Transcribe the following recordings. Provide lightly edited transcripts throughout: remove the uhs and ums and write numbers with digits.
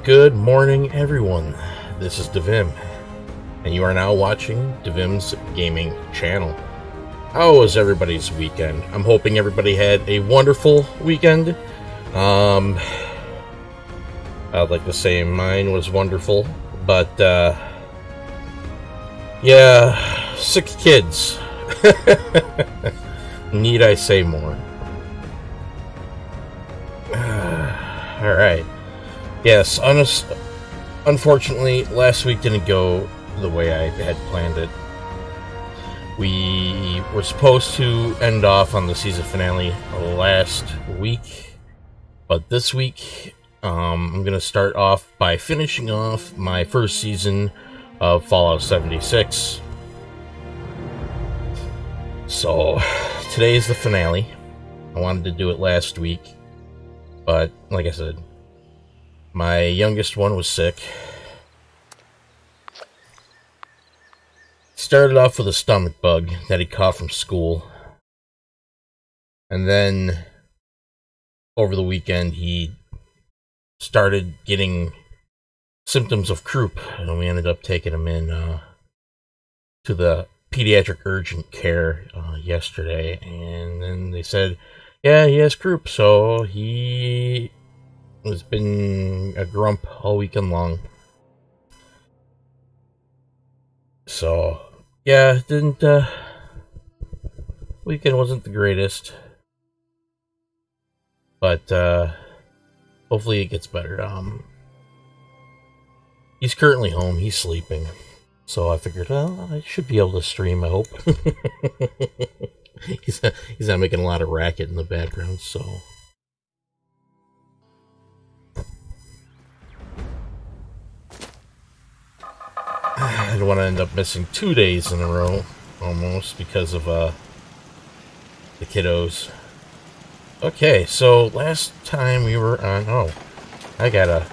Good morning, everyone. This is Divim, and you are now watching Divim's gaming channel. How was everybody's weekend? I'm hoping everybody had a wonderful weekend. I'd like to say mine was wonderful, but yeah, 6 kids. Need I say more? All right. Yes, unfortunately, last week didn't go the way I had planned it. We were supposed to end off on the season finale last week, but this week I'm going to start off by finishing off my first season of Fallout 76. So, today is the finale. I wanted to do it last week, but like I said, my youngest one was sick. Started off with a stomach bug that he caught from school. And then, over the weekend, he started getting symptoms of croup. And we ended up taking him in to the pediatric urgent care yesterday. And then they said, yeah, he has croup. So he has been a grump all weekend long. So, yeah, weekend wasn't the greatest. But, hopefully it gets better. He's currently home, he's sleeping. So I figured, well, I should be able to stream, I hope. He's not making a lot of racket in the background, so... I don't want to end up missing 2 days in a row, almost, because of, the kiddos. Okay, so last time we were on... Oh, I gotta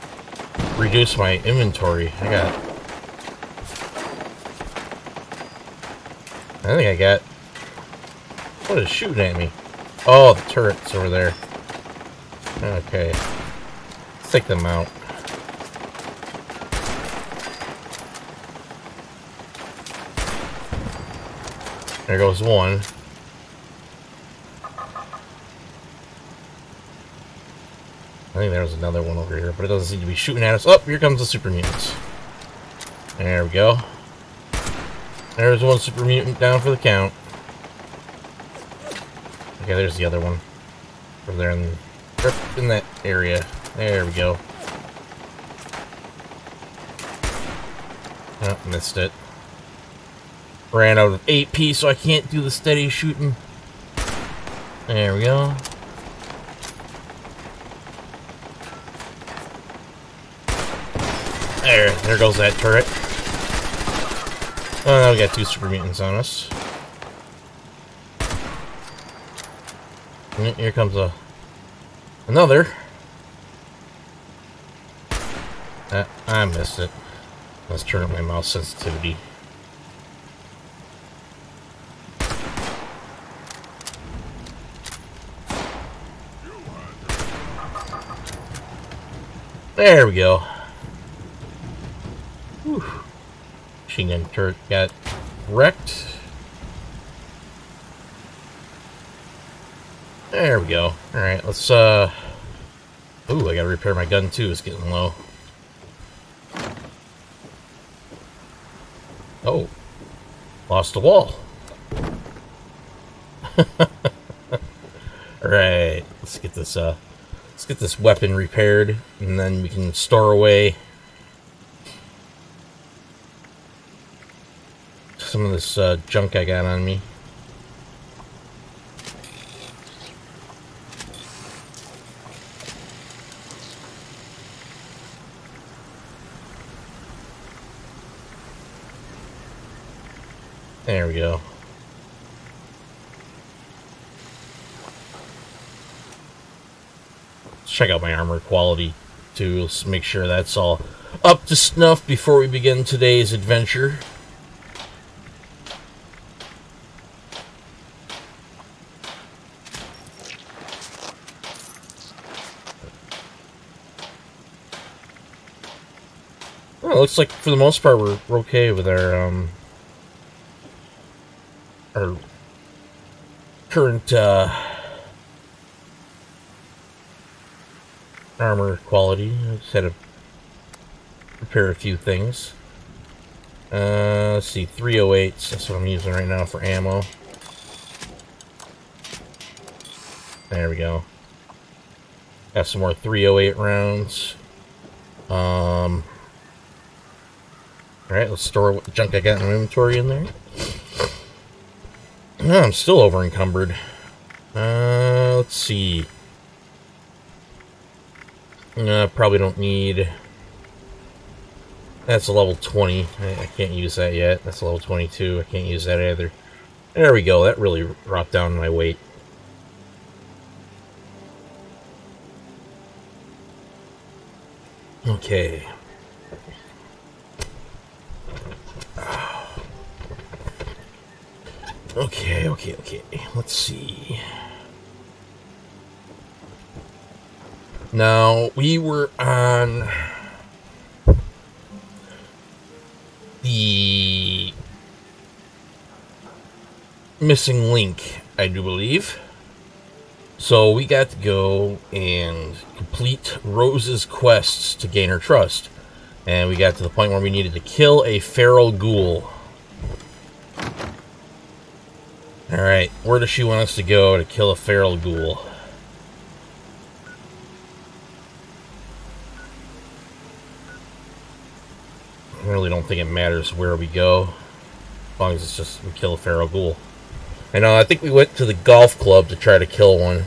reduce my inventory. I think I got... What is shooting at me? Oh, the turret's over there. Okay. Let's take them out. There goes one. I think there's another one over here, but it doesn't seem to be shooting at us. Oh, here comes the super mutants. There we go. There's one super mutant down for the count. Okay, there's the other one. Over there in that area. There we go. Oh, missed it. Ran out of AP, so I can't do the steady shooting. There we go. There goes that turret. Oh, now we got 2 super mutants on us. And here comes another. I missed it. Let's turn up my mouse sensitivity. There we go. Whew. Machine gun turret got wrecked. There we go. Alright, let's, Ooh, I gotta repair my gun too, it's getting low. Oh. Lost the wall. Alright, let's get this weapon repaired, and then we can store away some of this junk I got on me. There we go. Check out my armor quality too. Let's make sure that's all up to snuff before we begin today's adventure. Well, it looks like for the most part we're okay with our current armor quality. I just had to prepare a few things. Let's see, 308s. That's what I'm using right now for ammo. There we go. Got some more 308 rounds. Alright, let's store what junk I got in my inventory in there. Oh, I'm still over encumbered. Let's see. Probably don't need... That's a level 20. I can't use that yet. That's a level 22. I can't use that either. There we go. That really brought down my weight. Okay. Okay. Let's see. Now, we were on the missing link, I do believe. So we got to go and complete Rose's quests to gain her trust. And we got to the point where we needed to kill a feral ghoul. Alright, where does she want us to go to kill a feral ghoul? I really don't think it matters where we go, as long as it's just we kill a feral ghoul. I think we went to the golf club to try to kill one.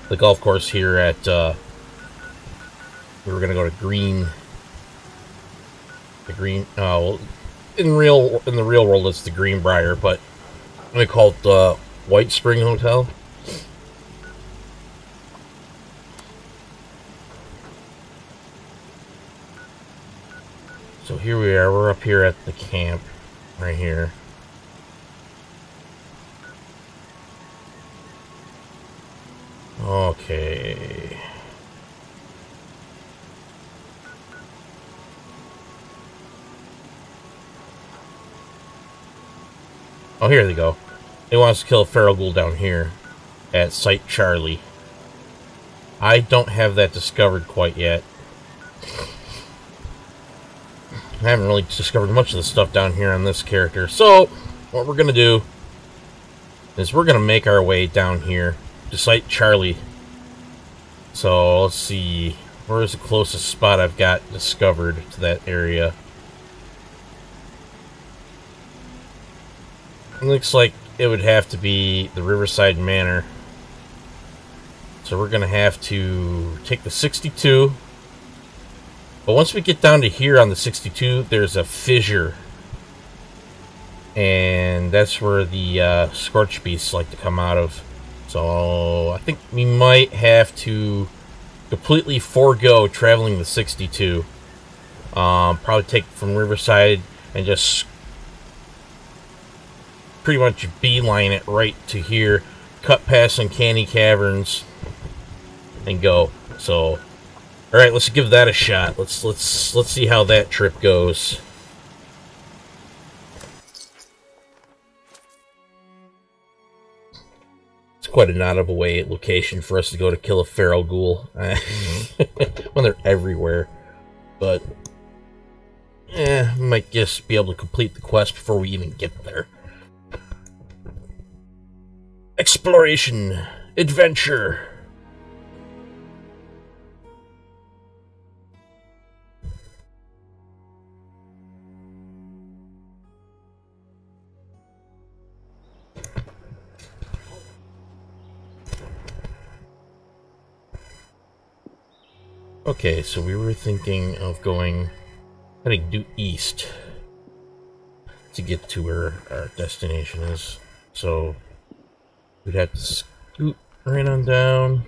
The golf course here at, we were gonna go to Green. Well, in the real world it's the Greenbrier, but they call it the White Spring Hotel. So here we are, we're up here at the camp, right here. Okay. Oh, here they go. They want us to kill a feral ghoul down here at Site Charlie. I don't have that discovered quite yet. I haven't really discovered much of the stuff down here on this character. So, what we're going to do is we're going to make our way down here to Site Charlie. So, let's see. Where's the closest spot I've got discovered to that area? It looks like it would have to be the Riverside Manor. So we're going to have to take the 62. But once we get down to here on the 62, there's a fissure. And that's where the Scorch Beasts like to come out of. So I think we might have to completely forego traveling the 62. Probably take from Riverside and just pretty much beeline it right to here, cut past Uncanny Caverns, and go. So, all right, let's give that a shot. Let's see how that trip goes. It's quite an out of the way location for us to go to kill a feral ghoul. When they're everywhere, but we might just be able to complete the quest before we even get there. Exploration, adventure. Okay, so we were thinking of heading due east to get to where our destination is. So we'd have to scoot right on down.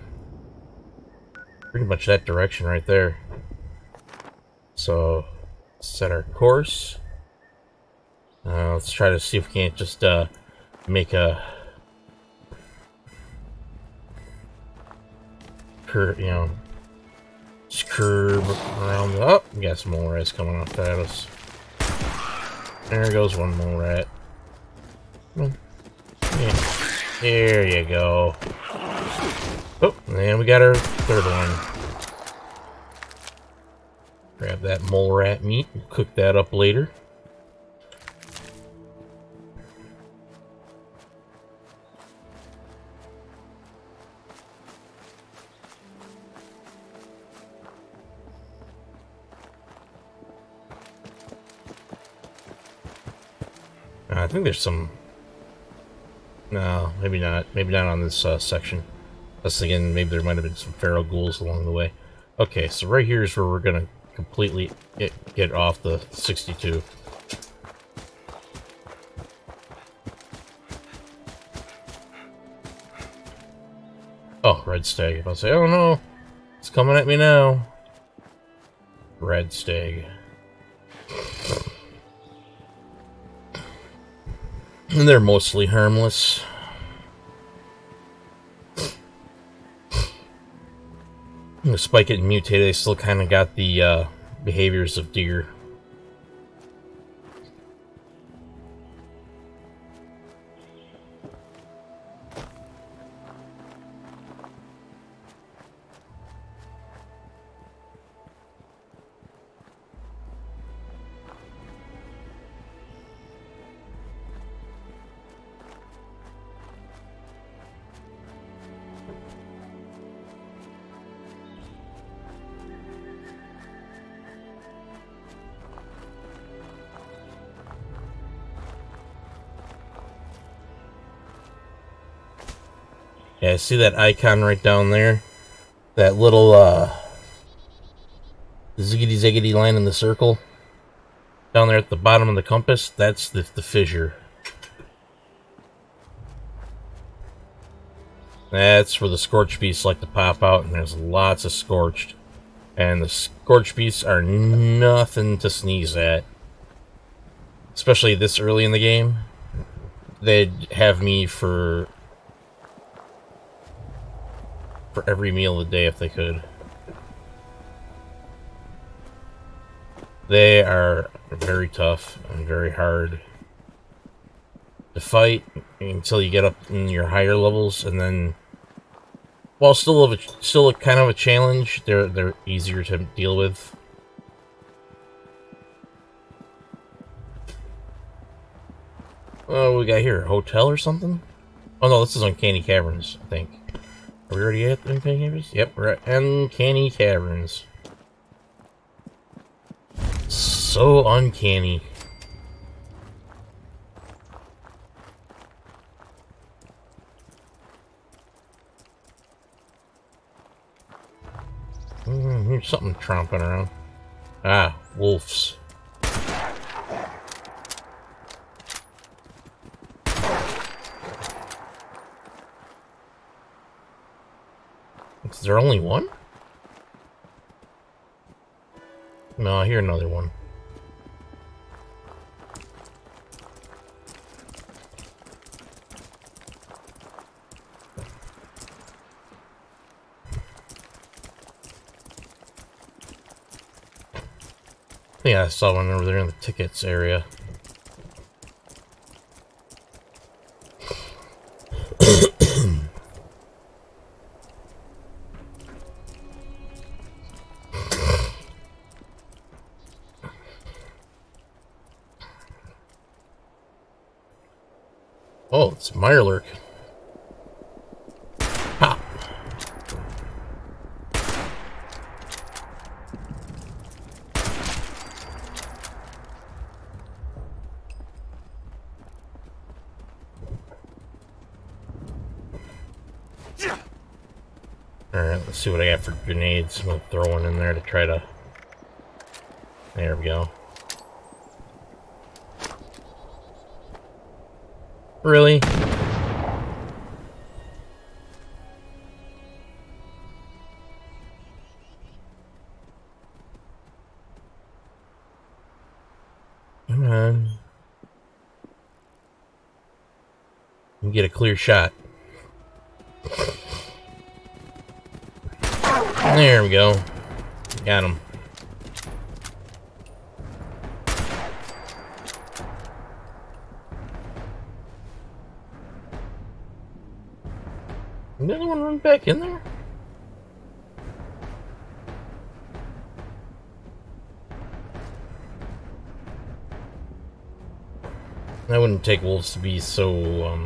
Pretty much that direction right there. So, set our course. Let's try to see if we can't just make a just curve around the... Oh, we got some mole rats coming off at us. There goes one mole rat. Come on. Yeah. There you go. Oh, and we got our third one. Grab that mole rat meat and cook that up later. I think there's some... No, maybe not. Maybe not on this section. I was thinking maybe there might have been some feral ghouls along the way. Okay, so right here is where we're going to completely get off the 62. Oh, red stag. I'll say, oh no, it's coming at me now. Red stag. And they're mostly harmless. Despite getting mutated, they still kind of got the behaviors of deer. Yeah, see that icon right down there? That little, ziggity-ziggity line in the circle? Down there at the bottom of the compass? That's the fissure. That's where the scorched beasts like to pop out, and there's lots of scorched. And the scorched beasts are nothing to sneeze at. Especially this early in the game. They'd have me for every meal of the day if they could. They are very tough and very hard to fight until you get up in your higher levels, and then while still a kind of a challenge, they're easier to deal with. Oh, what we got here? A hotel or something? Oh no, this is Uncanny Caverns, I think. Are we already at Uncanny Caverns? Yep, we're at Uncanny Caverns. So uncanny. Here's something tromping around. Ah, wolves. Is there only one? No, I hear another one. Yeah, I saw one over there in the tickets area. Oh, it's Mirelurk. Ha! Alright, let's see what I got for grenades. I'm gonna throw one in there to try to... There we go. Really? Come on. You get a clear shot. There we go. Got him. Did anyone run back in there? I wouldn't take wolves to be so,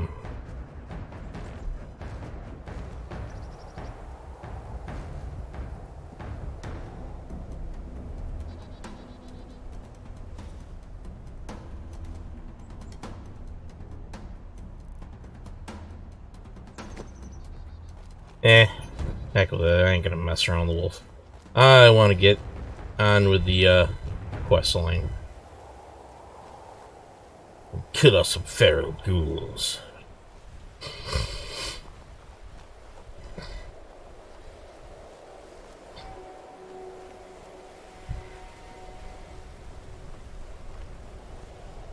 heck with it. I ain't gonna mess around with the wolf. I want to get on with the, quest line. Kill us some feral ghouls.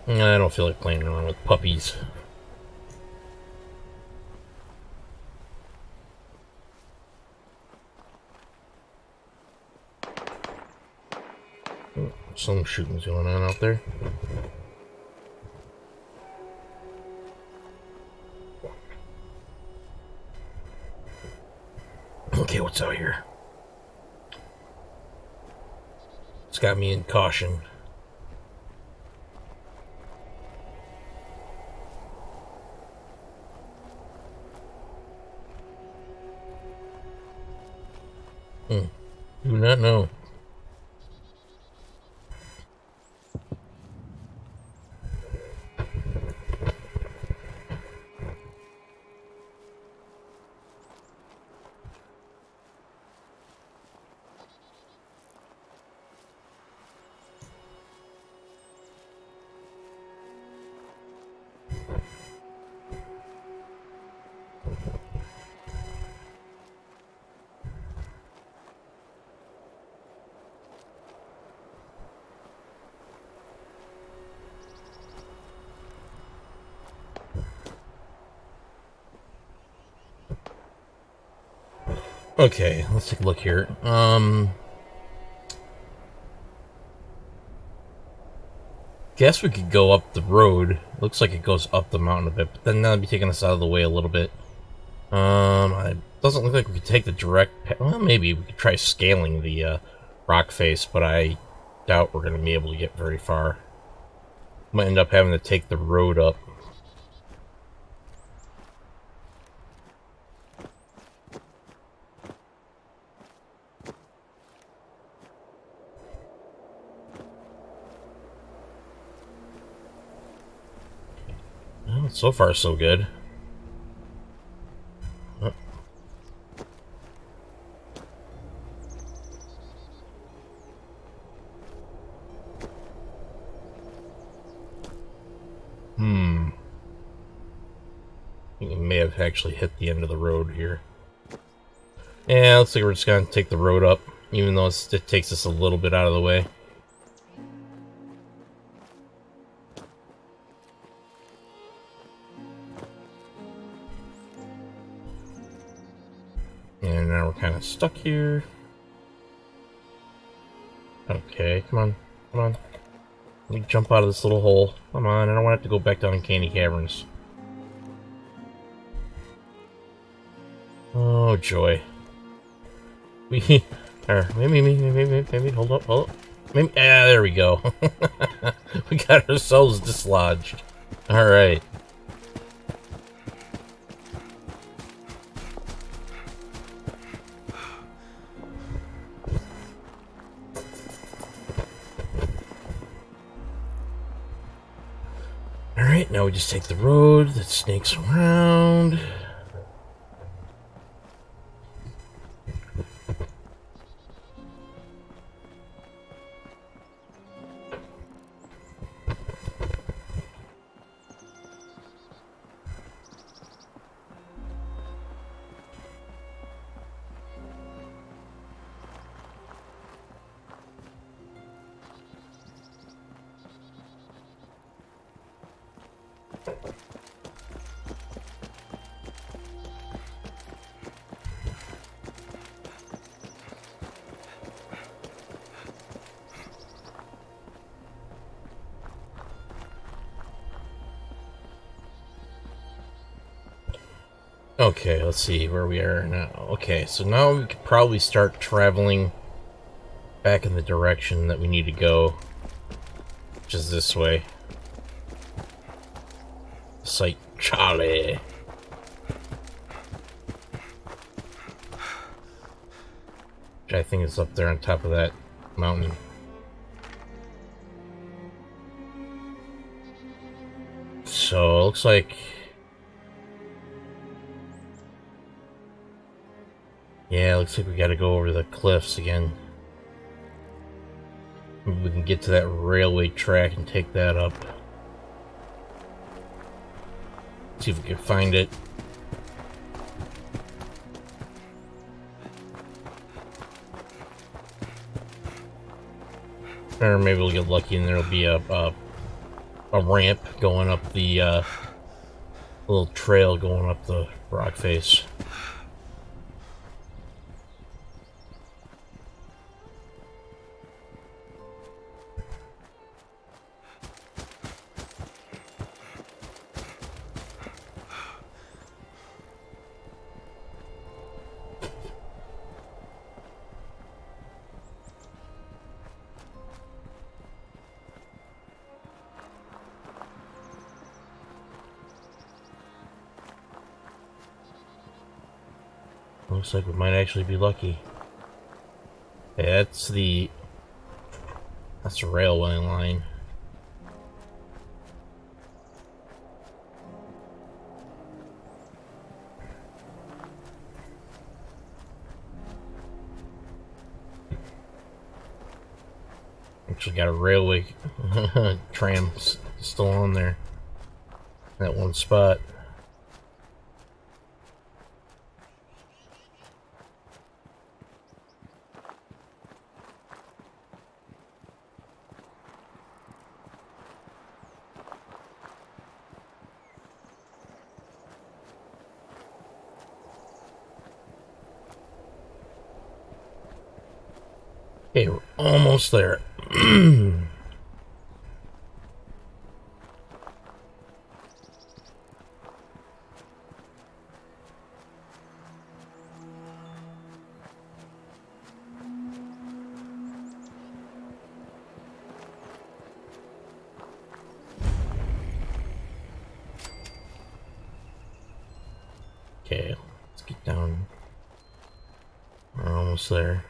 I don't feel like playing around with puppies. Some shooting's going on out there. Okay, what's out here? It's got me in caution. Do not know. Okay, let's take a look here. Guess we could go up the road. Looks like it goes up the mountain a bit, but then that'll be taking us out of the way a little bit. It doesn't look like we could take the direct well, maybe we could try scaling the rock face, but I doubt we're going to be able to get very far. Might end up having to take the road up. Well, so far so good. Oh. I think we may have actually hit the end of the road here. Yeah, looks like we're just gonna take the road up, even though it takes us a little bit out of the way. And now we're kind of stuck here. Okay, come on, come on. Let me jump out of this little hole. Come on, I don't want to have to go back down in Candy Caverns. Oh, joy. Maybe, hold up. Maybe, there we go. We got ourselves dislodged. Alright. Alright, now we just take the road that snakes around. Okay, let's see where we are now. Okay, so now we could probably start traveling back in the direction that we need to go, which is this way. Site Charlie. Which I think is up there on top of that mountain. So, it looks like... yeah, looks like we gotta go over the cliffs again. Maybe we can get to that railway track and take that up. See if we can find it. Or maybe we'll get lucky and there'll be a ramp going up the little trail going up the rock face. Looks like we might actually be lucky. Yeah, that's the railway line. Actually got a railway tram still on there. That one spot. Okay, we're almost there. Okay, let's get down. We're almost there.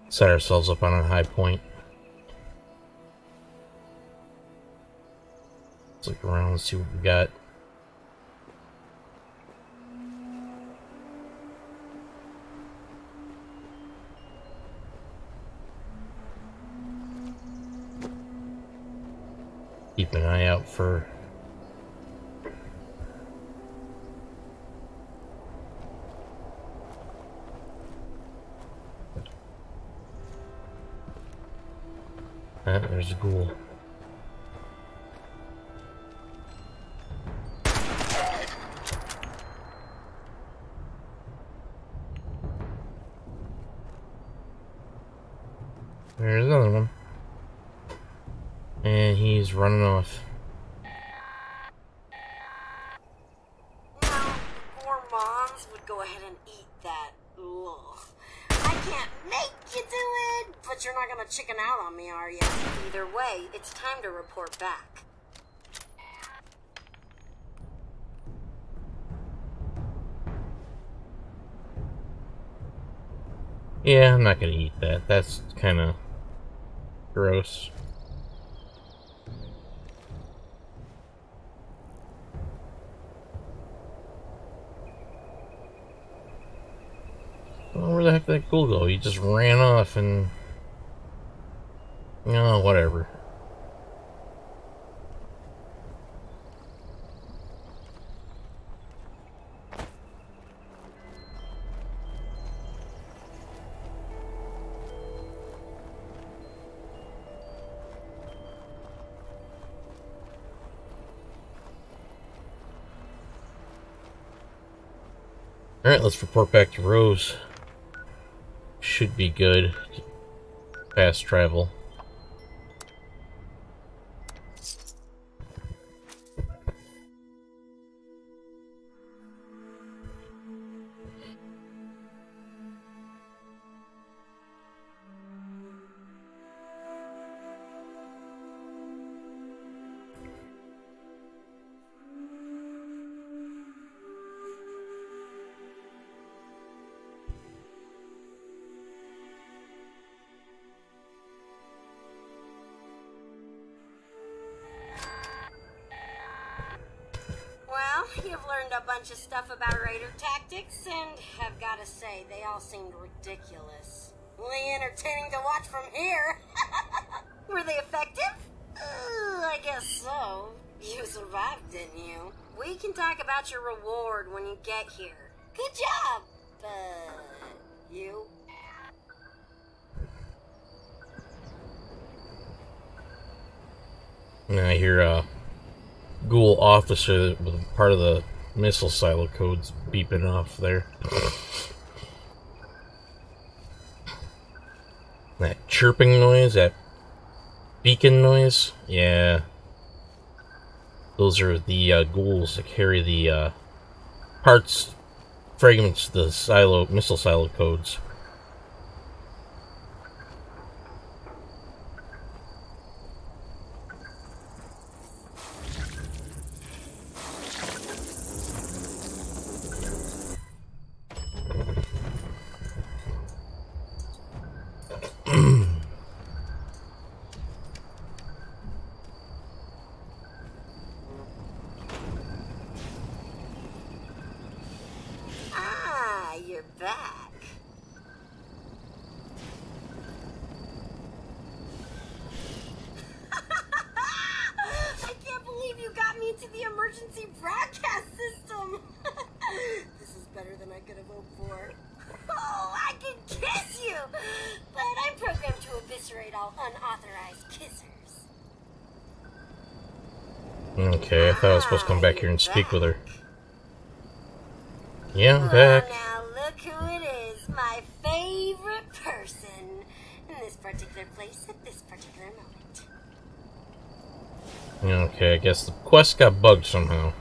Set ourselves up on a high point. Let's look around and see what we got. Keep an eye out for there's a ghoul. There's another one. And he's running off. Now, more moms would go ahead and eat that. Ugh. I can't make you do it, but you're not gonna chicken out on me, are you? Either way, it's time to report back. Yeah, I'm not gonna eat that. That's kind of gross. Well, where the heck did that ghoul go? He just ran off and... oh, whatever. Alright, let's report back to Rose. Should be good. Fast travel. you've learned a bunch of stuff about raider tactics, and I've got to say, they all seemed ridiculous. Only entertaining to watch from here. Were they effective? I guess so. You survived, didn't you? We can talk about your reward when you get here. Good job! You? And I hear a ghoul officer with part of the missile silo codes beeping off there. That chirping noise, that beacon noise, yeah. Those are the ghouls that carry the parts, fragments, the missile silo codes. You're back. I can't believe you got me into the emergency broadcast system. This is better than I could have hoped for. Oh, I can kiss you! But I'm programmed to eviscerate all unauthorized kissers. Okay, I thought I was supposed to come back here and speak with her. Yeah, I'm back. Now look who it is, my favorite person in this particular place at this particular moment. Okay, I guess the quest got bugged somehow.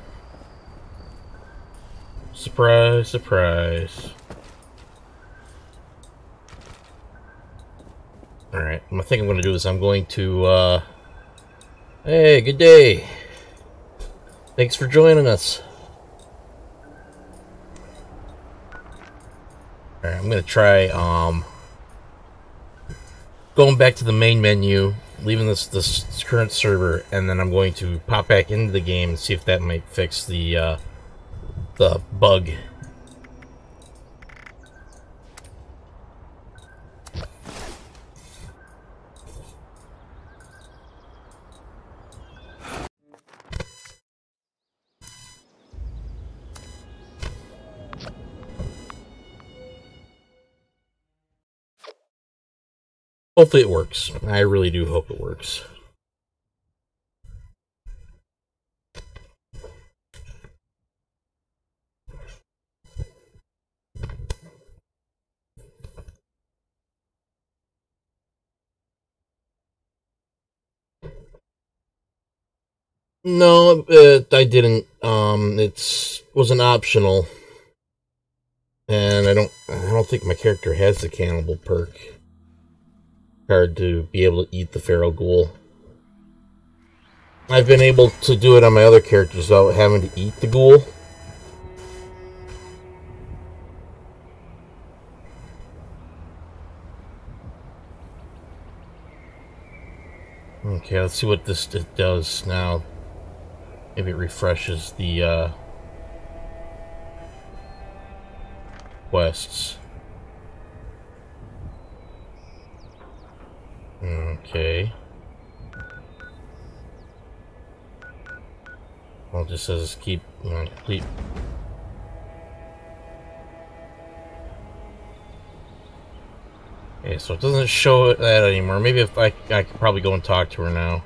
Surprise, surprise. Alright, I think I'm going to do this. I'm going to, hey, good day. Thanks for joining us. Alright, I'm going to try, going back to the main menu, leaving this current server, and then I'm going to pop back into the game and see if that might fix the bug. Hopefully it works. I really do hope it works. No, I didn't. It wasn't optional, and I don't think my character has the cannibal perk card to be able to eat the feral ghoul. I've been able to do it on my other characters without having to eat the ghoul. Okay, let's see what this does now. Maybe it refreshes the quests. Okay. Well, it just says keep complete. Okay, so it doesn't show that anymore. Maybe if I could probably go and talk to her now.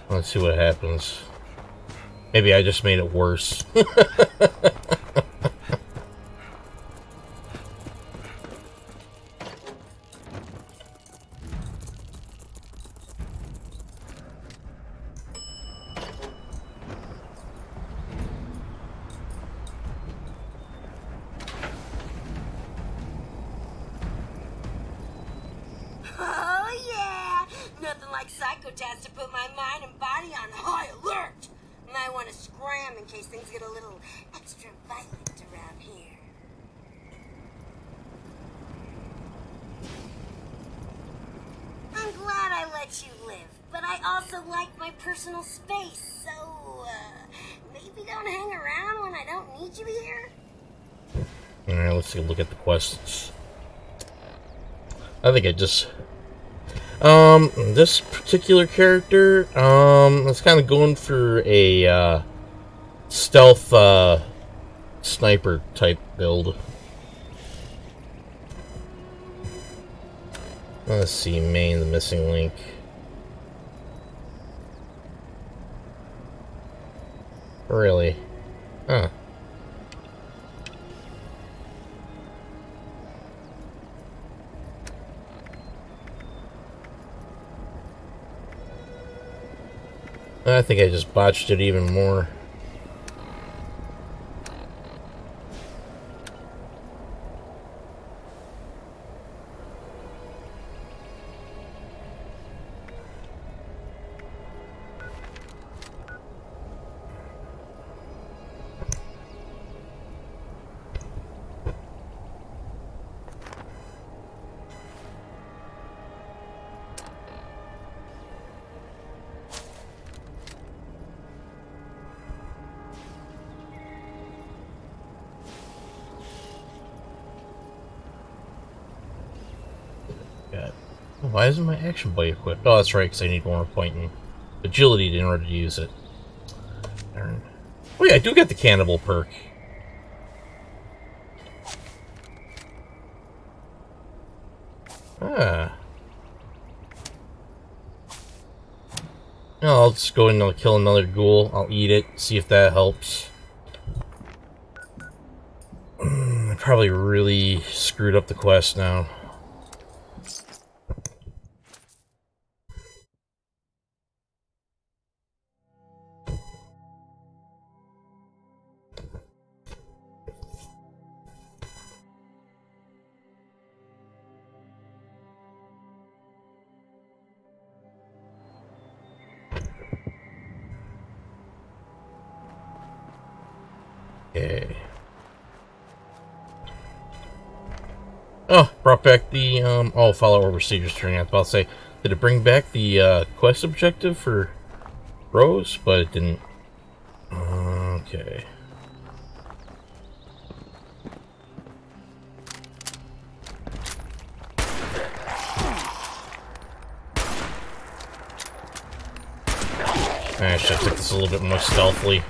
Let's see what happens. Maybe I just made it worse. Psychotats to put my mind and body on high alert. Might want to scram in case things get a little extra violent around here. I'm glad I let you live, but I also like my personal space, so maybe don't hang around when I don't need you here? Alright, let's take a look at the quests. I think I just... this particular character, is kind of going for a, stealth, sniper type build. Let's see, main, the missing link. Really? Huh. I think I just botched it even more. God. Why isn't my action blade equipped? Oh, that's right, because I need more point in agility in order to use it. Darn. Oh yeah, I do get the cannibal perk. Ah. I'll just go and I'll kill another ghoul. I'll eat it, see if that helps. I probably really screwed up the quest now. Okay. Oh, brought back the, oh, follow over procedures turning out. I was about to say, did it bring back the, quest objective for Rose? But it didn't. Okay. I should have took this a little bit more stealthily.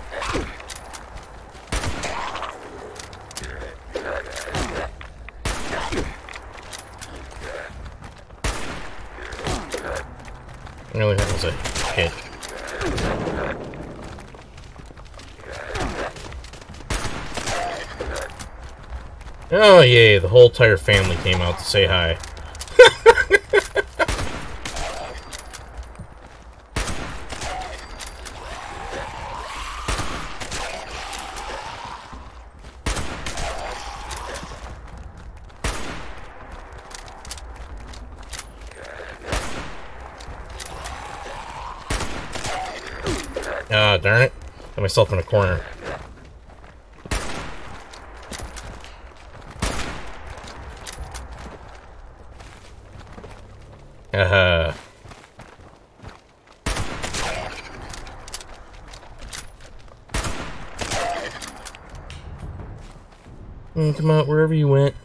Really, that was a hit. Oh, yay, the whole entire family came out to say hi. Ah, darn it. Got myself in a corner. Haha. Come out wherever you went.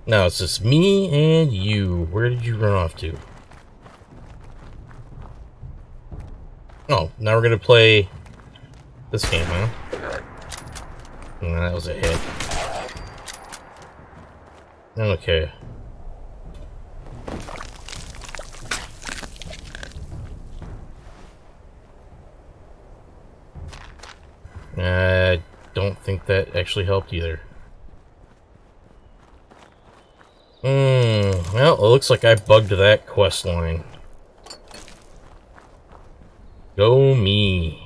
Now it's just me and you. Where did you run off to? Oh, now we're gonna play this game, huh? Oh, that was a hit. Okay. I don't think that actually helped either. Well, it looks like I bugged that quest line. Go me.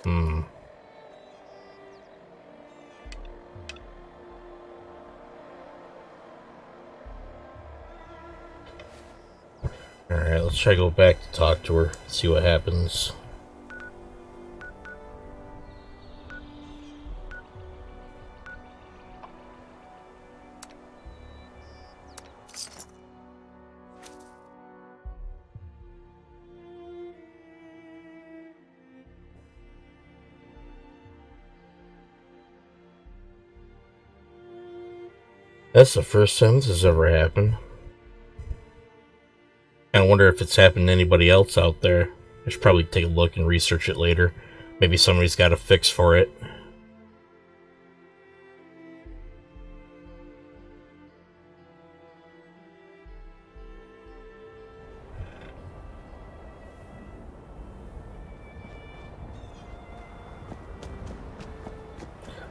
Hmm. Alright, let's try to go back to talk to her, see what happens. That's the first time this has ever happened. I wonder if it's happened to anybody else out there. I should probably take a look and research it later. Maybe somebody's got a fix for it.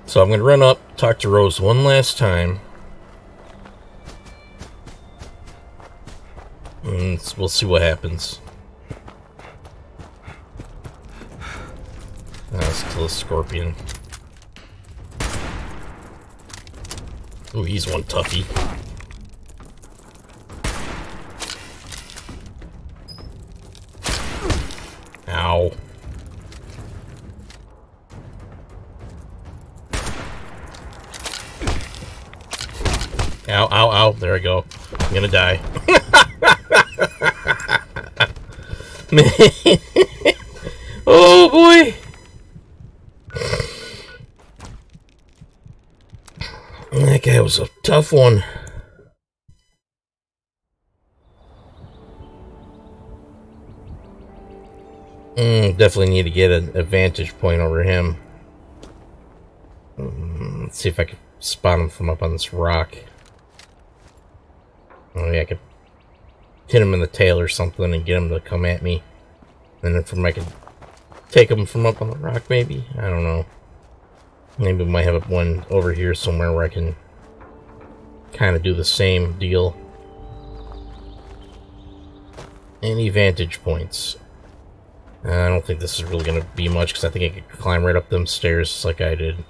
So I'm going to run up, talk to Rose one last time. And we'll see what happens. Let's kill a scorpion. Ooh, he's one toughie. Ow. Ow, ow, ow. There I go. I'm gonna die. Man. Oh boy. That guy was a tough one. Definitely need to get an vantage point over him. Let's see if I can spot him from up on this rock. Oh yeah, I could hit him in the tail or something and get him to come at me. And then I could take him from up on the rock, maybe? I don't know. Maybe we might have one over here somewhere where I can kind of do the same deal. Any vantage points? I don't think this is really going to be much, because I think I could climb right up them stairs just like I did.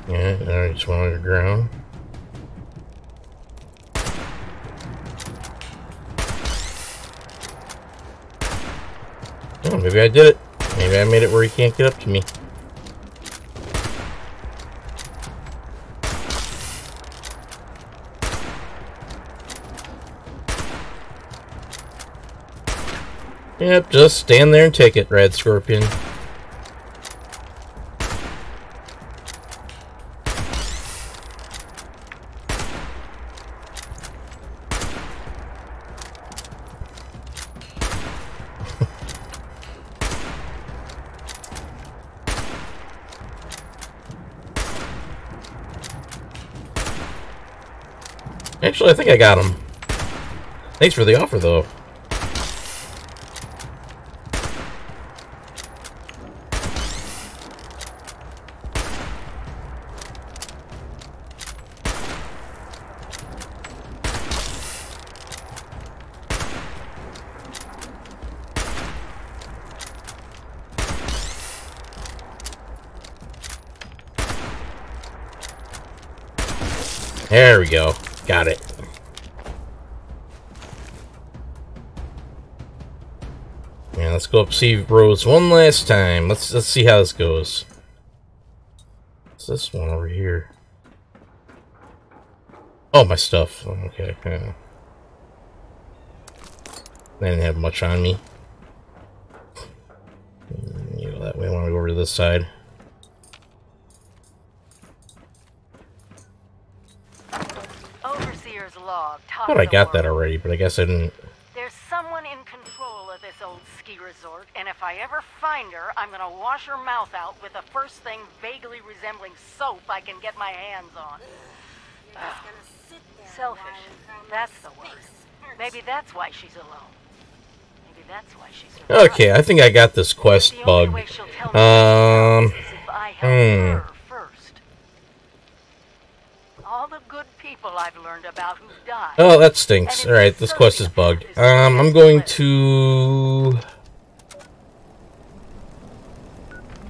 Yeah, I just went underground. Oh, maybe I did it. Maybe I made it where he can't get up to me. Yep, just stand there and take it, Red Scorpion. Actually, I think I got him. Thanks for the offer, though. There we go. Got it. Yeah, let's go up see Rose one last time. Let's see how this goes. What's this one over here? Oh, my stuff. Okay. Yeah. They didn't have much on me. You go that way. I want to go over to this side. I thought I got that already, but I guess I didn't. There's someone in control of this old ski resort, and if I ever find her, I'm gonna wash her mouth out with the first thing vaguely resembling soap I can get my hands on. Selfish. That's the word. Maybe that's why she's alone. Maybe that's why she's alone. Okay, I think I got this quest bug. people I've learned about who've died. Oh, that stinks. Alright, this quest is bugged. I'm going to...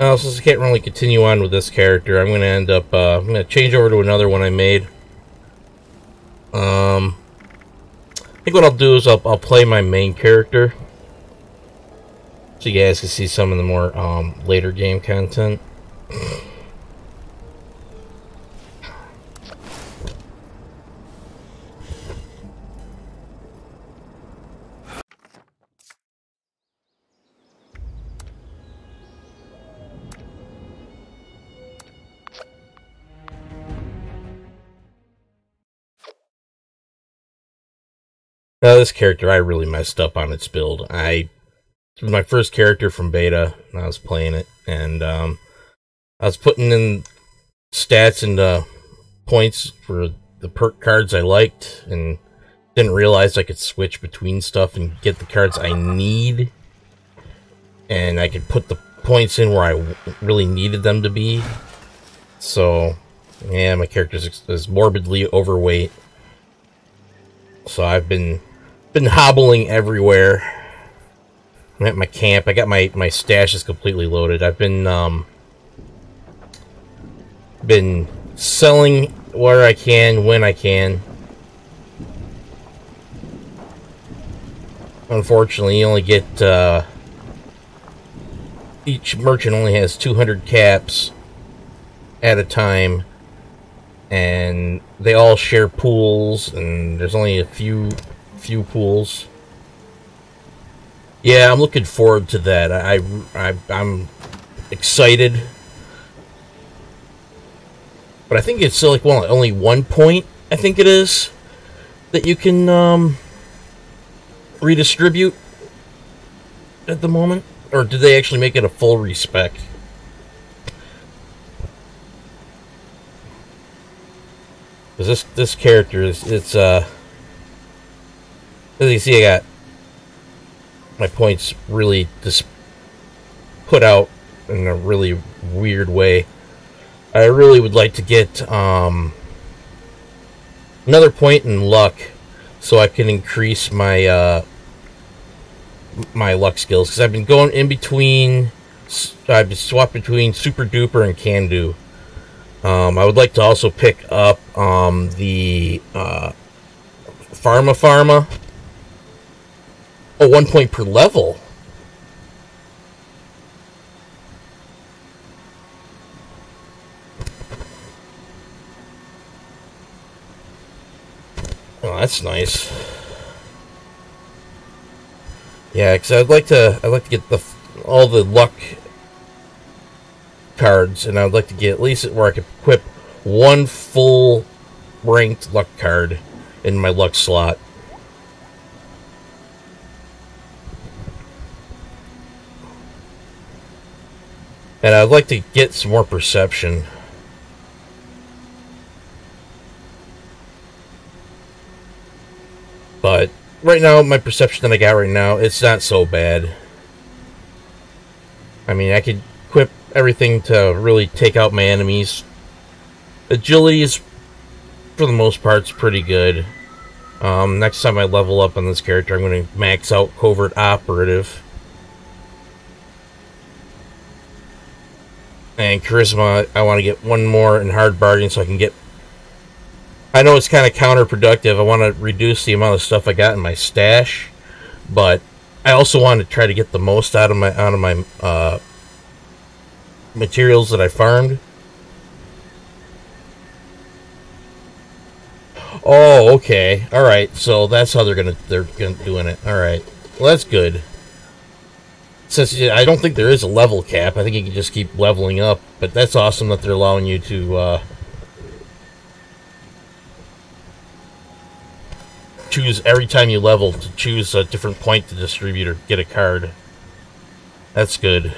Oh, since I can't really continue on with this character, I'm going to end up, I'm going to change over to another one I made. I think what I'll do is I'll play my main character, so you guys can see some of the more, later game content. Now, this character, I really messed up on its build. It was my first character from beta, and I was playing it, and I was putting in stats and points for the perk cards I liked, and didn't realize I could switch between stuff and get the cards I need, and I could put the points in where I really needed them to be. So, yeah, my character is morbidly overweight. So I've been hobbling everywhere. I'm at my camp. I got my stash is completely loaded. I've been selling where I can, when I can. Unfortunately, you only get each merchant only has 200 caps at a time, and they all share pools, and there's only a few pools. Yeah, I'm looking forward to that. I'm excited, but I think it's still like, well, only 1 point. I think it is that you can redistribute at the moment, or did they actually make it a full respec? Because this character it's as you see, I got my points really just put out in a really weird way. I really would like to get another point in luck, so I can increase my my luck skills. Because I've been going in between, I've been swapped between Super Duper and Can Do. I would like to also pick up the Pharma. Oh, 1 point per level. Oh, that's nice. Yeah, because I'd like to get all the luck cards, and I'd like to get at least where I could equip one full ranked luck card in my luck slot. And I'd like to get some more perception. But right now, my perception that I got right now, it's not so bad. I mean, I could equip everything to really take out my enemies. Agility is, for the most part, pretty good. Next time I level up on this character, I'm going to max out Covert Operative. And Charisma, I want to get one more in Hard Bargain so I can get... I know it's kind of counterproductive. I want to reduce the amount of stuff I got in my stash, but I also want to try to get the most out of my materials that I farmed. Oh, okay. All right. So that's how they're gonna doing it. All right. Well, that's good. Since I don't think there is a level cap, I think you can just keep leveling up. But that's awesome that they're allowing you to choose every time you level to choose a different point to distribute or get a card. That's good.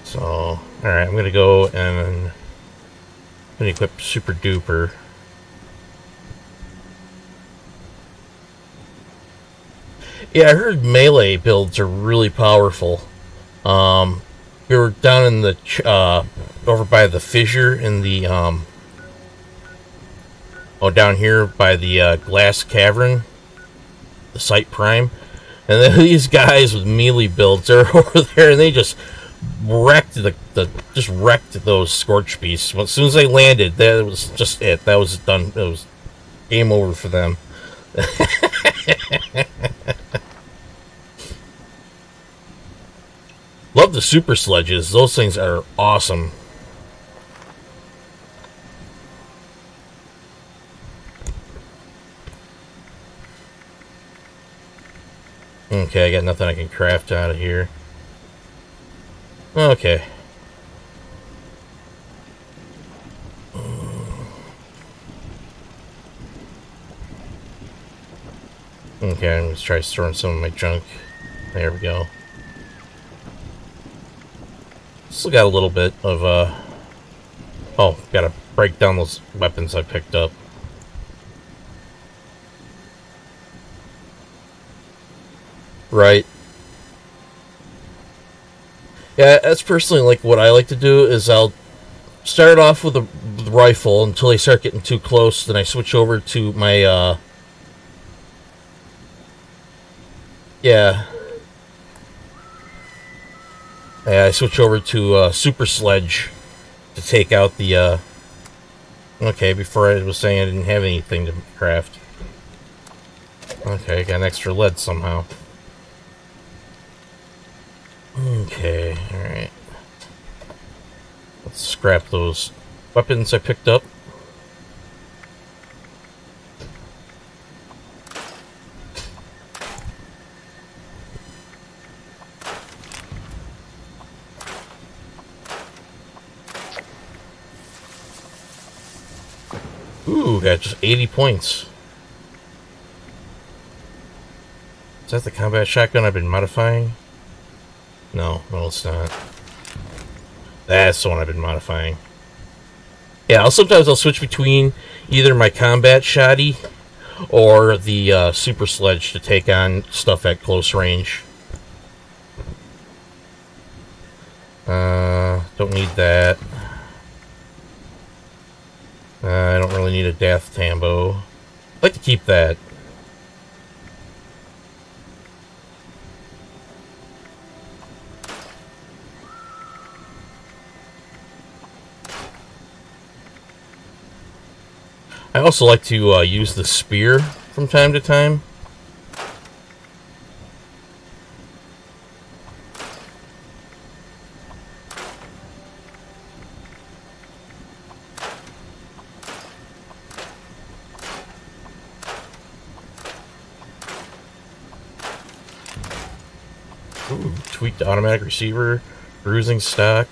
So, alright, I'm gonna go and I'm gonna equip Super Duper. Yeah, I heard melee builds are really powerful. We were down in the over by the fissure in the down here by the glass cavern, the site prime, and then these guys with melee builds are over there, and they just wrecked wrecked those scorch beasts. As soon as they landed, that was just it. That was done. It was game over for them. Love the super sledges. Those things are awesome. Okay, I got nothing I can craft out of here. Okay. Okay, I'm going to try storing some of my junk. There we go. Still got a little bit of, oh, gotta break down those weapons I picked up. Right. Yeah, that's personally like what I like to do is I'll start off with a rifle until they start getting too close, then I switch over to my, yeah, I switch over to super sledge to take out the, okay, before I was saying I didn't have anything to craft. Okay, I got an extra lead somehow. Okay, alright. Let's scrap those weapons I picked up. Ooh, got just 80 points. Is that the combat shotgun I've been modifying? No, it's not. That's the one I've been modifying. Yeah, sometimes I'll switch between either my combat shotty or the super sledge to take on stuff at close range. Don't need that. I don't really need a death tambo. I'd like to keep that. I also like to use the spear from time to time. Ooh, tweaked automatic receiver, bruising stock,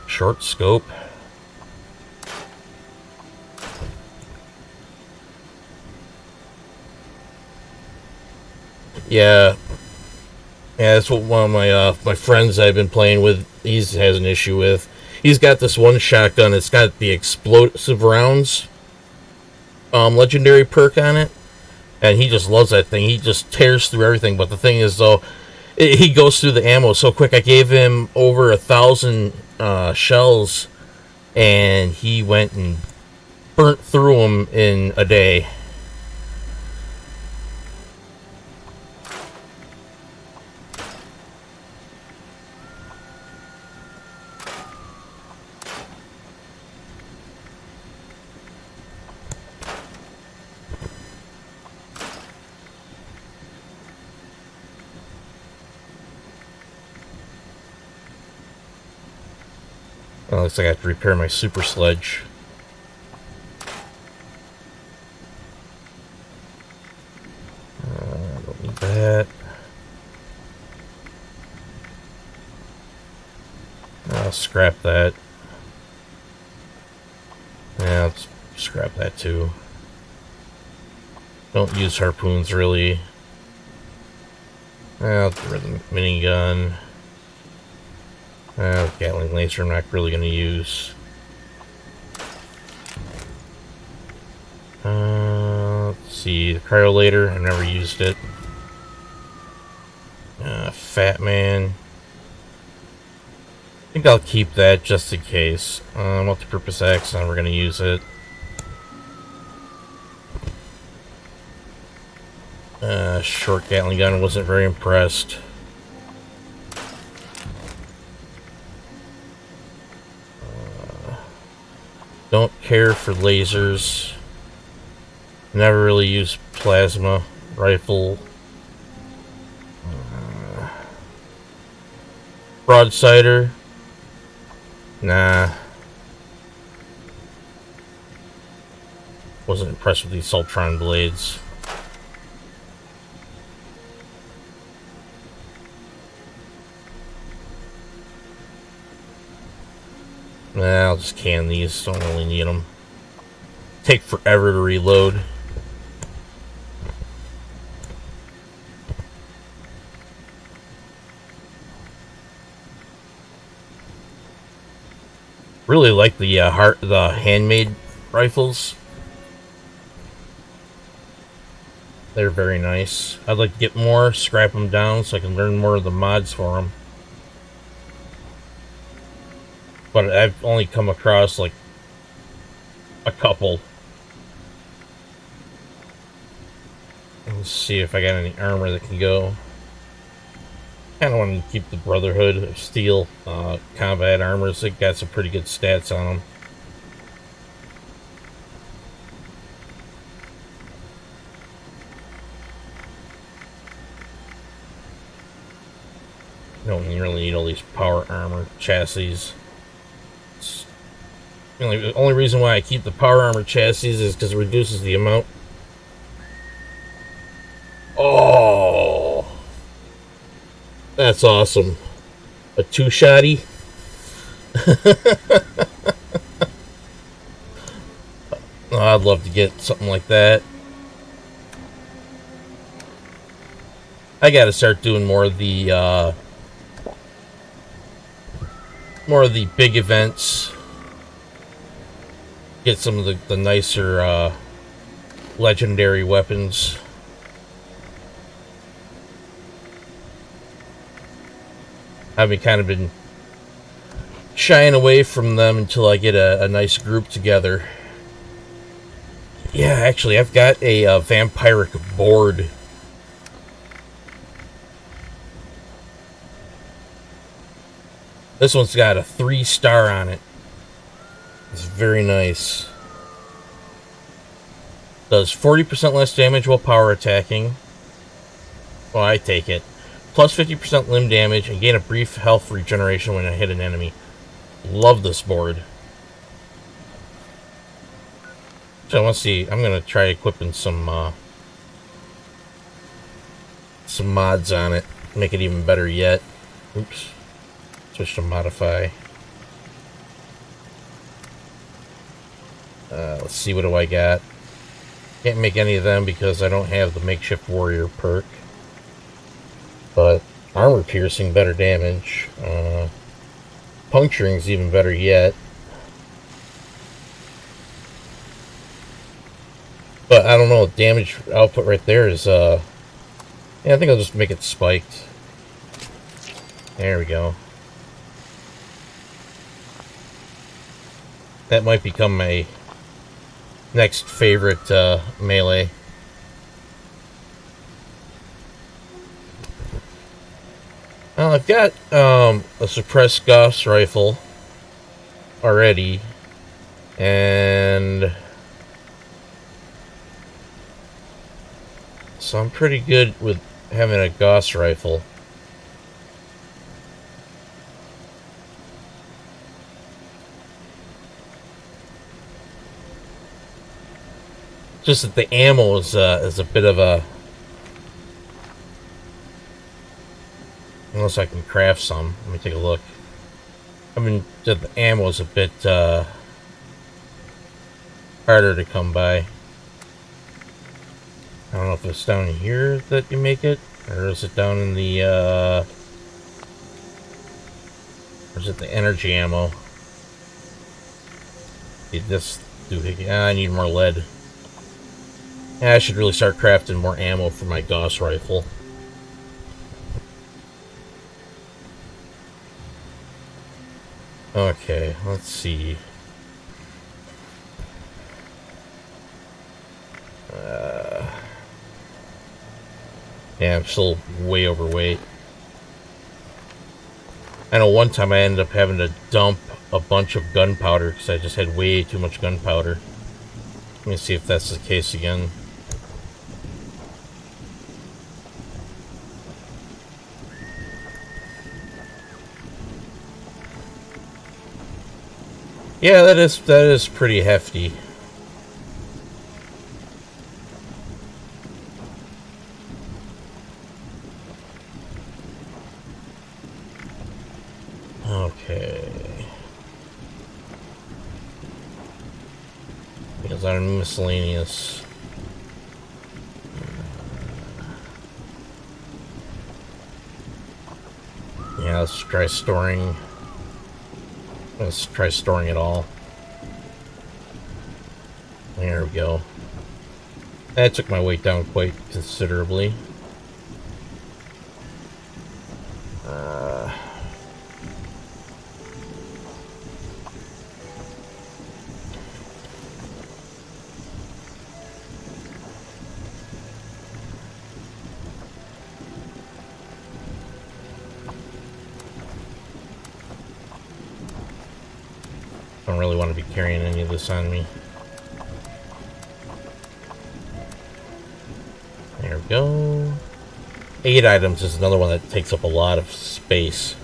short scope. Yeah, that's what one of my friends I've been playing with, he has an issue with. He's got this one shotgun, it's got the explosive rounds legendary perk on it, and he just loves that thing. He just tears through everything, but the thing is, though, he goes through the ammo so quick. I gave him over 1,000 shells, and he went and burnt through them in a day. Well, looks like I have to repair my super sledge. Don't need that. I'll scrap that. Yeah, let's scrap that too. Don't use harpoons really. I'll get rid of the minigun. Gatling laser I'm not really going to use. Let's see, the cryolator, I've never used it. Fat Man. think I'll keep that just in case. Multi-purpose axe, and we're going to use it. Short Gatling gun, wasn't very impressed. Don't care for lasers. Never really used plasma rifle. Broadsider. Nah. Wasn't impressed with these Sultron blades. Nah, I'll just can these. Don't really need them. Take forever to reload. Really like the handmade rifles. They're very nice. I'd like to get more, scrap them down so I can learn more of the mods for them. But I've only come across like a couple. Let's see if I got any armor that can go. Kind of want to keep the Brotherhood of Steel combat armors. It got some pretty good stats on them. You don't really need all these power armor chassis. The only reason why I keep the power armor chassis is because it reduces the amount. Oh, that's awesome. A two-shotty. Oh, I'd love to get something like that. I gotta start doing more of the big events. Get some of the nicer legendary weapons. I've kind of been shying away from them until I get a nice group together. Yeah, actually, I've got a vampiric board. This one's got a 3-star on it. It's very nice. Does 40% less damage while power attacking. Well, I take it. Plus 50% limb damage and gain a brief health regeneration when I hit an enemy. Love this board. So let's see. I'm gonna try equipping some mods on it. Make it even better yet. Oops. Switch to modify. Let's see, what do I got? Can't make any of them because I don't have the makeshift warrior perk. But armor piercing, better damage. Puncturing's even better yet. But I don't know, damage output right there is yeah, I think I'll just make it spiked. There we go. That might become my next favorite melee. Well, I've got a suppressed Gauss rifle already, and so I'm pretty good with having a Gauss rifle. Just that the ammo is a bit of a... Unless I can craft some. Let me take a look. I mean, the ammo is a bit harder to come by. I don't know if it's down here that you make it, or is it down in the or is it the energy ammo? I need more lead. Yeah, I should really start crafting more ammo for my Gauss rifle. Okay, let's see. Yeah, I'm still way overweight. I know one time I ended up having to dump a bunch of gunpowder because I just had way too much gunpowder. Let me see if that's the case again. Yeah, that is pretty hefty. Okay. Because I'm miscellaneous. Yeah, let's try storing. Let's try storing it all. There we go. That took my weight down quite considerably. Don't really want to be carrying any of this on me. There we go. 8 items is another one that takes up a lot of space.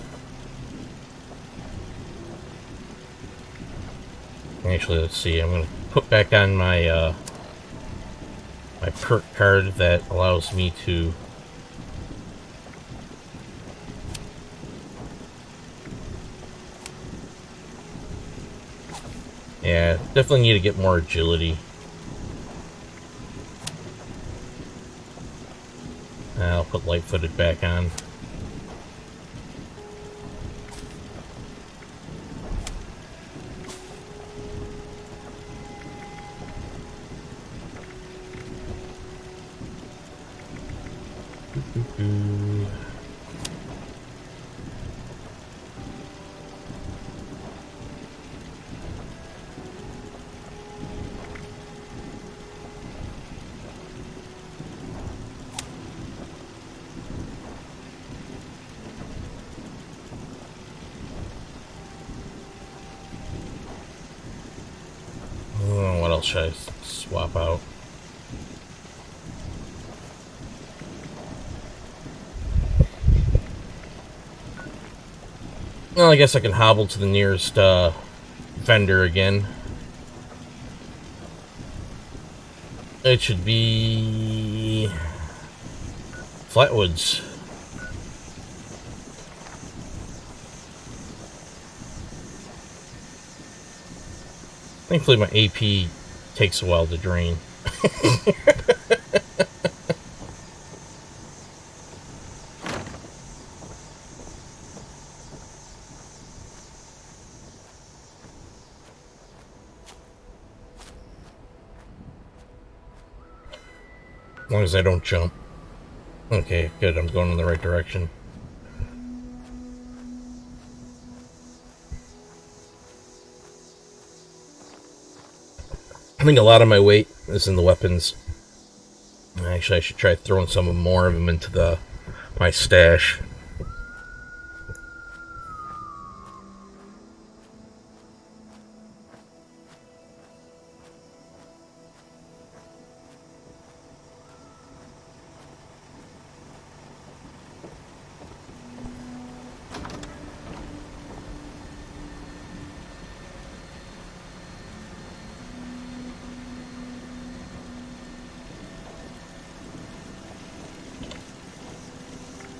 Actually, let's see. I'm going to put back on my my perk card that allows me to yeah, definitely need to get more agility. I'll put light-footed back on. What else should I swap out? Well, I guess I can hobble to the nearest vendor again. It should be Flatwoods. Thankfully, my AP takes a while to drain. As long as I don't jump. Okay, good. I'm going in the right direction. I think a lot of my weight is in the weapons. Actually, I should try throwing some more of them into my stash.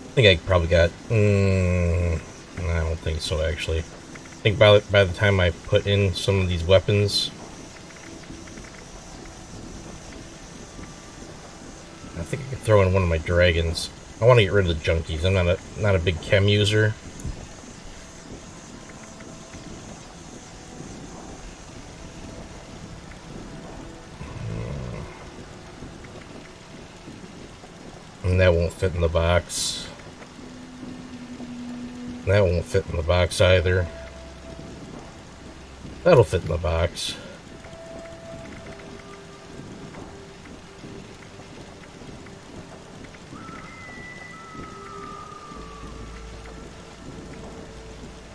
I think I probably got. I don't think so. Actually, I think by the time I put in some of these weapons, I think I could throw in one of my dragons. I want to get rid of the junkies. I'm not a big chem user. And that won't fit in the box. That won't fit in the box either. That'll fit in the box.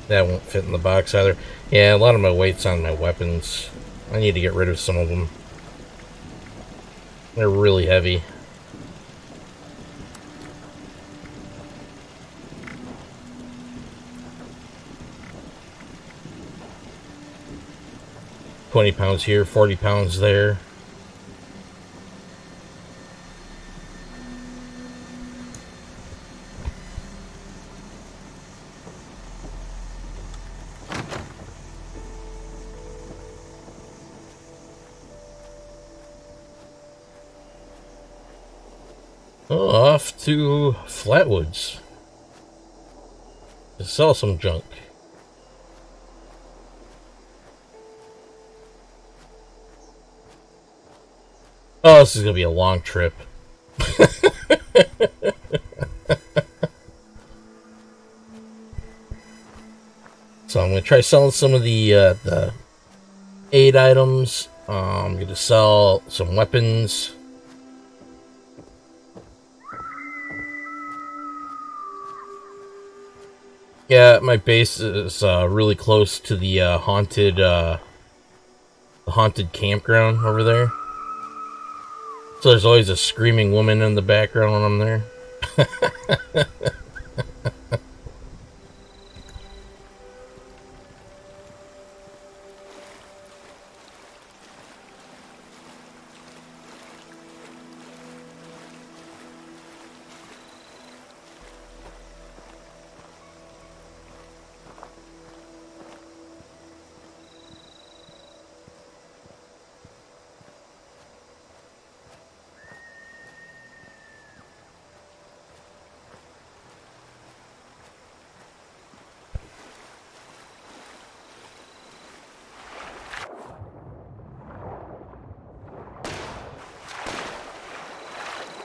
That won't fit in the box either. Yeah, a lot of my weight's on my weapons. I need to get rid of some of them. They're really heavy. £20 here, 40 pounds there. Oh, off to Flatwoods to sell some junk. Oh, this is gonna be a long trip. So I'm gonna try selling some of the aid items. I'm gonna sell some weapons. Yeah, my base is really close to the haunted campground over there. So there's always a screaming woman in the background when I'm there.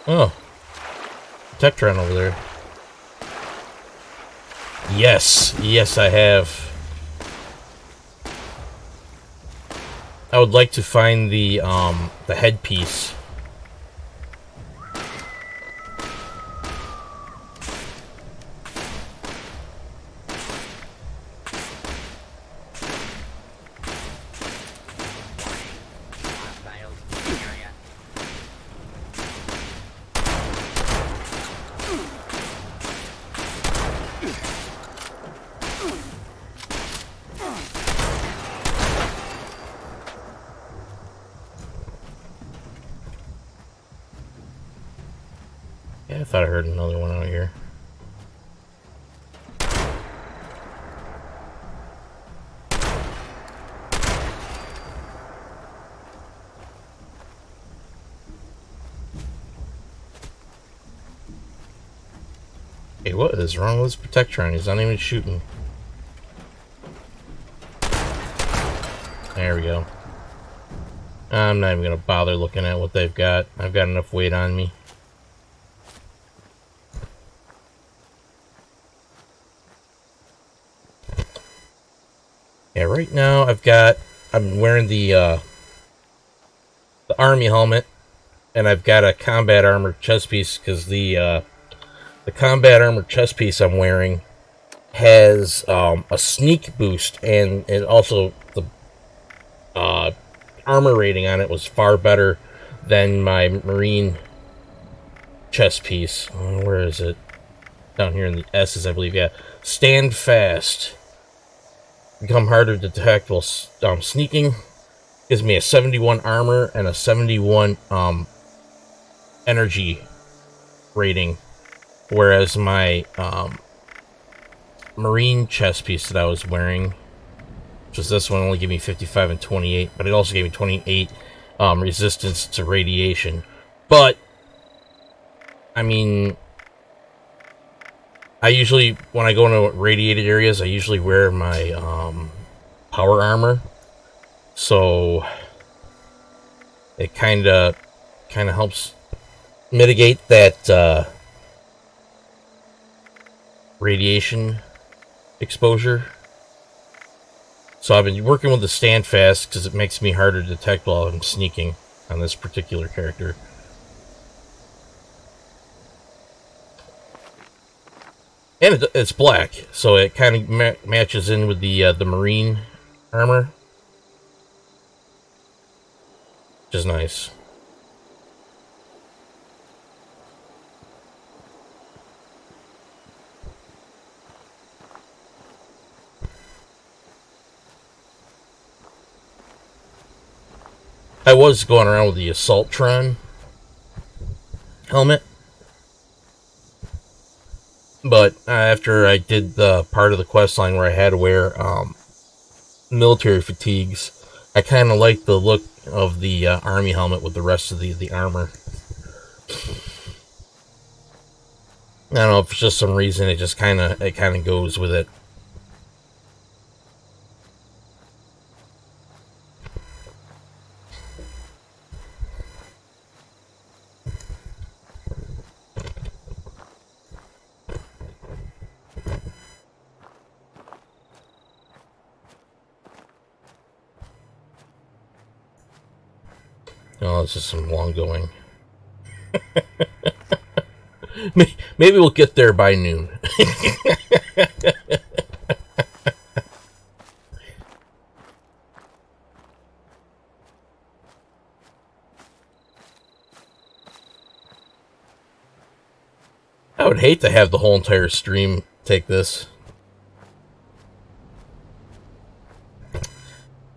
Oh, Tectron over there. Yes, yes, I have. I would like to find the headpiece. Yeah, I thought I heard another one out here. Hey, what is wrong with this Protectron? He's not even shooting. There we go. I'm not even going to bother looking at what they've got. I've got enough weight on me. Yeah, right now I'm wearing the army helmet, and I've got a combat armor chest piece, because the combat armor chest piece I'm wearing has a sneak boost, and also the armor rating on it was far better than my marine chest piece. Where is it? Down here in the S's, I believe. Yeah, stand fast. Become harder to detect while sneaking. Gives me a 71 armor and a 71 energy rating. Whereas my marine chest piece that I was wearing, which was this one, only gave me 55 and 28. But it also gave me 28 resistance to radiation. But, I mean, I usually, when I go into radiated areas, I usually wear my power armor, so it kind of helps mitigate that radiation exposure. So I've been working with the stand fast because it makes me harder to detect while I'm sneaking on this particular character. And it's black, so it kind of matches in with the marine armor, which is nice. I was going around with the Assaultron helmet, but after I did the part of the quest line where I had to wear military fatigues, I kind of like the look of the army helmet with the rest of the armor. I don't know if it's just some reason it just kind of goes with it. Oh, this is some long going. Maybe we'll get there by noon. I would hate to have the whole entire stream take this.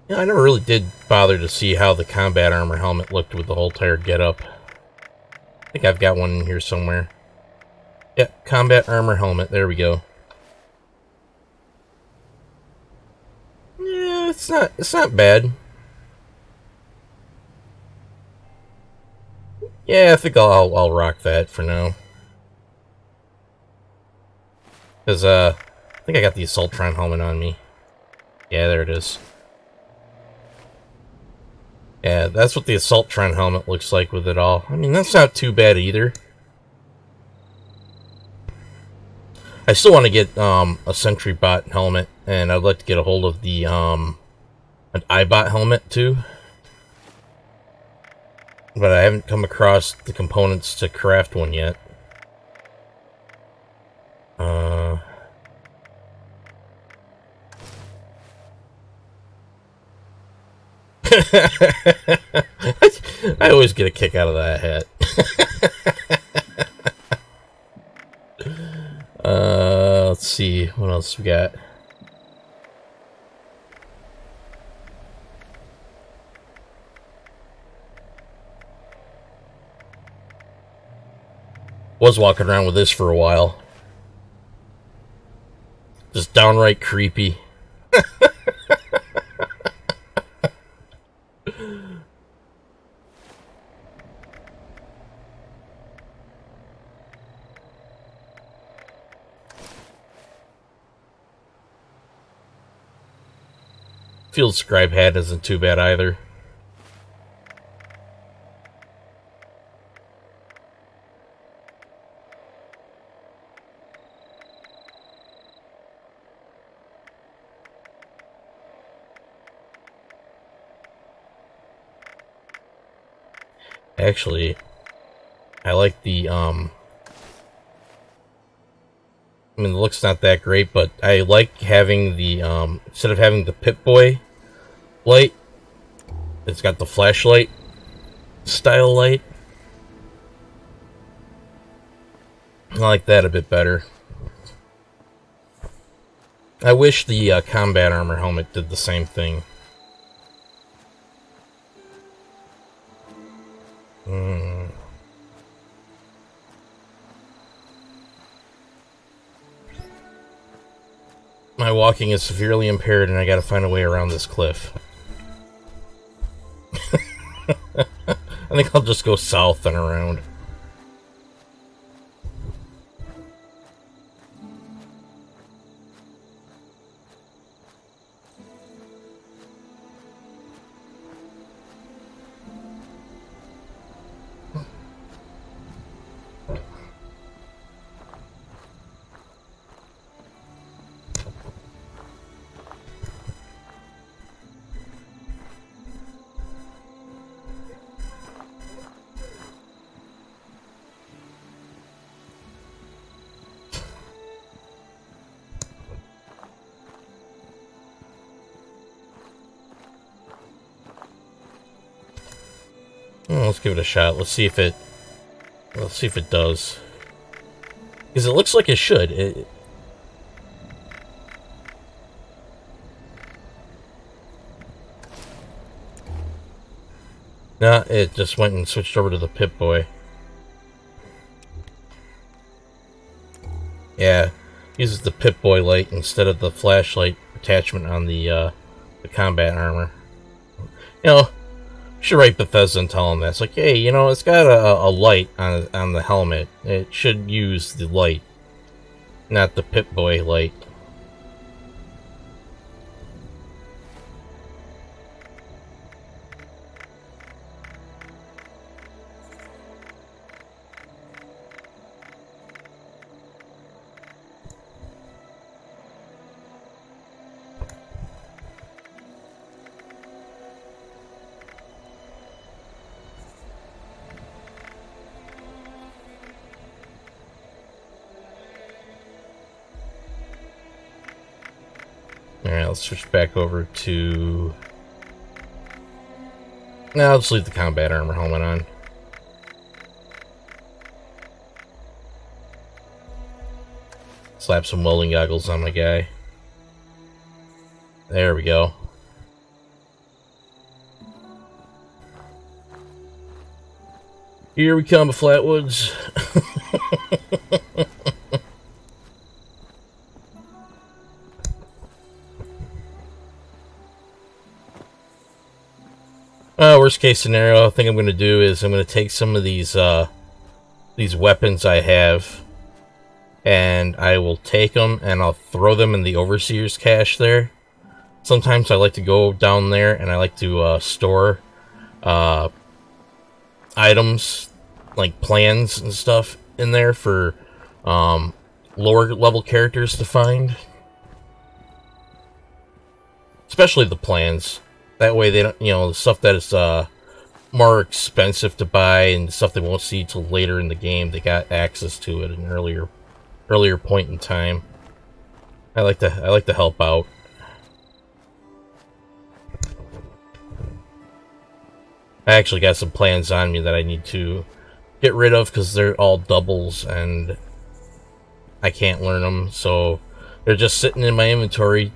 Yeah, I never really did bother to see how the combat armor helmet looked with the whole entire getup. I think I've got one in here somewhere. Yeah, combat armor helmet. There we go. Yeah, it's not bad. Yeah, I think I'll rock that for now. Cause I think I got the Assaultron helmet on me. Yeah, there it is. Yeah, that's what the Assaultron helmet looks like with it all. I mean, that's not too bad either. I still want to get a Sentry Bot helmet, and I'd like to get a hold of the an iBot helmet too. But I haven't come across the components to craft one yet. I always get a kick out of that hat. Let's see what else we got. Was walking around with this for a while. Just downright creepy. Field Scribe hat isn't too bad either. Actually, I like the I mean, the look's not that great, but I like having the instead of having the Pip-Boy light, it's got the flashlight style light. I like that a bit better. I wish the combat armor helmet did the same thing. My walking is severely impaired and I gotta find a way around this cliff. I think I'll just go south and around. Well, let's give it a shot. Let's see if it does. Because it looks like it should. Nah, it just went and switched over to the Pip-Boy. Yeah, uses the Pip-Boy light instead of the flashlight attachment on the combat armor. You know, should write Bethesda and tell them that. It's like, hey, you know, it's got a light on the helmet. It should use the light, not the Pip-Boy light. Alright, let's switch back over to... Now let's leave the combat armor helmet on. Slap some welding goggles on my guy. There we go. Here we come, Flatwoods. Worst case scenario, I think I'm going to do is I'm going to take some of these weapons I have, and I will take them and I'll throw them in the Overseer's cache there. Sometimes I like to go down there and I like to store items like plans and stuff in there for lower level characters to find, especially the plans. That way they don't, you know, the stuff that is more expensive to buy and stuff they won't see till later in the game, they got access to it at an earlier point in time. I like to help out. I actually got some plans on me that I need to get rid of because they're all doubles and I can't learn them, so they're just sitting in my inventory,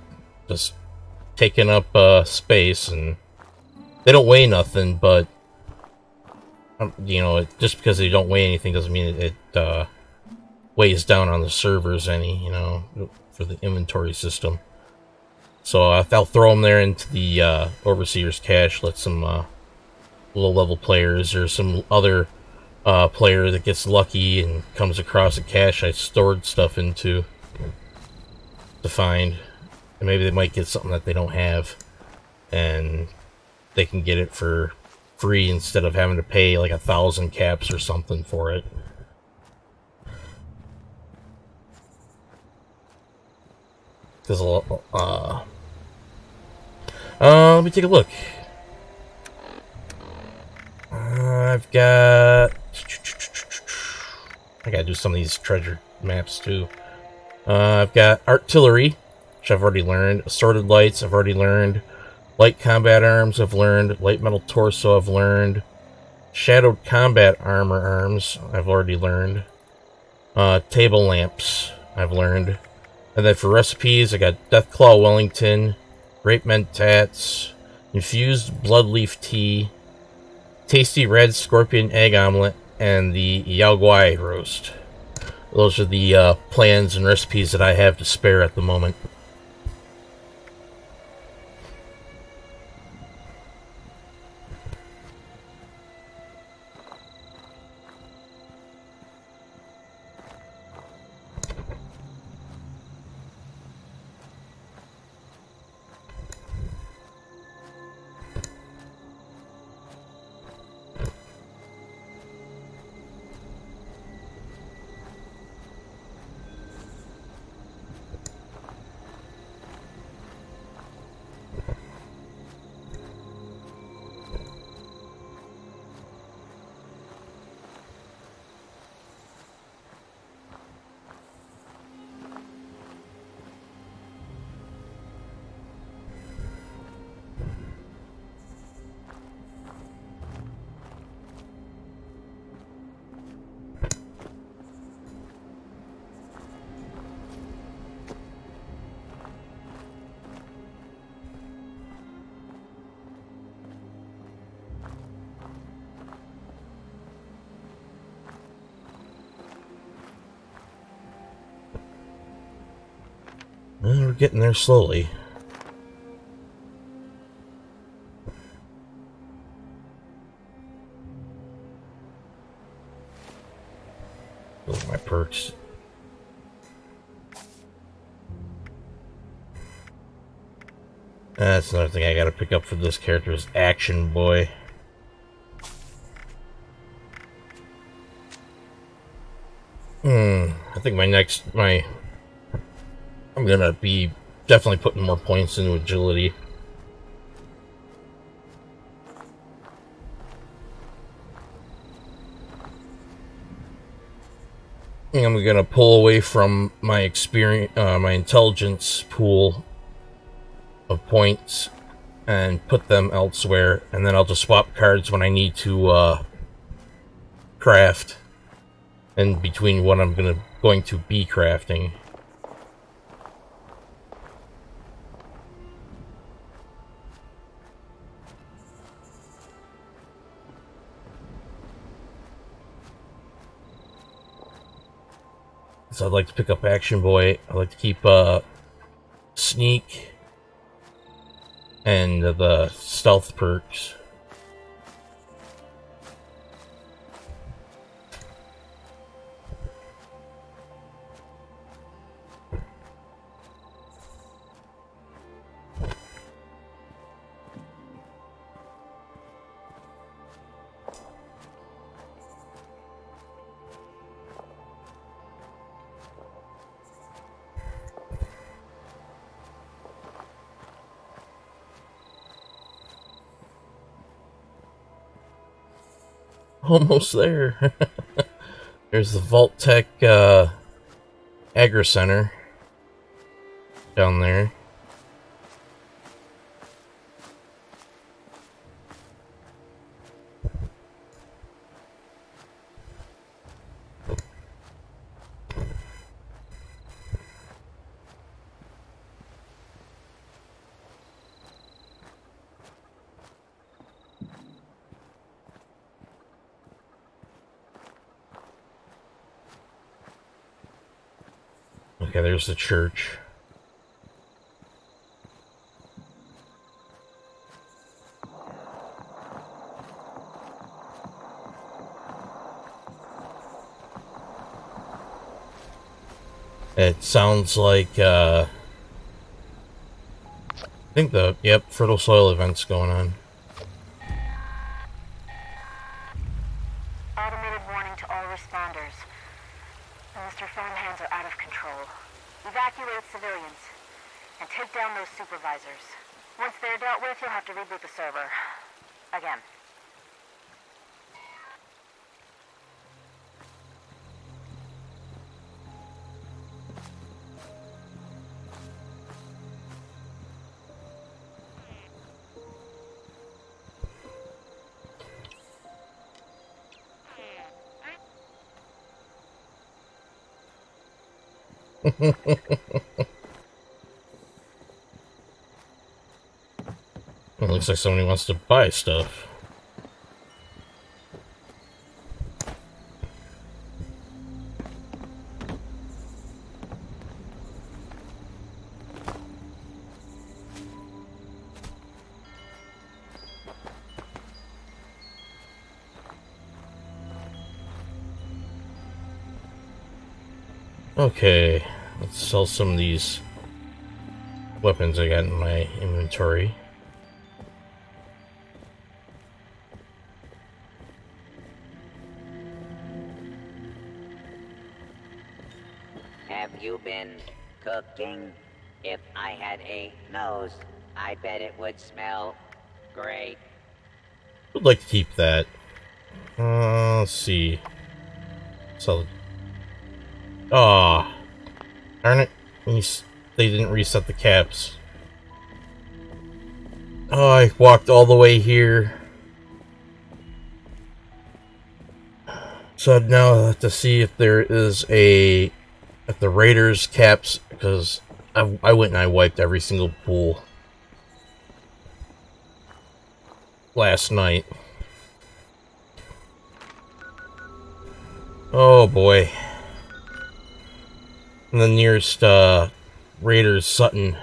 just taking up space, and they don't weigh nothing, but you know, just because they don't weigh anything doesn't mean it weighs down on the servers any, you know, for the inventory system. So I'll throw them there into the Overseer's cache, let some low level players or some other player that gets lucky and comes across a cache I stored stuff into to find. And maybe they might get something that they don't have, and they can get it for free instead of having to pay like 1,000 caps or something for it. There's a lot. Let me take a look. I gotta do some of these treasure maps too. I've got artillery, which I've already learned. Assorted lights, I've already learned. Light combat arms, I've learned. Light metal torso, I've learned. Shadowed combat armor arms, I've already learned. Table lamps, I've learned. And then for recipes, I got Deathclaw Wellington, Grape Mentats, Infused Bloodleaf Tea, Tasty Red Scorpion Egg Omelet, and the Yao Guai Roast. Those are the plans and recipes that I have to spare at the moment. Well, we're getting there slowly. Those are my perks. That's another thing I gotta pick up for this character is Action Boy. I think I'm gonna be definitely putting more points into agility. I'm gonna pull away from my experience, my intelligence pool of points, and put them elsewhere, and then I'll just swap cards when I need to craft, and between what I'm going to be crafting. So I'd like to pick up Action Boy. I'd like to keep Sneak and the Stealth perks. Almost there. There's the Vault Tech Agri Center down there. Okay, there's the church. It sounds like, I think Fertile Soil event's going on. Automated warning to all responders. Mr. Farmhands are out of control. Evacuate civilians and take down those supervisors. Once they're dealt with, you'll have to reboot the server. Again. It looks like somebody wants to buy stuff. Okay, let's sell some of these weapons I got in my inventory. Have you been cooking? If I had a nose, I bet it would smell great. Would like to keep that. Let's see. So, darn it! They didn't reset the caps. Oh, I walked all the way here. So now I have to see if there is if the Raiders caps, because I went and I wiped every single pool last night. Oh boy. And the nearest Raiders Sutton.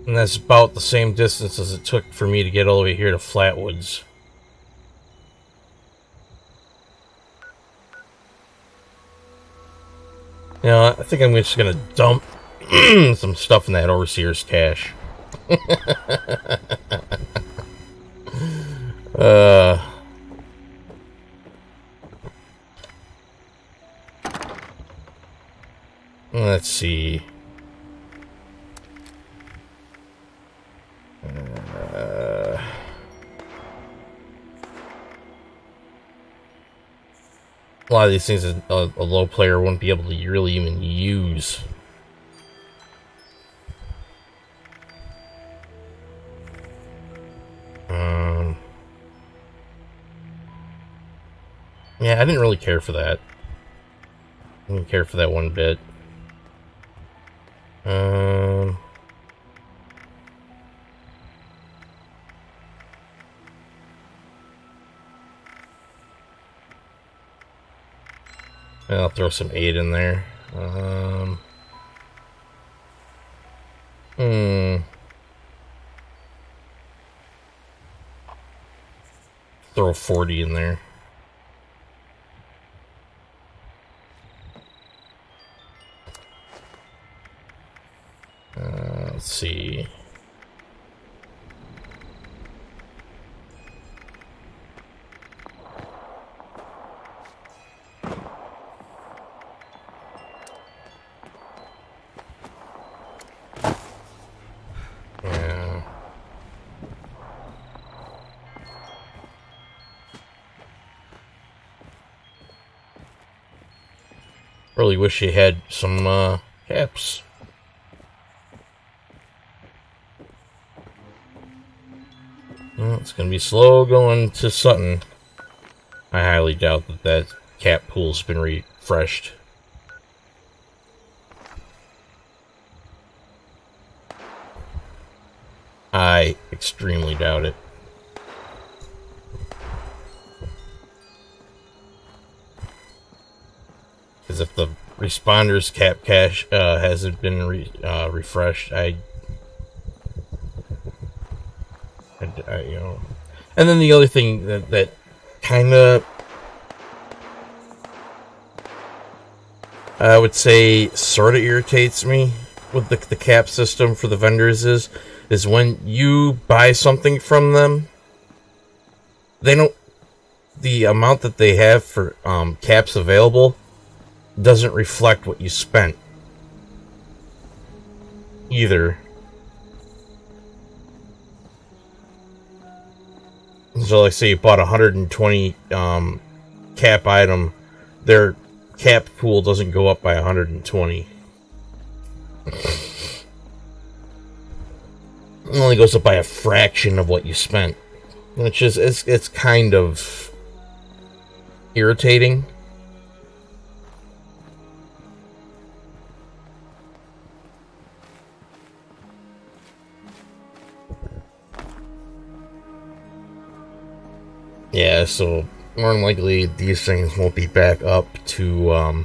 And that's about the same distance as it took for me to get all the way here to Flatwoods. You know, I think I'm just gonna dump some stuff in that Overseer's cache. Let's see. A lot of these things a low player wouldn't be able to really even use. Yeah, I didn't really care for that. I didn't care for that one bit. I'll throw some 8 in there. Throw 40 in there. Let's see. Yeah. Really wish you had some caps. Well, it's gonna be slow going to Sutton. I highly doubt that that cap pool's been refreshed. I extremely doubt it. Because if the Responders cap cache hasn't been refreshed, I you know. And then the other thing that kind of, I would say, sort of irritates me with the cap system for the vendors is when you buy something from them, they don't, the amount that they have for caps available doesn't reflect what you spent either. So like say you bought 120 cap item, their cap pool doesn't go up by 120. It only goes up by a fraction of what you spent, which is it's kind of irritating. Yeah, so more than likely these things won't be back up to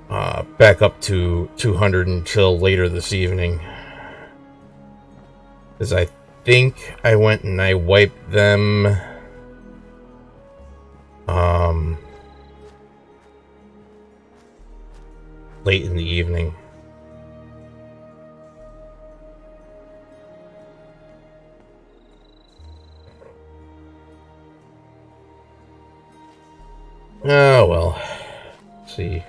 200 until later this evening. Because I think I went and I wiped them late in the evening. Oh well. Let's see.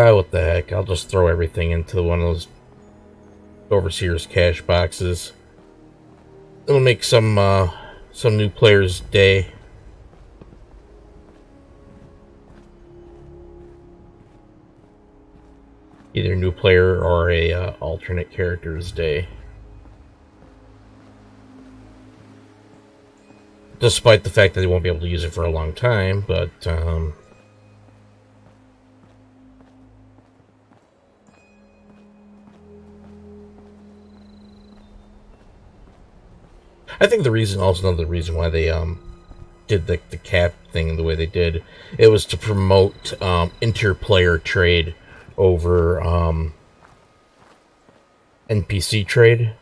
What the heck? I'll just throw everything into one of those Overseer's cache boxes. It'll make some new players' day. Either new player or a alternate character's day. despite the fact that they won't be able to use it for a long time, but I think another reason why they did the cap thing the way they did, it was to promote interplayer trade over NPC trade.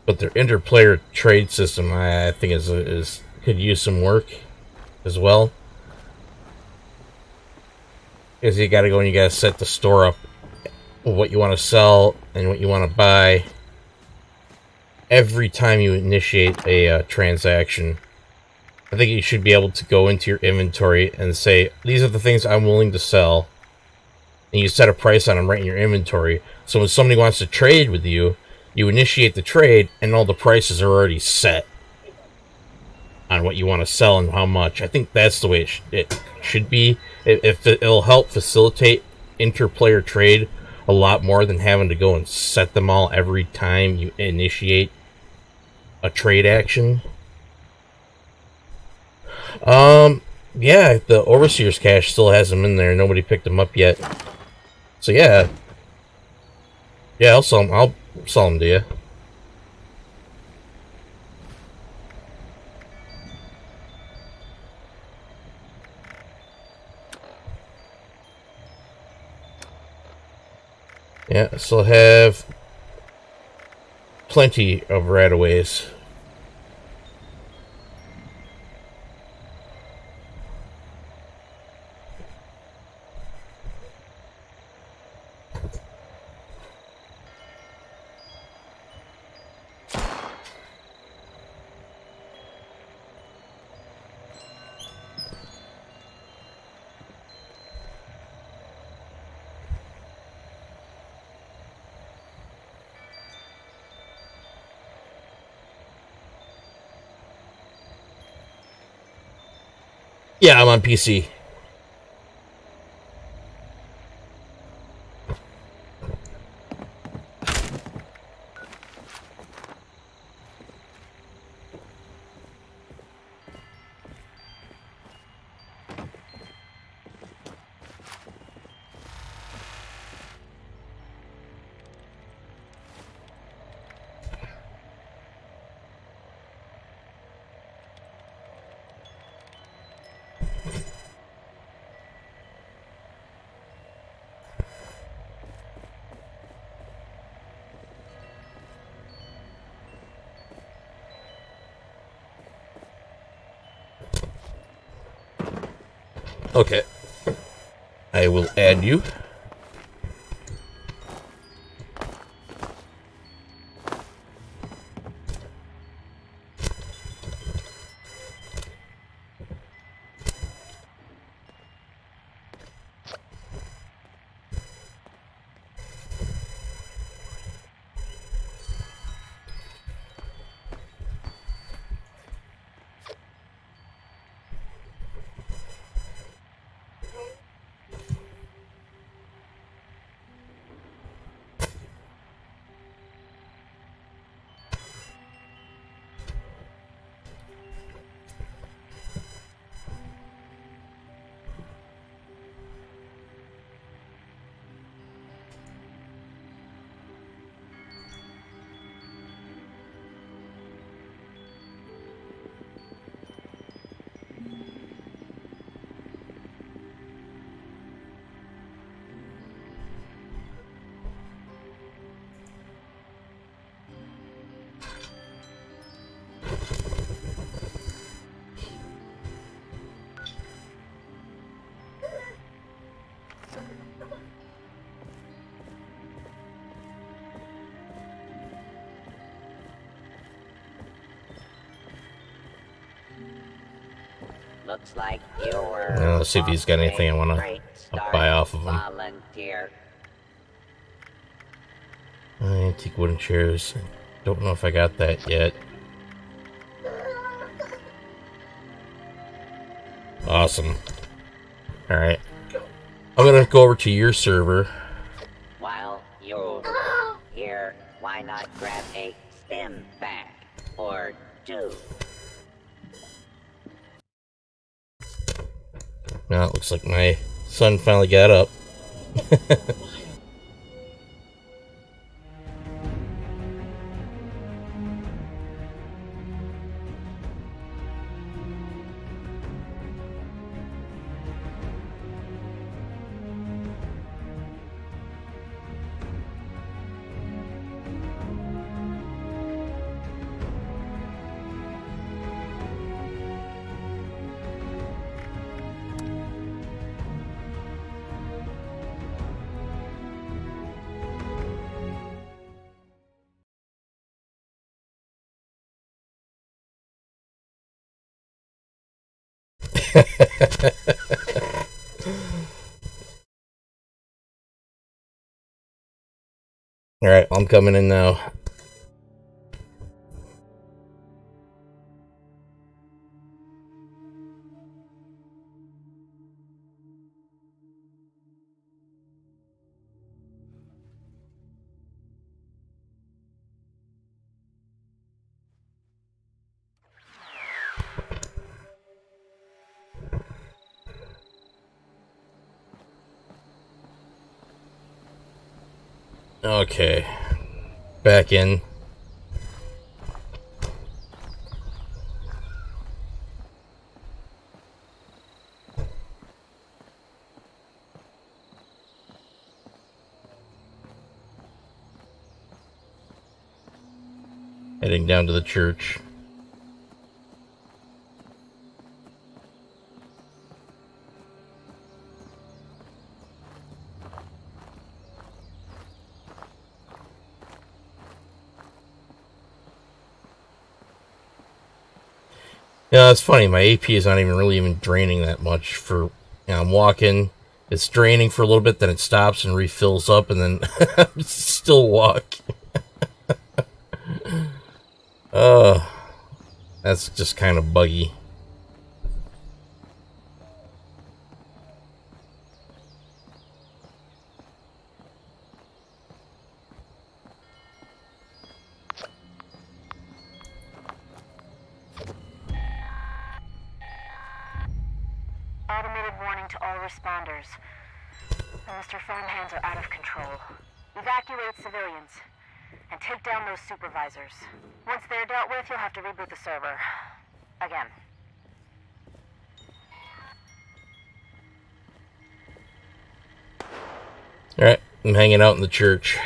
But their interplayer trade system, I think, is could use some work as well. Because you got to go and you got to set the store up of what you want to sell and what you want to buy every time you initiate a transaction. I think you should be able to go into your inventory and say, these are the things I'm willing to sell. And you set a price on them right in your inventory. So when somebody wants to trade with you, you initiate the trade, and all the prices are already set on what you want to sell and how much. I think that's the way it should be. It'll help facilitate interplayer trade a lot more than having to go and set them all every time you initiate a trade action. Yeah, the Overseer's cache still has them in there. Nobody picked them up yet. So yeah, I'll sell them to you. Yeah, so have plenty of rataways. Yeah, I'm on PC. Okay. I will add you. Looks like you were. Let's see if he's got anything I want to buy off of him. Volunteer. Antique wooden chairs. Don't know if I got that yet. Awesome. Alright. I'm gonna go over to your server. While you're here, why not grab a stim pack or two? Now it looks like my son finally got up. Alright, I'm coming in now. Okay, back in. Heading down to the church. Yeah, it's funny. My AP is not even draining that much. For I'm walking, it's draining for a little bit, then it stops and refills up, and then still walk. That's just kind of buggy. Automated warning to all responders. The Mr. Farmhands are out of control. Evacuate civilians and take down those supervisors. Once they're dealt with, you'll have to reboot the server. Again. Alright, I'm hanging out in the church.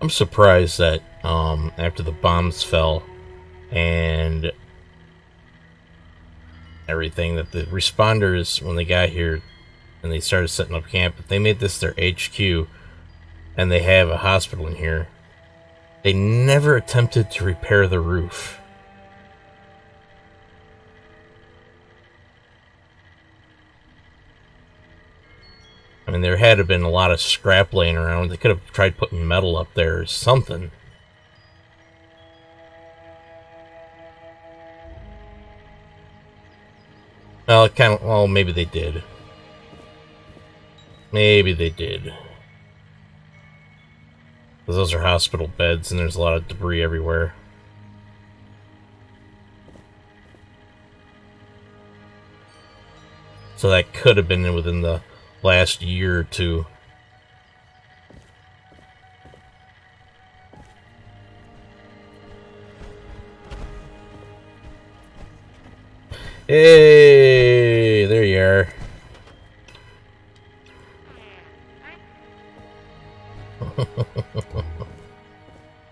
I'm surprised that after the bombs fell and everything, that the responders, when they got here and they started setting up camp, if they made this their HQ and they have a hospital in here, they never attempted to repair the roof. I mean, there had to have been a lot of scrap laying around. They could have tried putting metal up there or something. Well, it kind of... Well, maybe they did. Maybe they did. Because those are hospital beds, and there's a lot of debris everywhere. So that could have been within the last year or two. Hey, there you are.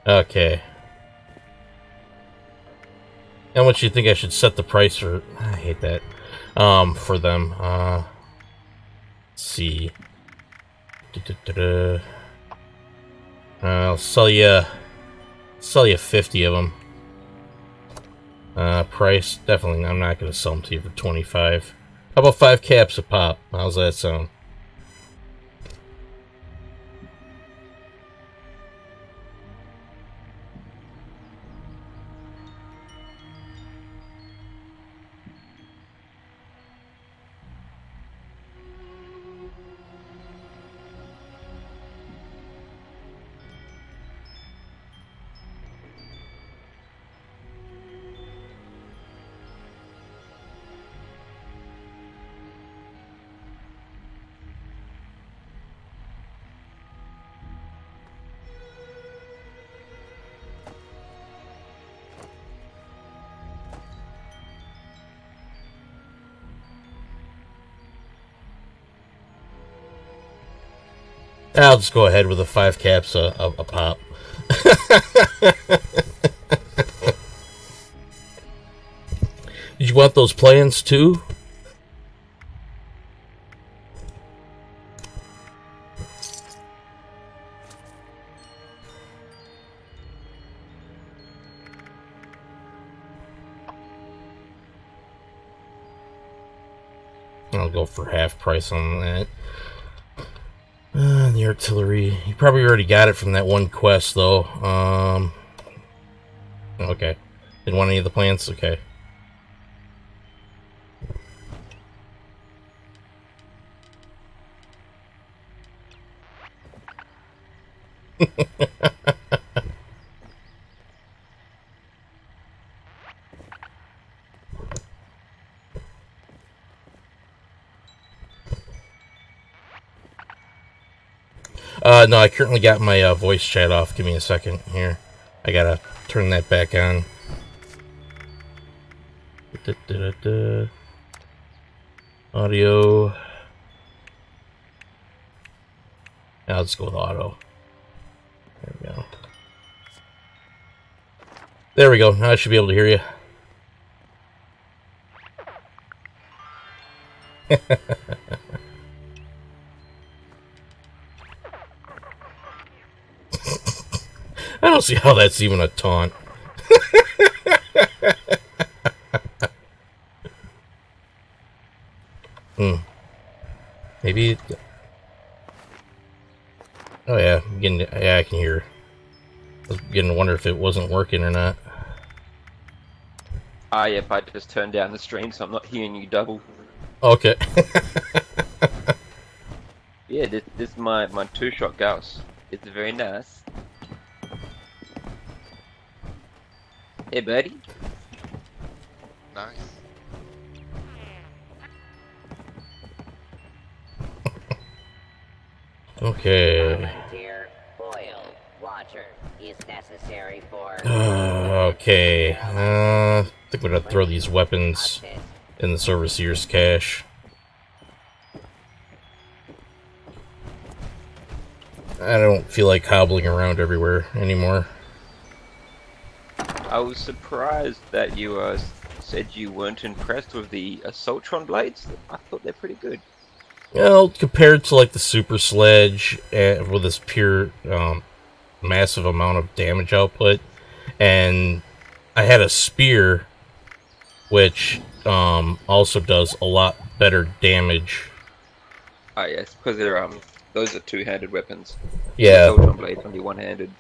Okay. How much do you think I should set the price for? I hate that. For them. Let's see. I'll sell you 50 of them. Price, definitely, I'm not going to sell them to you for 25. How about 5 caps a pop? How's that sound? I'll just go ahead with the 5 caps a pop. Did you want those plans too? I'll go for half price on that. The artillery. You probably already got it from that one quest, though. Okay. Didn't want any of the plants? Okay. No, I currently got my voice chat off. Give me a second here. I gotta turn that back on. Audio. I'll just go with auto. There we go. There we go. Now I should be able to hear you. I don't see how that's even a taunt. Maybe. Oh yeah, yeah, I can hear. I was beginning to wonder if it wasn't working or not. Yep, I just turned down the stream so I'm not hearing you double. Okay. Yeah, this is my 2-shot Gauss. It's very nice. Hey, buddy. Nice. Okay. Volunteer boil water is necessary for. Okay. I think we're gonna throw these weapons in the Overseer's cache. I don't feel like hobbling around everywhere anymore. I was surprised that you said you weren't impressed with the Assaultron blades. I thought they're pretty good. Well, compared to like the Super Sledge with this pure massive amount of damage output, and I had a spear which also does a lot better damage Ah, yes, because they're those are two-handed weapons. Yeah, Assault blade only one-handed.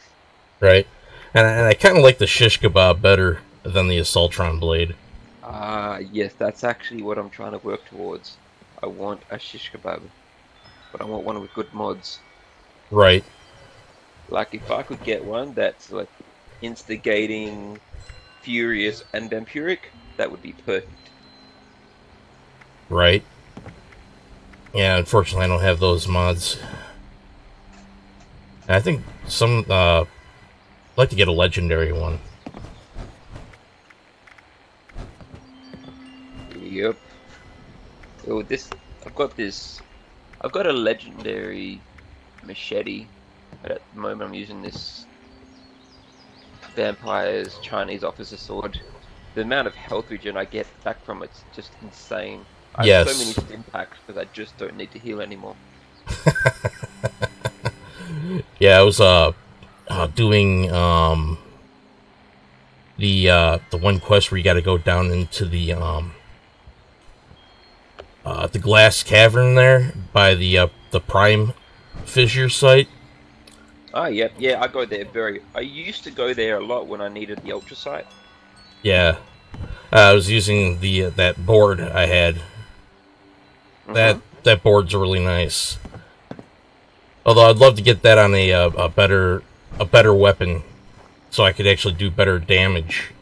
right. And I kind of like the shish kebab better than the Assaultron blade. Ah, yes, that's actually what I'm trying to work towards. I want a shish kebab, but I want one with good mods. Right, Like if I could get one that's like instigating, furious, and vampiric, that would be perfect. right. Yeah, unfortunately, I don't have those mods. And I think I'd like to get a legendary one. Yep. Oh, I've got a legendary machete, but at the moment I'm using this vampire's Chinese officer sword. The amount of health regen I get back from it's just insane. I have so many Yes. stim packs because I just don't need to heal anymore. Yeah, I was doing the one quest where you got to go down into the glass cavern there by the prime fissure site. Oh, yeah, I go there I used to go there a lot when I needed the ultra sight. Yeah, I was using that board I had. That board's really nice. Although I'd love to get that on a better weapon, so I could actually do better damage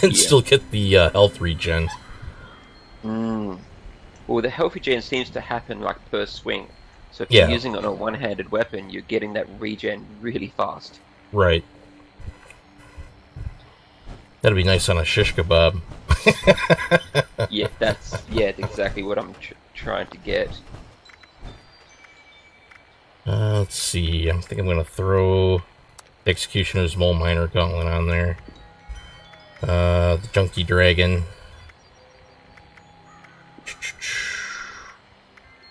and still get the health regen. Well, the health regen seems to happen like per swing. So if Yeah. you're using it on a one-handed weapon, you're getting that regen really fast. Right. That'd be nice on a shish kebab. Yeah, that's exactly what I'm trying to get. Let's see. I think I'm gonna throw Executioner's Mole Miner Gauntlet on there. The Junkie Dragon.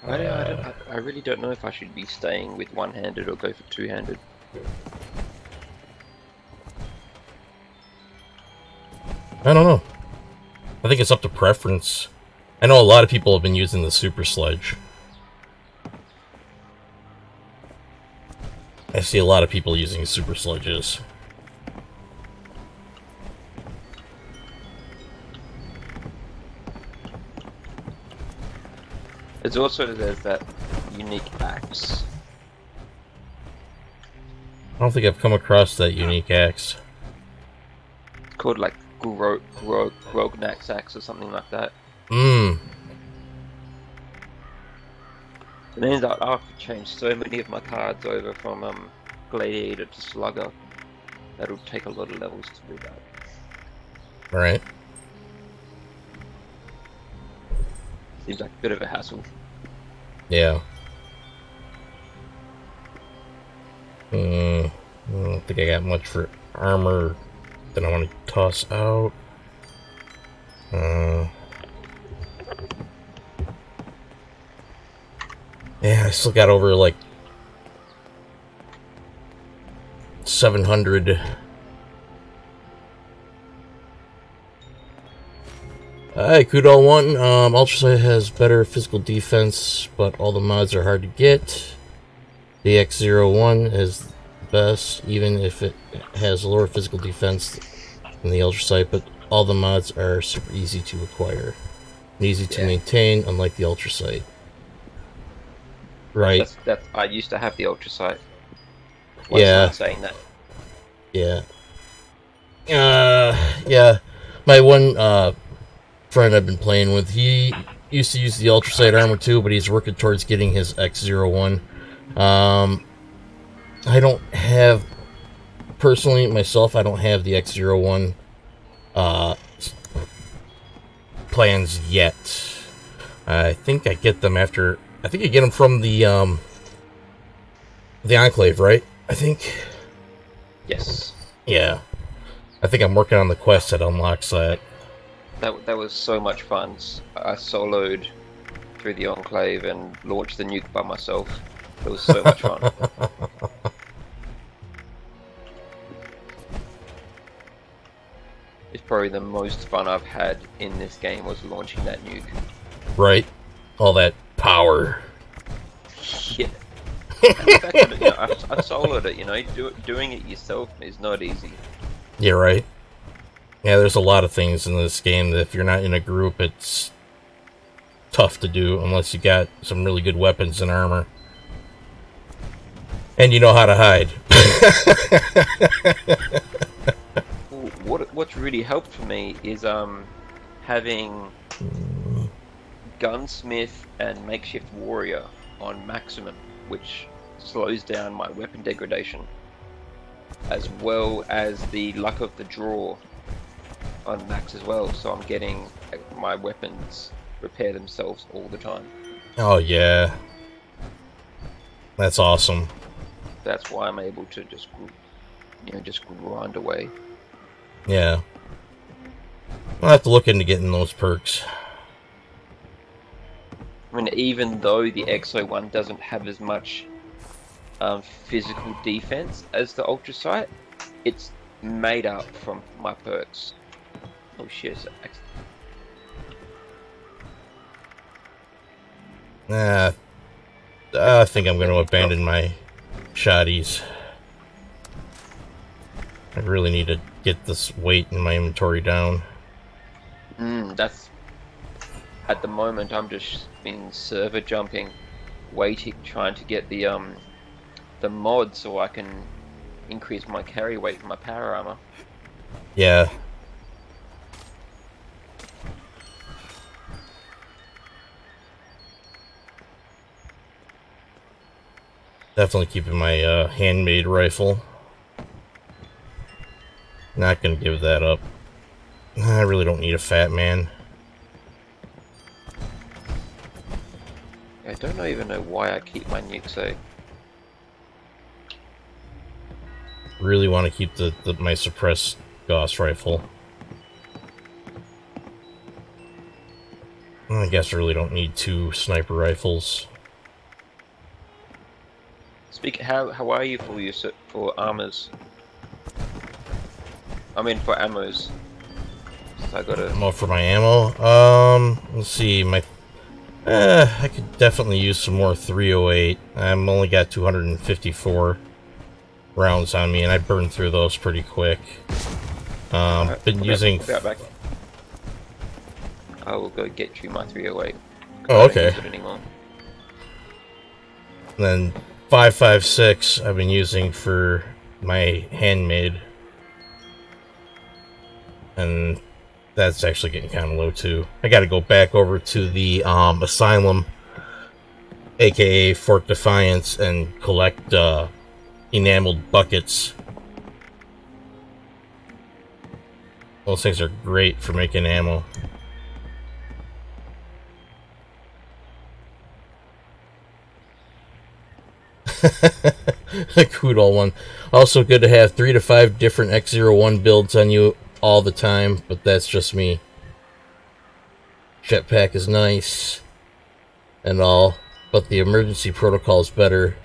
I really don't know if I should be staying with one-handed or go for two-handed. I don't know. I think it's up to preference. I know a lot of people have been using the Super Sledge. I see a lot of people using Super Sledges. There's that unique axe. I don't think I've come across that unique axe. It's called like Grognax axe or something like that. Mmm. It means that I have to change so many of my cards over from Gladiator to Slugger. That'll take a lot of levels to do that. Right. Seems like a bit of a hassle. Yeah. I don't think I got much for armor that I want to toss out. Yeah, I still got over like 700. Alright, Kudo 1. Ultra Sight has better physical defense, but all the mods are hard to get. The X01 is the best, even if it has lower physical defense than the Ultra Sight, but all the mods are super easy to acquire and easy to maintain, unlike the Ultra Sight. Right. I used to have the ultra sight. Yeah. Saying that. Yeah. Yeah. My one friend I've been playing with, he used to use the ultra sight armor too, but he's working towards getting his X01. I don't have, personally, myself, I don't have the X01 plans yet. I think I get them after. I think you get them from the Enclave, right? I think. Yes. Yeah. I think I'm working on the quest that unlocks that. That was so much fun. I soloed through the Enclave and launched the nuke by myself. It was so much fun. It's probably the most fun I've had in this game was launching that nuke. Right? All that power. And the fact that, you know, I soloed it, you know, doing it yourself is not easy. Yeah, right. Yeah, there's a lot of things in this game that if you're not in a group, it's tough to do unless you got some really good weapons and armor. And you know how to hide. What's really helped for me is having gunsmith and makeshift warrior on maximum, which slows down my weapon degradation, as well as the luck of the draw on max as well, so I'm getting my weapons repair themselves all the time. Oh yeah, that's awesome. That's why I'm able to just, you know, just grind away. Yeah, I'll have to look into getting those perks. I mean, even though the XO1 doesn't have as much physical defense as the Ultra Sight, it's made up from my perks. Oh shit! I think I'm going to abandon my shotties. I really need to get this weight in my inventory down. That's... At the moment, I'm just been server jumping, waiting, trying to get the mod so I can increase my carry weight for my power armor. Yeah. Definitely keeping my handmade rifle. Not gonna give that up. I really don't need a fat man. I don't even know why I keep my nuke so. Really want to keep my suppressed Gauss rifle. I guess I really don't need 2 sniper rifles. How are you for armors? I mean for ammos. So I gotta... More for my ammo. Let's see, I could definitely use some more 308. I'm only got 254 rounds on me, and I burned through those pretty quick. Been using... I will go get you my 308. Oh, okay. I don't use it anymore. And then 5.56 I've been using for my handmade. And that's actually getting kind of low too. I gotta go back over to the Asylum, aka Fort Defiance, and collect enameled buckets. Those things are great for making ammo. A Koodal one. Also good to have 3 to 5 different X01 builds on you all the time, but that's just me. Jetpack is nice and all, but the emergency protocol is better.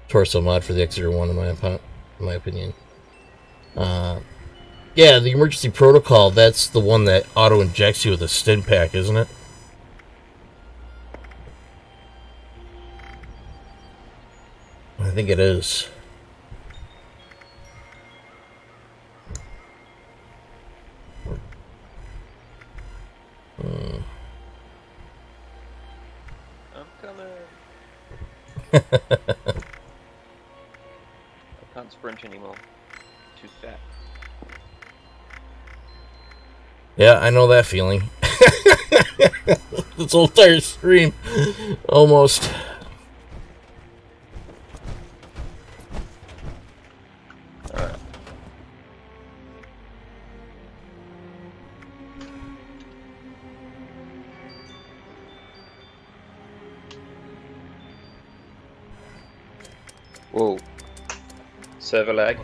Torso mod for the X01 in my opinion. Yeah, the emergency protocol, that's the one that auto injects you with a stim pack, isn't it? I think it is. I'm coming. I can't sprint anymore. Too fat. Yeah, I know that feeling. This whole entire stream. Almost. Alright. Whoa. Server lag?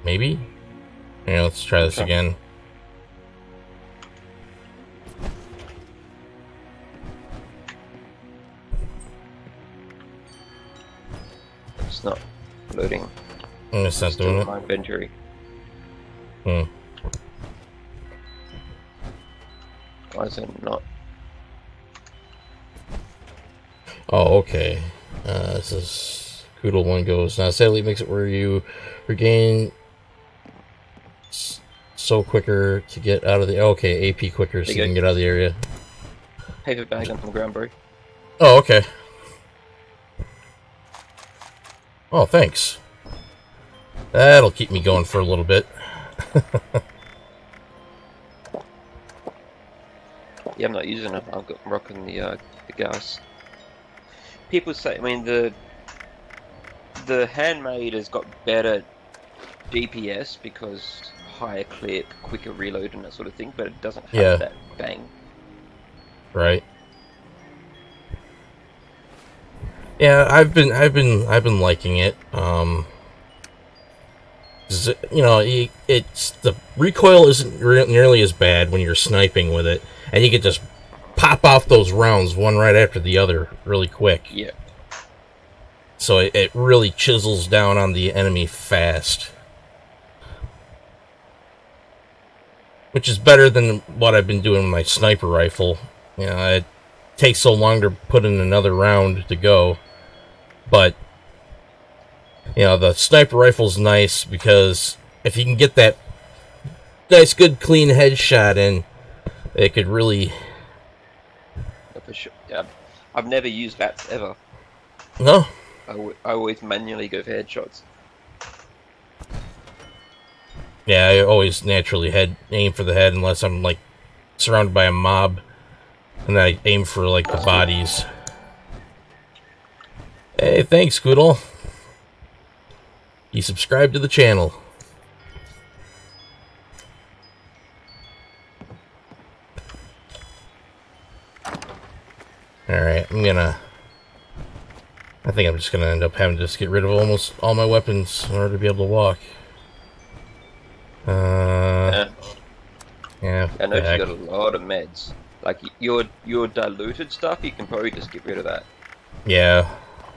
Maybe? Yeah, let's try this again. It's not loading. It's not doing it. My inventory. Hmm. Why is it not? Oh, okay. This is Koodle one goes. Now, sadly, makes it where you regain so quicker to get out of the. Okay, AP quicker so you can get out of the area. Paper bag on the ground, bro. Oh, okay. Oh, thanks. That'll keep me going for a little bit. Yeah, I'm not using it. I'm rocking the gas. People say, I mean, the handmade has got better DPS because higher clip, quicker reload, and that sort of thing, but it doesn't have that bang. Right. Yeah, I've been liking it. You know, it's the recoil isn't nearly as bad when you're sniping with it, and you can just pop off those rounds one right after the other really quick. Yeah. So it really chisels down on the enemy fast, which is better than what I've been doing with my sniper rifle. You know, it takes so long to put in another round to go, but you know, the sniper rifle's nice because if you can get that nice, good, clean headshot in, it could really... For sure. Yeah. I've never used that ever. No? I always manually go for headshots. Yeah, I always naturally aim for the head unless I'm, like, surrounded by a mob. And then I aim for, like, the bodies. Hey, thanks, Goodle. You subscribe to the channel. Alright, I think I'm just gonna end up having to just get rid of almost all my weapons in order to be able to walk. Yeah. I know you got a lot of meds. Like, your diluted stuff, you can probably just get rid of that. Yeah.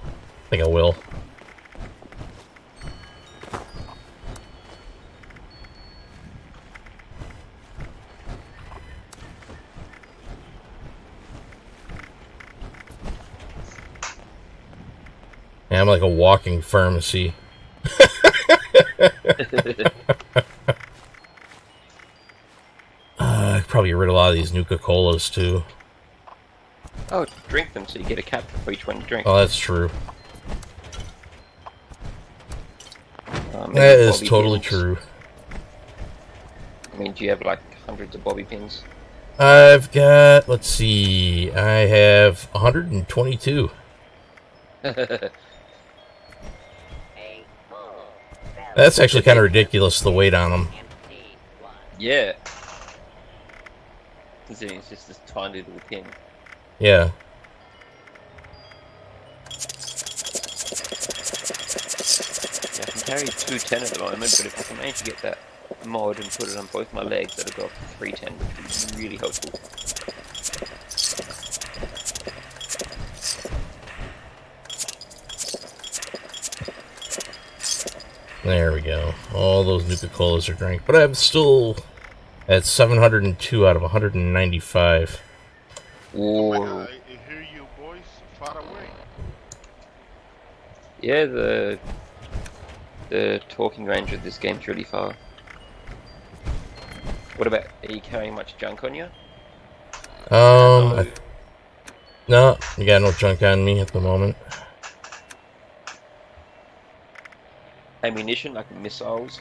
I think I will. Yeah, I'm like a walking pharmacy. I could probably get rid of a lot of these Nuka-Colas too. Oh, drink them so you get a cap for each one you drink. Oh, that's true. That is totally true. I mean, do you have like hundreds of bobby pins? I've got, let's see, I have 122. That's actually kind of ridiculous, the weight on them. Yeah. Considering it's just this tiny little pin. Yeah. Yeah, I can carry 210 at the moment, but if I can manage to get that mod and put it on both my legs, that'll go up to 310, which would be really helpful. There we go. All those Nuka-Colas are drank. But I'm still at 702 out of 195. Whoa. I hear you boys far away. Yeah, the talking range of this game's really far. What about, are you carrying much junk on you? No, you got no junk on me at the moment. Ammunition, like missiles,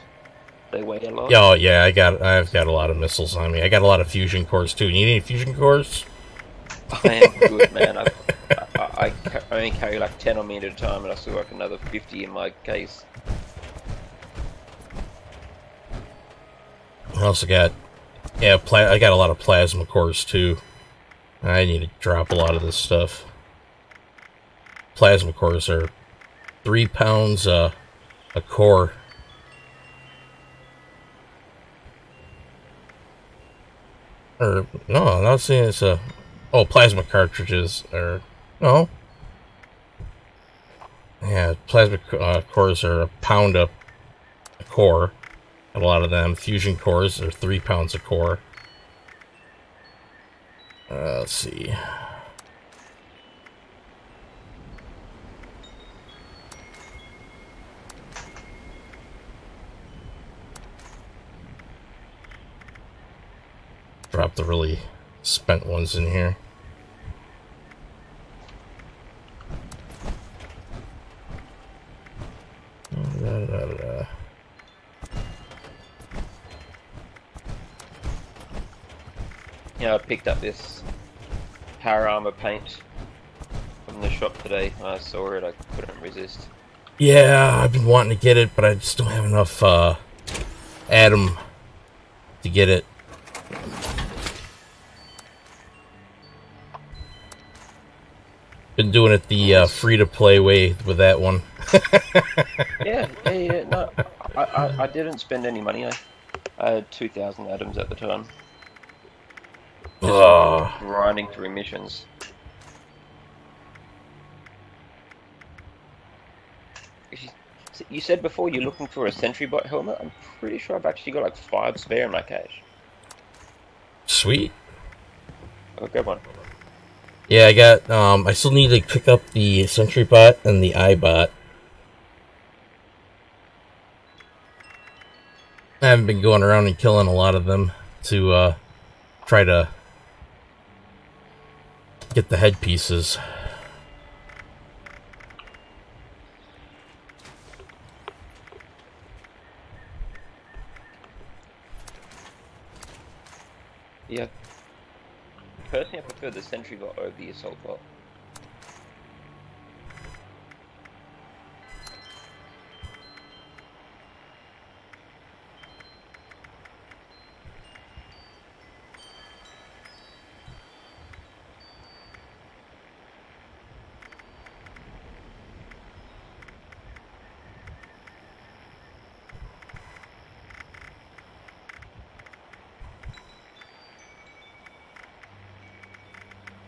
they weigh a lot. Oh yeah, I've got a lot of missiles on me. I got a lot of fusion cores too. Need any fusion cores? I am good, man. I only carry like 10 on me at a time, and I still have another 50 in my case. I also got, I got a lot of plasma cores too. I need to drop a lot of this stuff. Plasma cores are 3 pounds a core. Or no, I'm not saying it's a. Oh, plasma cartridges are no. Yeah, plasma cores are a pound a core. A lot of them. Fusion cores are 3 pounds a core. Let's see. drop the really spent ones in here. Yeah, I picked up this power armor paint from the shop today. When I saw it, I couldn't resist. Yeah, I've been wanting to get it, but I just don't have enough Atom to get it. Been doing it the free-to-play way with that one. Yeah. No, I didn't spend any money. I had 2,000 atoms at the time. Just grinding through missions. You said before you're looking for a sentry bot helmet. I'm pretty sure I've actually got like 5 spare in my cache. Sweet. I'll grab one. Yeah, I got, I still need to pick up the sentry bot and the iBot. I haven't been going around and killing a lot of them to, try to get the headpieces. Yeah. Personally, I prefer the sentry bot over the assault bot.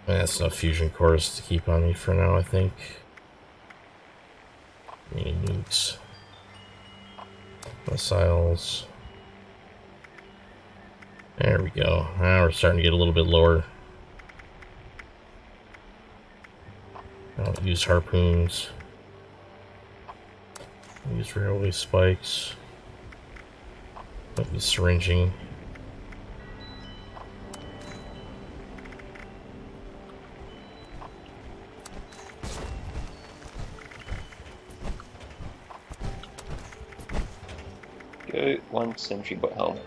That's enough fusion cores to keep on me for now, I think. Nukes. Missiles. There we go. Now we're starting to get a little bit lower. I'll use harpoons. Use railway spikes. Don't be syringing. Go 1 sentry bot helmet.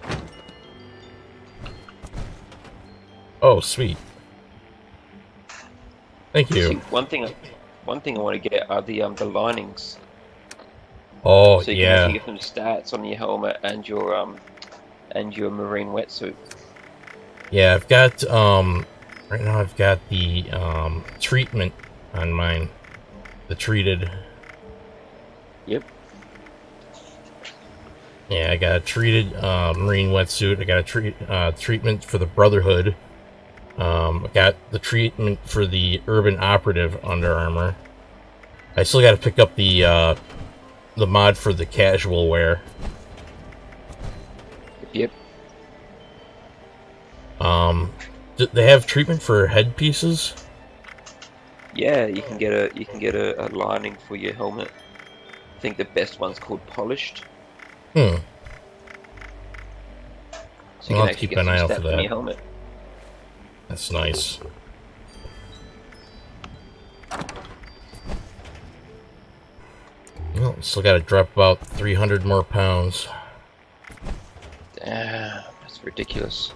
Oh, sweet. Thank you. See, one thing I want to get are the linings. Oh, so you yeah. can actually get some stats on your helmet and your marine wetsuit. Yeah, I've got right now I've got the treatment on mine. The treated. Yep. Yeah, I got a treated marine wetsuit. I got a treatment for the Brotherhood. I got the treatment for the Urban Operative Under Armor. I still got to pick up the mod for the casual wear. Yep. Do they have treatment for headpieces? Yeah, you can get a lining for your helmet. I think the best one's called polished. Hmm. So you I'll can have to actually keep get an some eye out for stats on that. your helmet. That's nice. Well, still got to drop about 300 more pounds. Damn, that's ridiculous.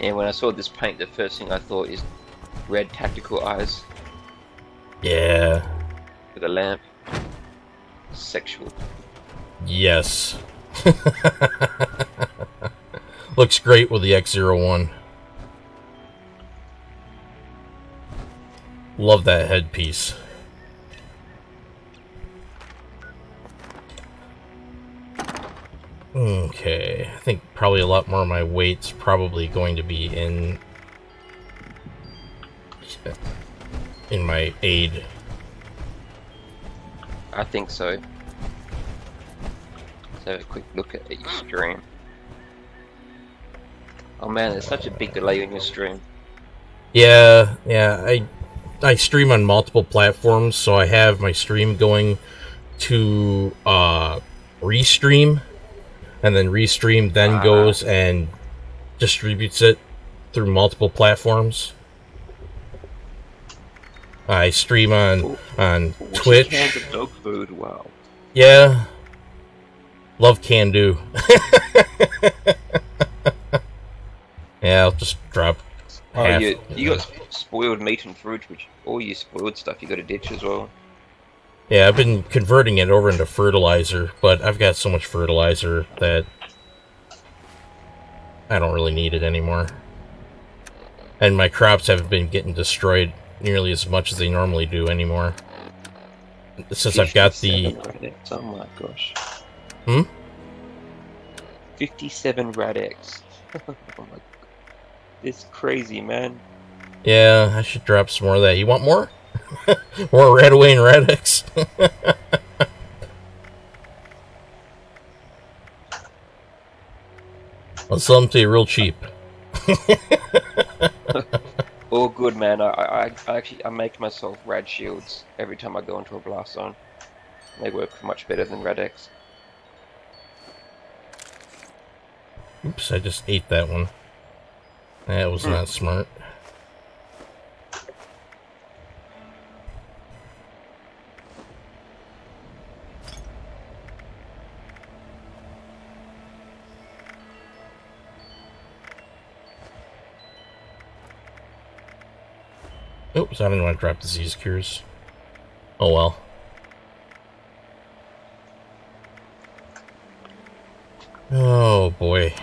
And when I saw this paint, the first thing I thought is red tactical eyes Yeah. with a lamp. Sexual. Yes. Looks great with the X-01. Love that headpiece. Okay, I think probably a lot more of my weight's probably going to be in my aid. I think so. Let's have a quick look at your stream. Oh man, there's such a big delay in your stream. Yeah, I stream on multiple platforms, so I have my stream going to Restream, and then Restream then goes and distributes it through multiple platforms. I stream on Twitch. Cans of dog food, wow. Yeah. Love can do. Yeah, I'll just drop half. You got spoiled meat and fruit, which all your spoiled stuff you got to ditch as well. Yeah, I've been converting it over into fertilizer, but I've got so much fertilizer that I don't really need it anymore. And my crops haven't been getting destroyed nearly as much as they normally do anymore. Since I've got the... Rad-X, oh my gosh. 57 Rad-X. Oh my god. It's crazy, man. Yeah, I should drop some more of that. You want more? More Radaway and Rad-X? I'll sell them to you real cheap. All good, man. I make myself rad shields every time I go into a blast zone. They work much better than Rad-X. Oops, I just ate that one. That was not smart. Oops, I didn't want to drop disease cures. Oh well. Oh boy.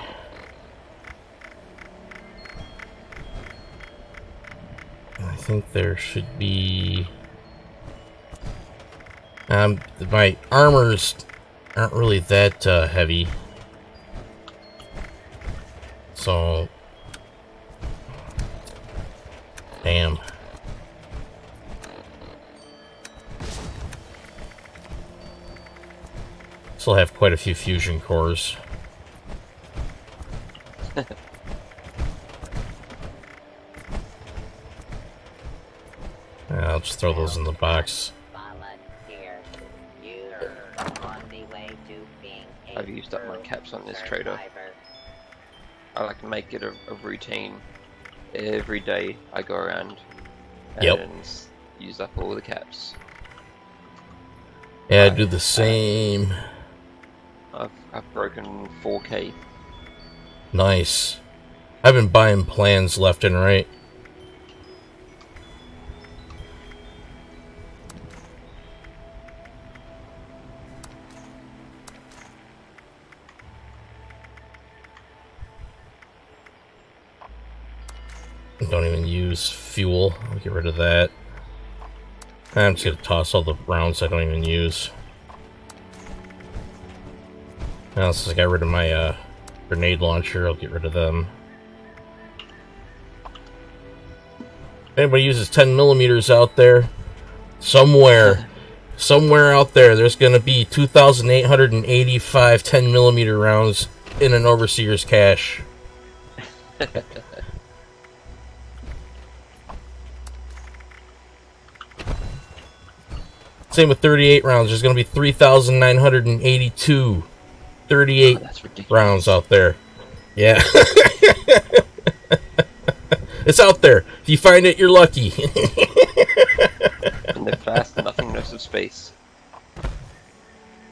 I think there should be... my armors aren't really that heavy. So... Damn. Still have quite a few fusion cores. I'll just throw those in the box. I've used up my caps on this trader. I like to make it a routine. Every day I go around and use up all the caps. Yeah, I do the same. I've broken 4K. Nice. I've been buying plans left and right. Don't even use fuel. I'll get rid of that. I'm just gonna toss all the rounds I don't even use. Now, since I got rid of my grenade launcher, I'll get rid of them. If anybody uses 10 millimeters out there, somewhere out there, there's gonna be 2,885 10 millimeter rounds in an Overseer's cache. Same with 38 rounds. There's going to be 3,982 38 rounds out there. Yeah. It's out there. If you find it, you're lucky. And they're fast, nothingness of space.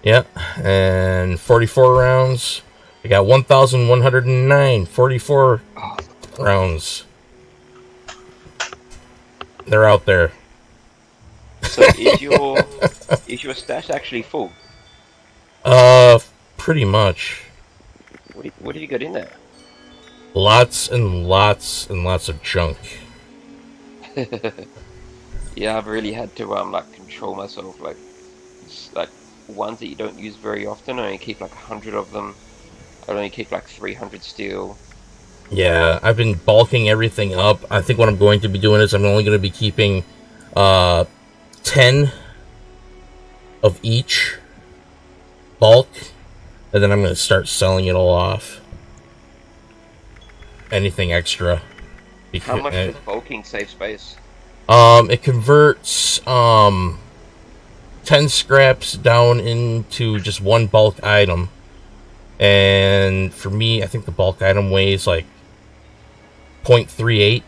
Yeah. And 44 rounds. I got 1,109 44 rounds. They're out there. So is your stash actually full? Pretty much. What have you got in there? Lots and lots and lots of junk. Yeah, I've really had to like control myself. Like ones that you don't use very often. I only keep like 100 of them. I only keep like 300 steel. Yeah, I've been bulking everything up. I think what I'm going to be doing is I'm only going to be keeping 10 of each bulk, and then I'm going to start selling it all off. Anything extra. How much does bulking save space? It converts 10 scraps down into just one bulk item. And for me, I think the bulk item weighs like 0.38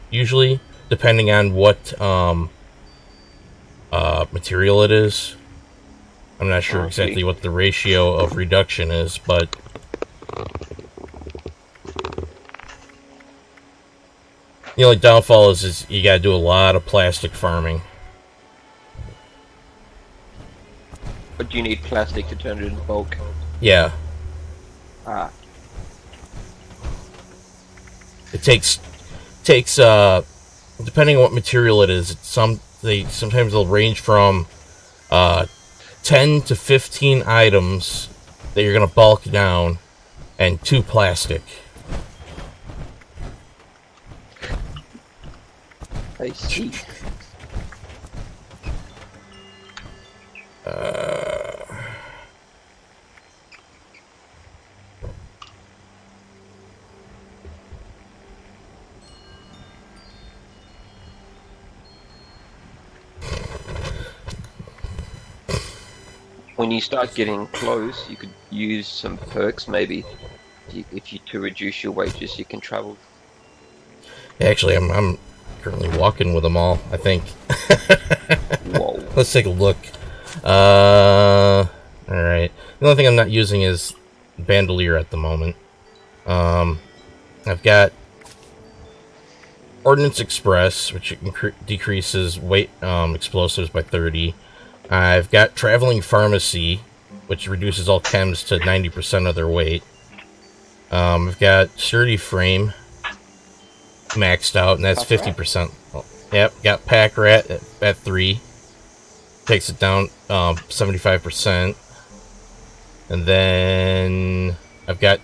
usually, depending on what material it is. I'm not sure exactly what the ratio of reduction is, but the only downfall is you gotta do a lot of plastic farming. But do you need plastic to turn it into bulk? Yeah. Ah. It takes depending on what material it is, sometimes they'll range from 10 to 15 items that you're gonna bulk down and 2 plastic. I see. When you start getting close, you could use some perks maybe. If you to reduce your wages, you can travel. Actually, I'm currently walking with them all, I think. Whoa. Let's take a look. Alright. The only thing I'm not using is Bandolier at the moment. I've got Ordnance Express, which decreases weight explosives by 30. I've got Traveling Pharmacy, which reduces all chems to 90% of their weight. I've got Sturdy Frame maxed out, and that's 50%. Yep, got Pack Rat at 3. Takes it down 75%. And then I've got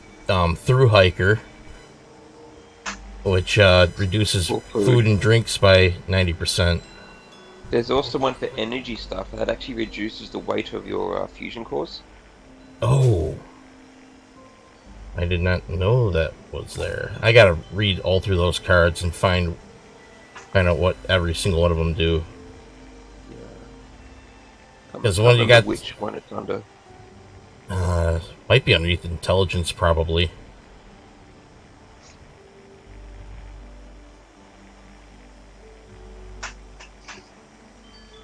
Through Hiker, which reduces food and drinks by 90%. There's also one for energy stuff that actually reduces the weight of your fusion cores. Oh. I did not know that was there. I gotta read all through those cards and find out what every single one of them do. Because the one you got... which one it's under. Might be underneath intelligence, probably.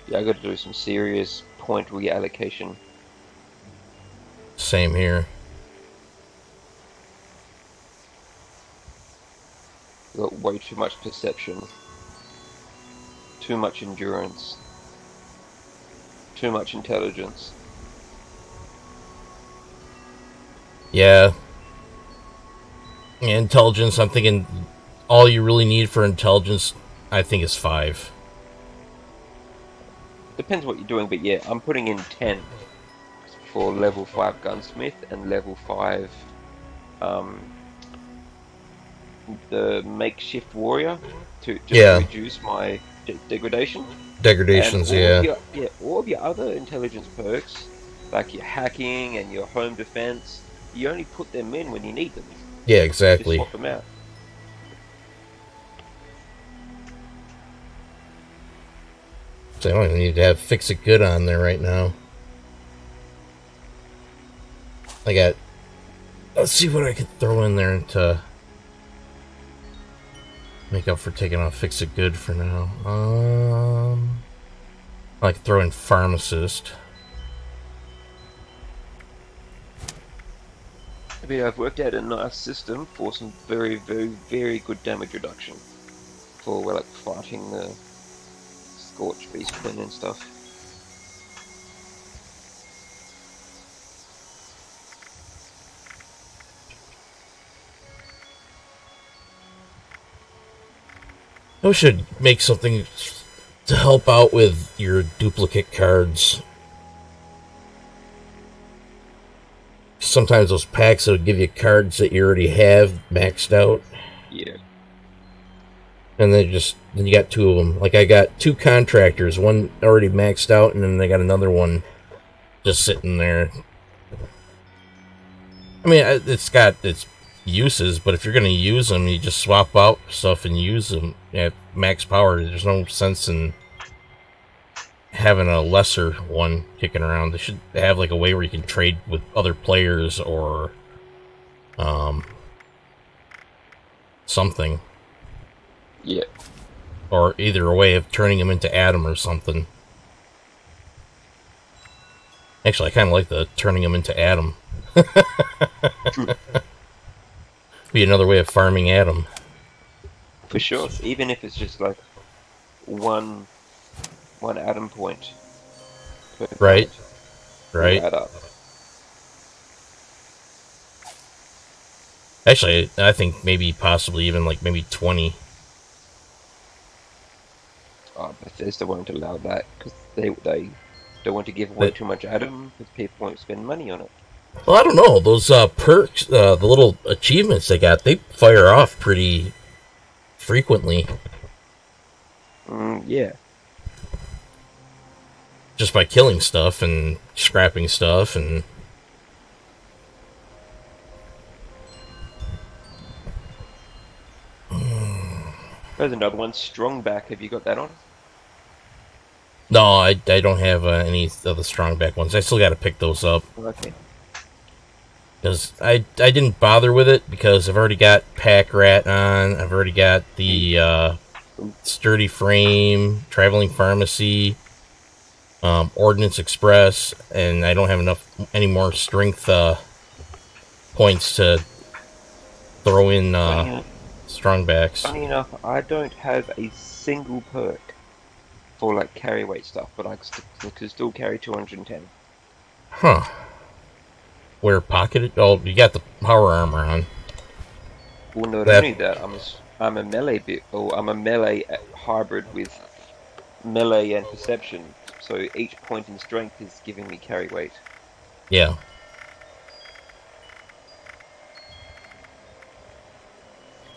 Yeah, I got to do some serious point reallocation. Same here. Got way too much perception, too much endurance, too much intelligence. Yeah. Intelligence, I'm thinking all you really need for intelligence, I think, is 5. Depends what you're doing, but yeah, I'm putting in 10 for level 5 gunsmith and level 5 the makeshift warrior to just reduce my degradation. Degradations, All of your other intelligence perks, like your hacking and your home defense, you only put them in when you need them. Yeah, exactly. Just swap them out. So I don't even need to have Fix It Good on there right now. I got... Let's see what I could throw in there to make up for taking off Fix It Good for now. I could throw in Pharmacist. I mean, I've worked out a nice system for some very, very, very good damage reduction for like fighting the Scorch Beast Queen and stuff. I should make something to help out with your duplicate cards. Sometimes those packs will give you cards that you already have maxed out. Yeah. And then you got 2 of them. Like I got 2 contractors, one already maxed out, and then I got another one just sitting there. I mean, it's got its uses, but if you're gonna use them, you just swap out stuff and use them at max power. There's no sense in having a lesser one kicking around. They should have like a way where you can trade with other players or something. Yeah. Or either a way of turning them into Adam or something. Actually, I kind of like the turning them into Adam. Be another way of farming Adam. For sure. Even if it's just like one Adam point. Right. Will Right. add up. Actually, I think maybe possibly even like maybe 20. Oh, Bethesda won't allow that because they don't want to give away too much Adam because people won't spend money on it. Well, I don't know. Those perks, the little achievements they got, they fire off pretty frequently. Yeah. Just by killing stuff and scrapping stuff and... There's another one, Strong Back. Have you got that on? No, I don't have any of the strong back ones. I still got to pick those up. Okay. Because I didn't bother with it because I've already got Pack Rat on. I've already got the Sturdy Frame, Traveling Pharmacy, Ordnance Express, and I don't have any more strength points to throw in strong backs. Funny enough, I don't have a single perk for like carry weight stuff, but I can still carry 210. Huh. Where pocketed? Oh, you got the power armor on. Well, not only that, I'm a melee hybrid with melee and perception. So each point in strength is giving me carry weight. Yeah.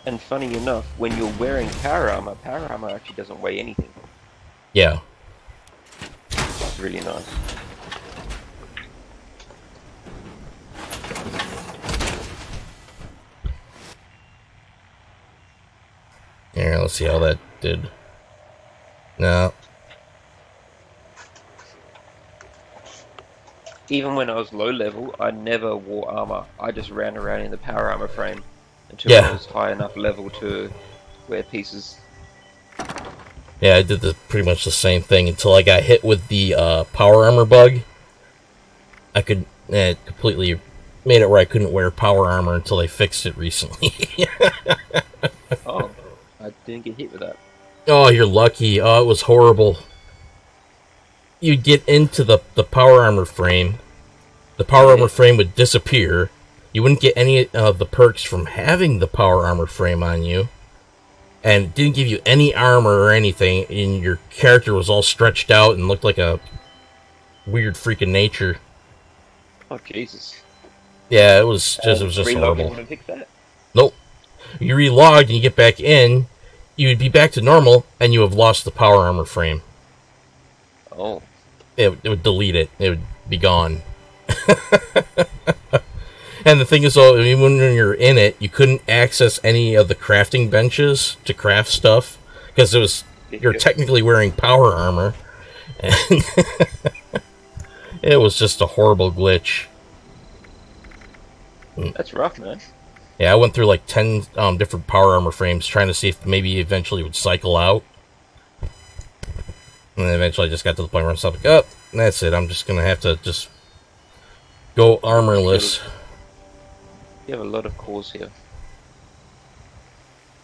And funny enough, when you're wearing power armor actually doesn't weigh anything. Yeah. It's really nice. Here, let's see how that did. No. Even when I was low level, I never wore armor. I just ran around in the power armor frame until I was high enough level to wear pieces. Yeah, I did pretty much the same thing until I got hit with the power armor bug. I could completely made it where I couldn't wear power armor until they fixed it recently. Oh, I didn't get hit with that. Oh, you're lucky. Oh, it was horrible. You'd get into the power armor frame. The power armor frame would disappear. You wouldn't get any of the perks from having the power armor frame on you. And it didn't give you any armor or anything. And your character was all stretched out and looked like a weird freak of nature. Oh, Jesus. Yeah, it was just horrible. Want to fix that? Nope. You relogged and you get back in, you would be back to normal, and you have lost the power armor frame. Oh. It would delete it. It would be gone. And the thing is, though, even when you're in it, you couldn't access any of the crafting benches to craft stuff, because you're technically wearing power armor. And it was just a horrible glitch. That's rough, man. Yeah, I went through like 10 different power armor frames trying to see if maybe eventually it would cycle out. And then eventually I just got to the point where I was like, oh, that's it. I'm just going to have to just go armorless. You have a lot of cores here.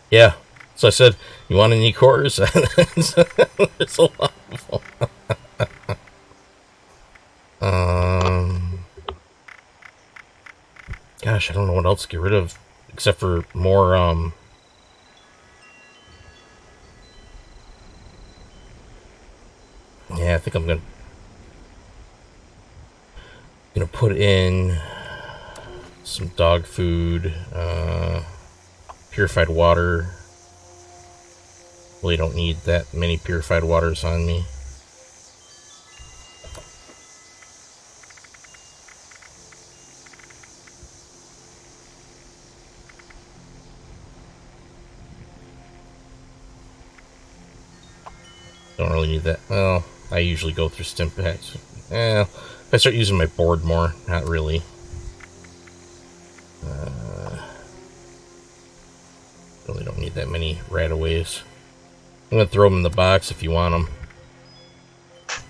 Yeah. So I said, you want any cores? There's a lot of them. Gosh, I don't know what else to get rid of, except for more, yeah, I think I'm gonna put in some dog food, purified water. Really don't need that many purified waters on me. Don't really need that. Well, I usually go through stim packs. If I start using my board more, not really. Really don't need that many rataways. I'm gonna throw them in the box if you want them.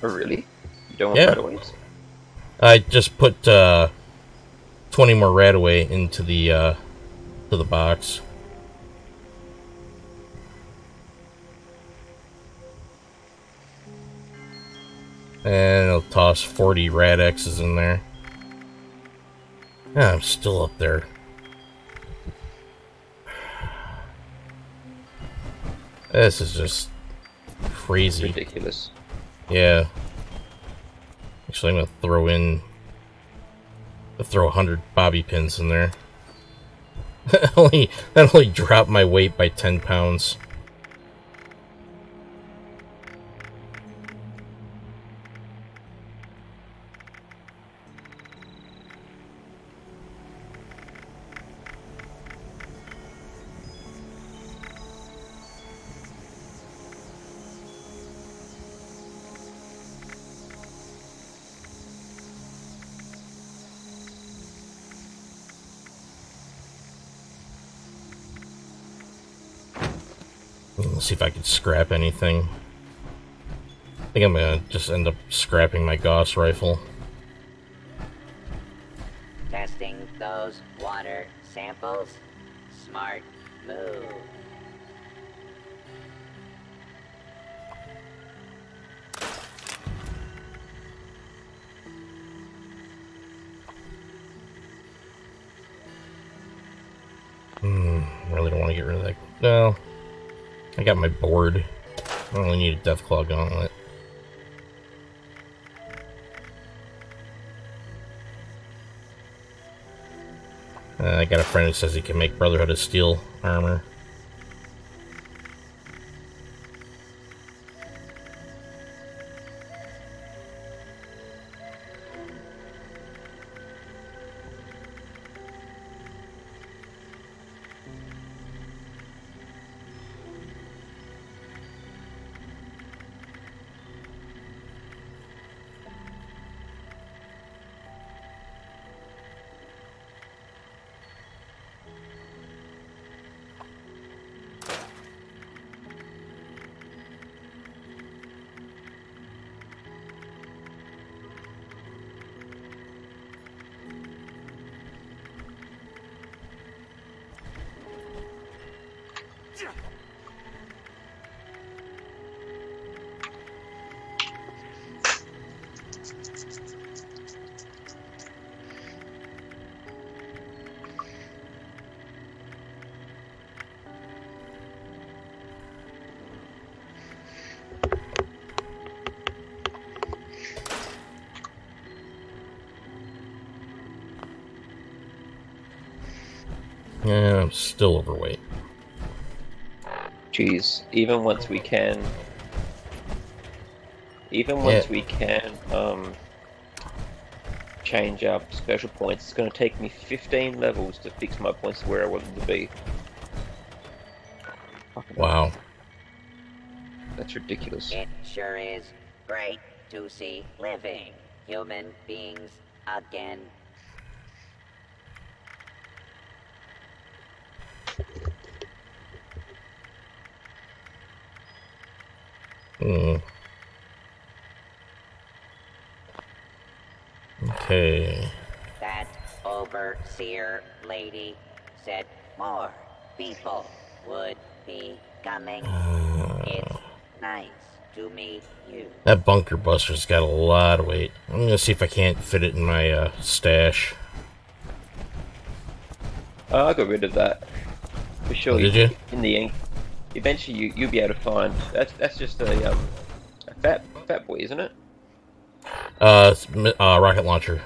Oh, really? You don't want rataways? I just put 20 more rataway into the box. And I'll toss 40 Rad-X's in there. I'm still up there. This is just crazy. Ridiculous. Yeah. Actually, I'm gonna throw 100 bobby pins in there. That only dropped my weight by 10 pounds. Let's see if I can scrap anything. I think I'm gonna just end up scrapping my Gauss rifle. Testing those water samples. Smart move. Really don't want to get rid of that. No. I got my board. I don't really need a Deathclaw gauntlet. I got a friend who says he can make Brotherhood of Steel armor. Yeah, I'm still overweight. Jeez, even once we can change up special points, it's going to take me 15 levels to fix my points where I want them to be. Wow. That's ridiculous. It sure is great to see living human beings again. Okay. That overseer lady said more people would be coming. It's nice to meet you. That bunker buster's got a lot of weight. I'm gonna see if I can't fit it in my stash. I got rid of that. For sure. Oh, did you? In the end, eventually you'll be able to find. That's just a fat boy, isn't it? It's, rocket launcher.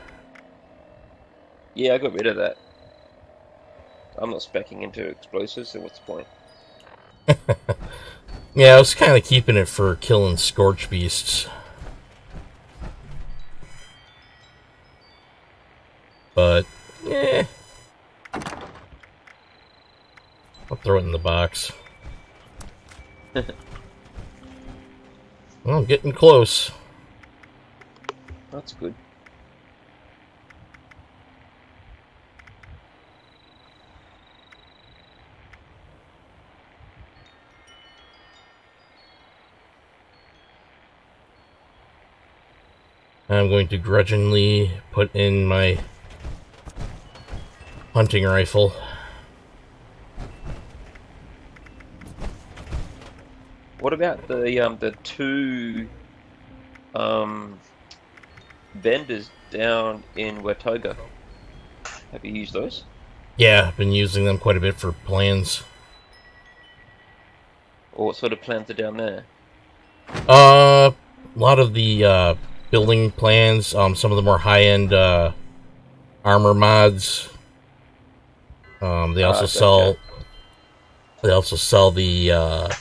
Yeah, I got rid of that. I'm not speccing into explosives, so what's the point? Yeah, I was kind of keeping it for killing scorch beasts. But, yeah. I'll throw it in the box. Well, I'm getting close. That's good. I'm going to grudgingly put in my hunting rifle. What about the two vendors down in Watoga? Have you used those? Yeah, I've been using them quite a bit for plans. Or what sort of plans are down there? A lot of the building plans, some of the more high-end armor mods. They also Gotcha. sell the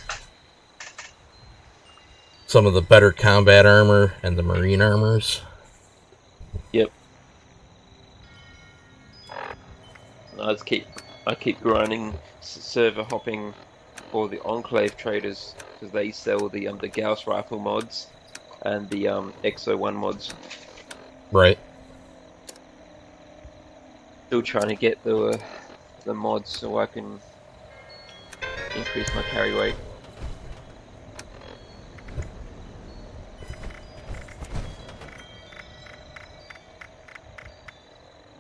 some of the better combat armor and the marine armors. Yep. I keep grinding, server hopping for the Enclave traders because they sell the Gauss rifle mods and the XO1 mods. Right. Still trying to get the mods so I can increase my carry weight.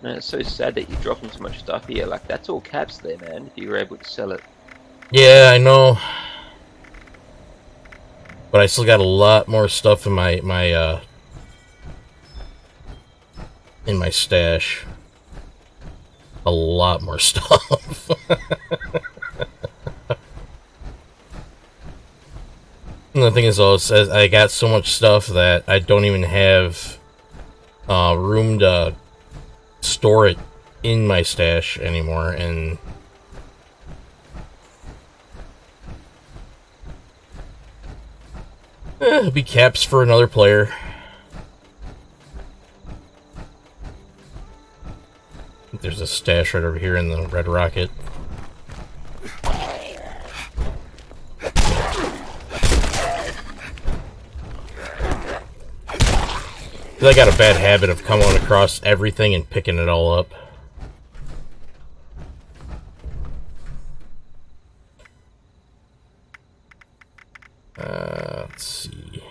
Man, it's so sad that you're dropping so much stuff here. Like, that's all caps there, man, if you were able to sell it. Yeah, I know. But I still got a lot more stuff in my stash. A lot more stuff. And the thing is, though, I got so much stuff that I don't even have room to store it in my stash anymore, and it'll be caps for another player. There's a stash right over here in the Red Rocket. I got a bad habit of coming across everything and picking it all up. Let's see.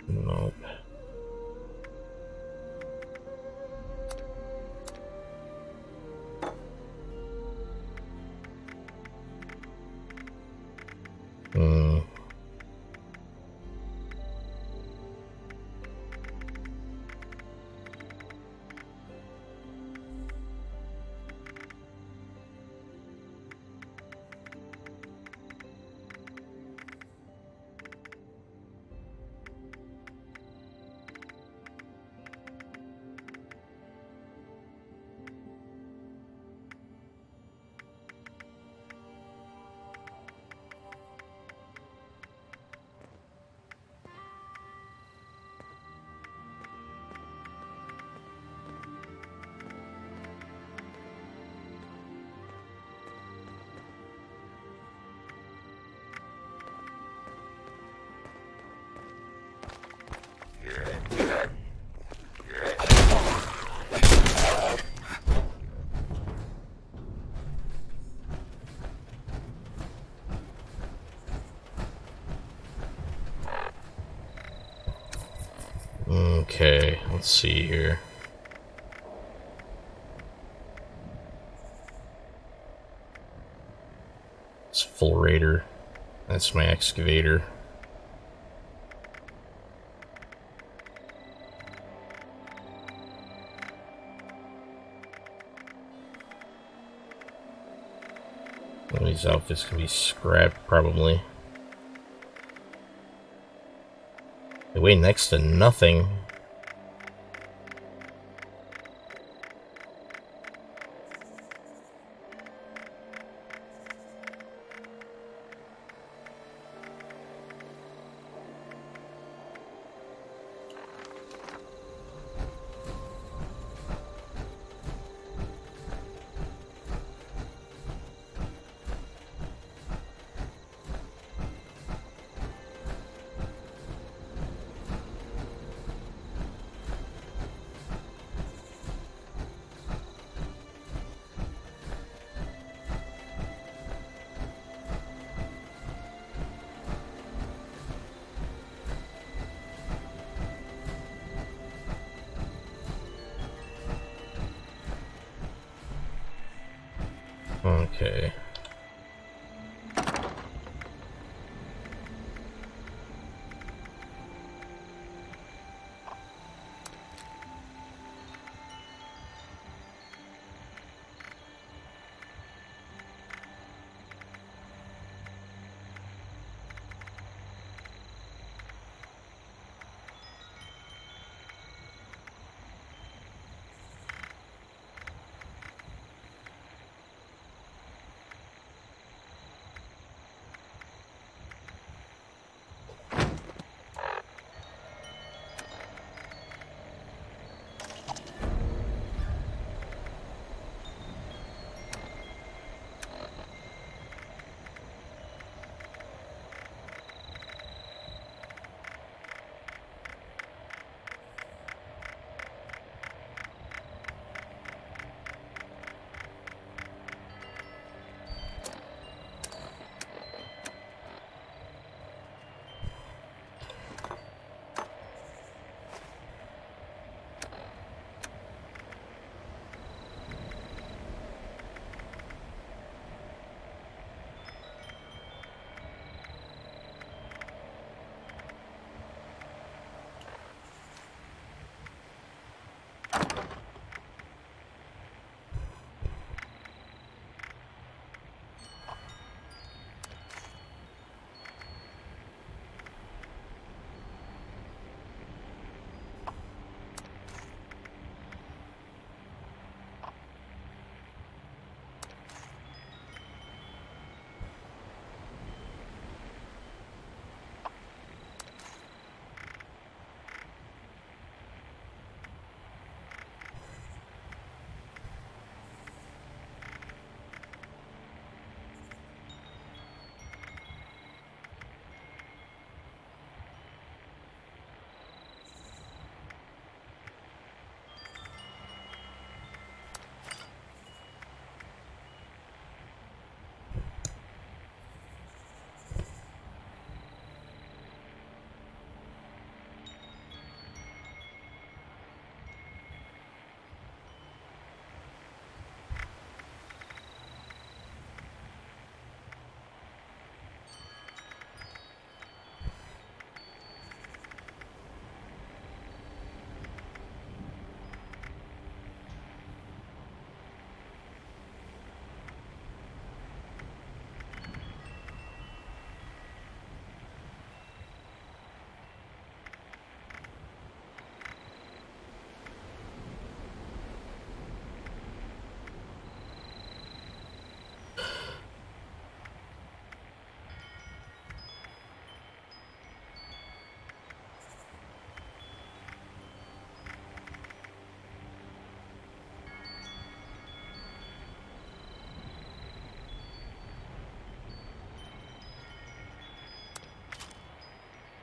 Nope. Hmm. Okay, let's see here. It's full raider. That's my excavator. One of these outfits can be scrapped, probably. They weigh next to nothing. Okay.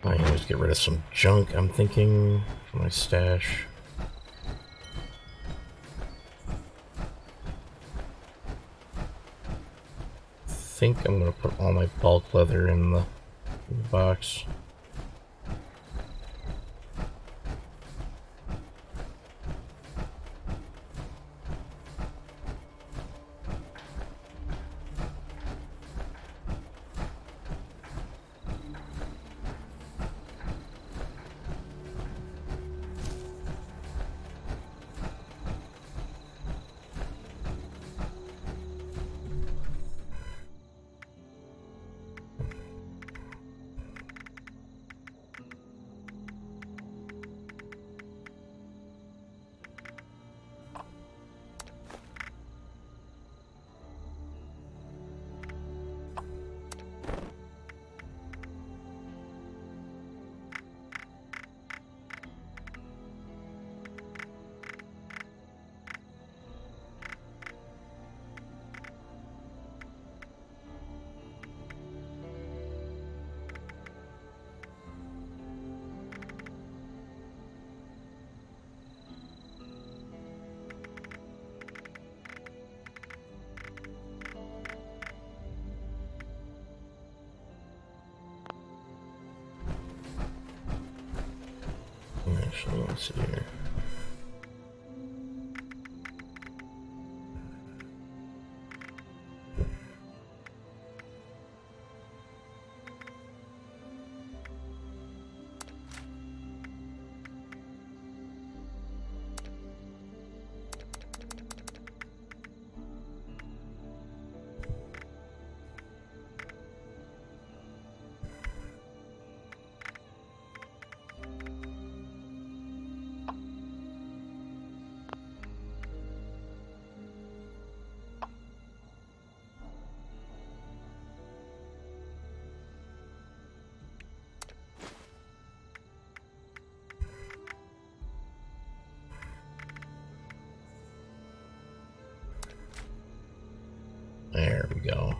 I can always get rid of some junk, I'm thinking, for my stash. I think I'm going to put all my bulk leather in the box. Let's see here. There we go.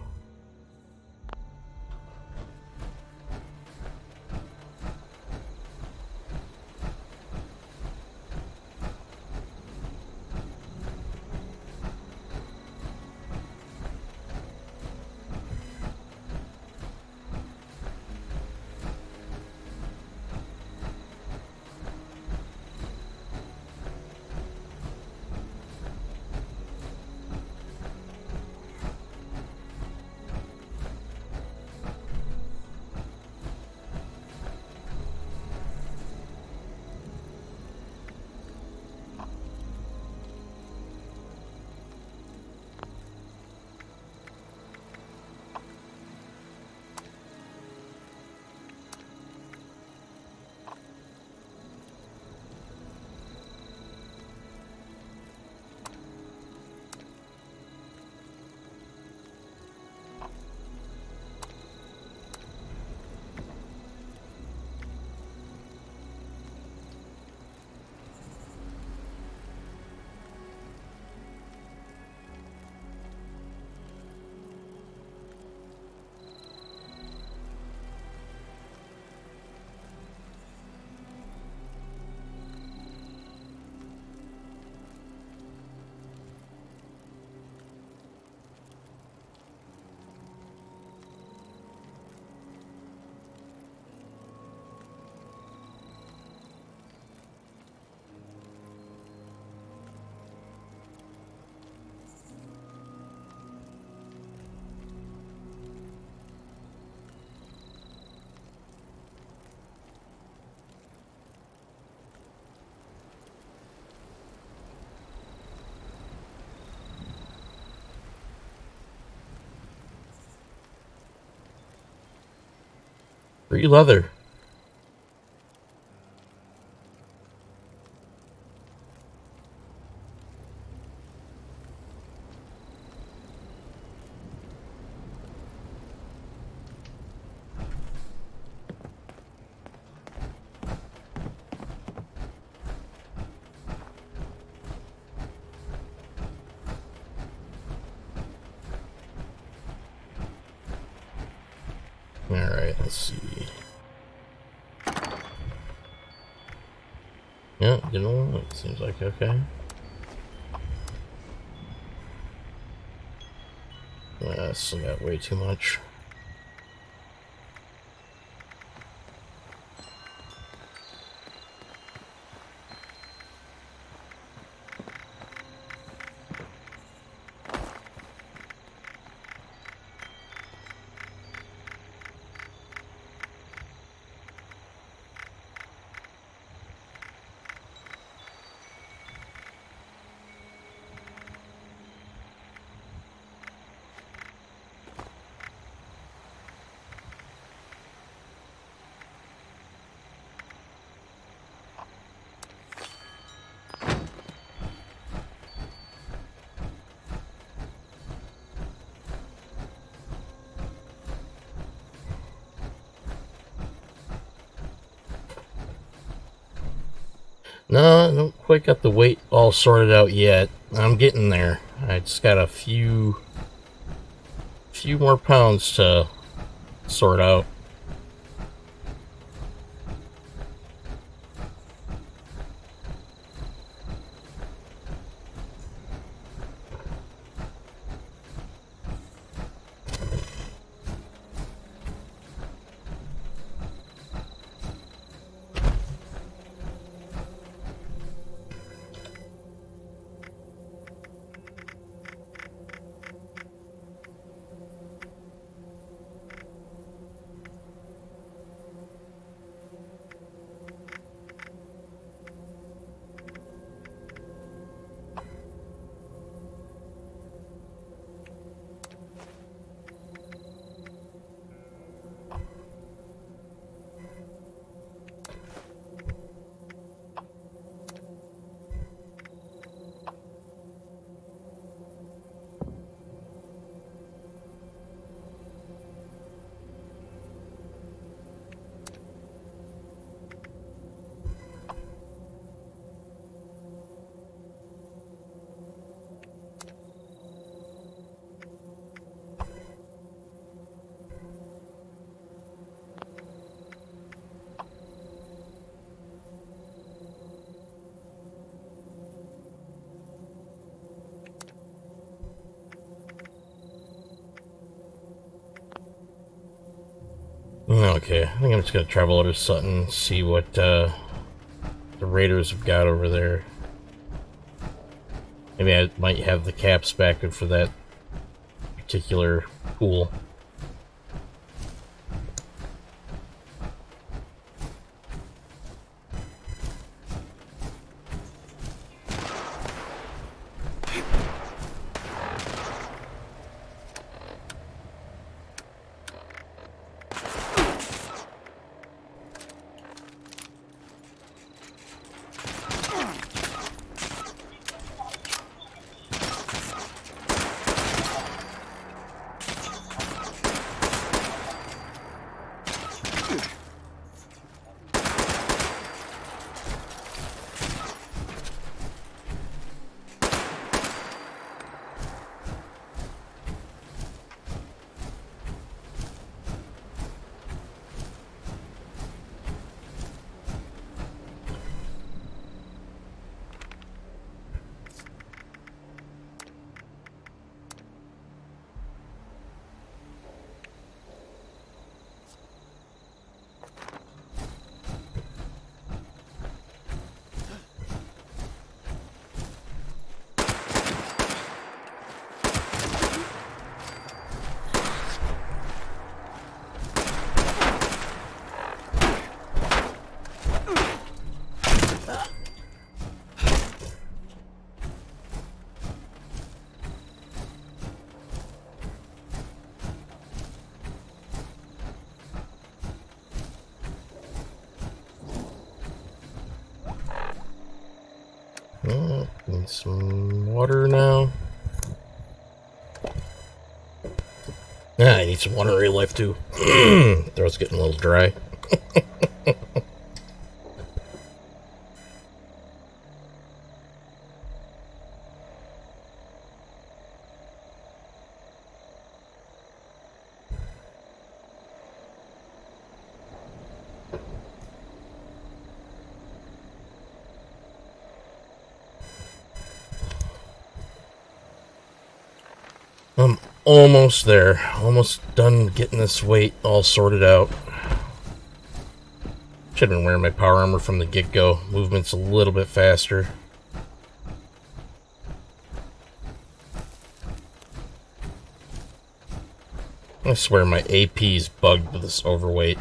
Free leather. Alright, let's see. Yeah, you know what? It seems like okay. Yeah, still got way too much. No, I don't quite got the weight all sorted out yet. I'm getting there. I just got a few more pounds to sort out. Okay, I think I'm just gonna travel out of Sutton and see what the raiders have got over there. Maybe I might have the caps back for that particular pool. Need some water now. Yeah, I need some water in real life too. Throat's getting a little dry. I'm almost there. Almost done getting this weight all sorted out. Should have been wearing my power armor from the get-go. Movement's a little bit faster. I swear my AP's bugged with this overweight.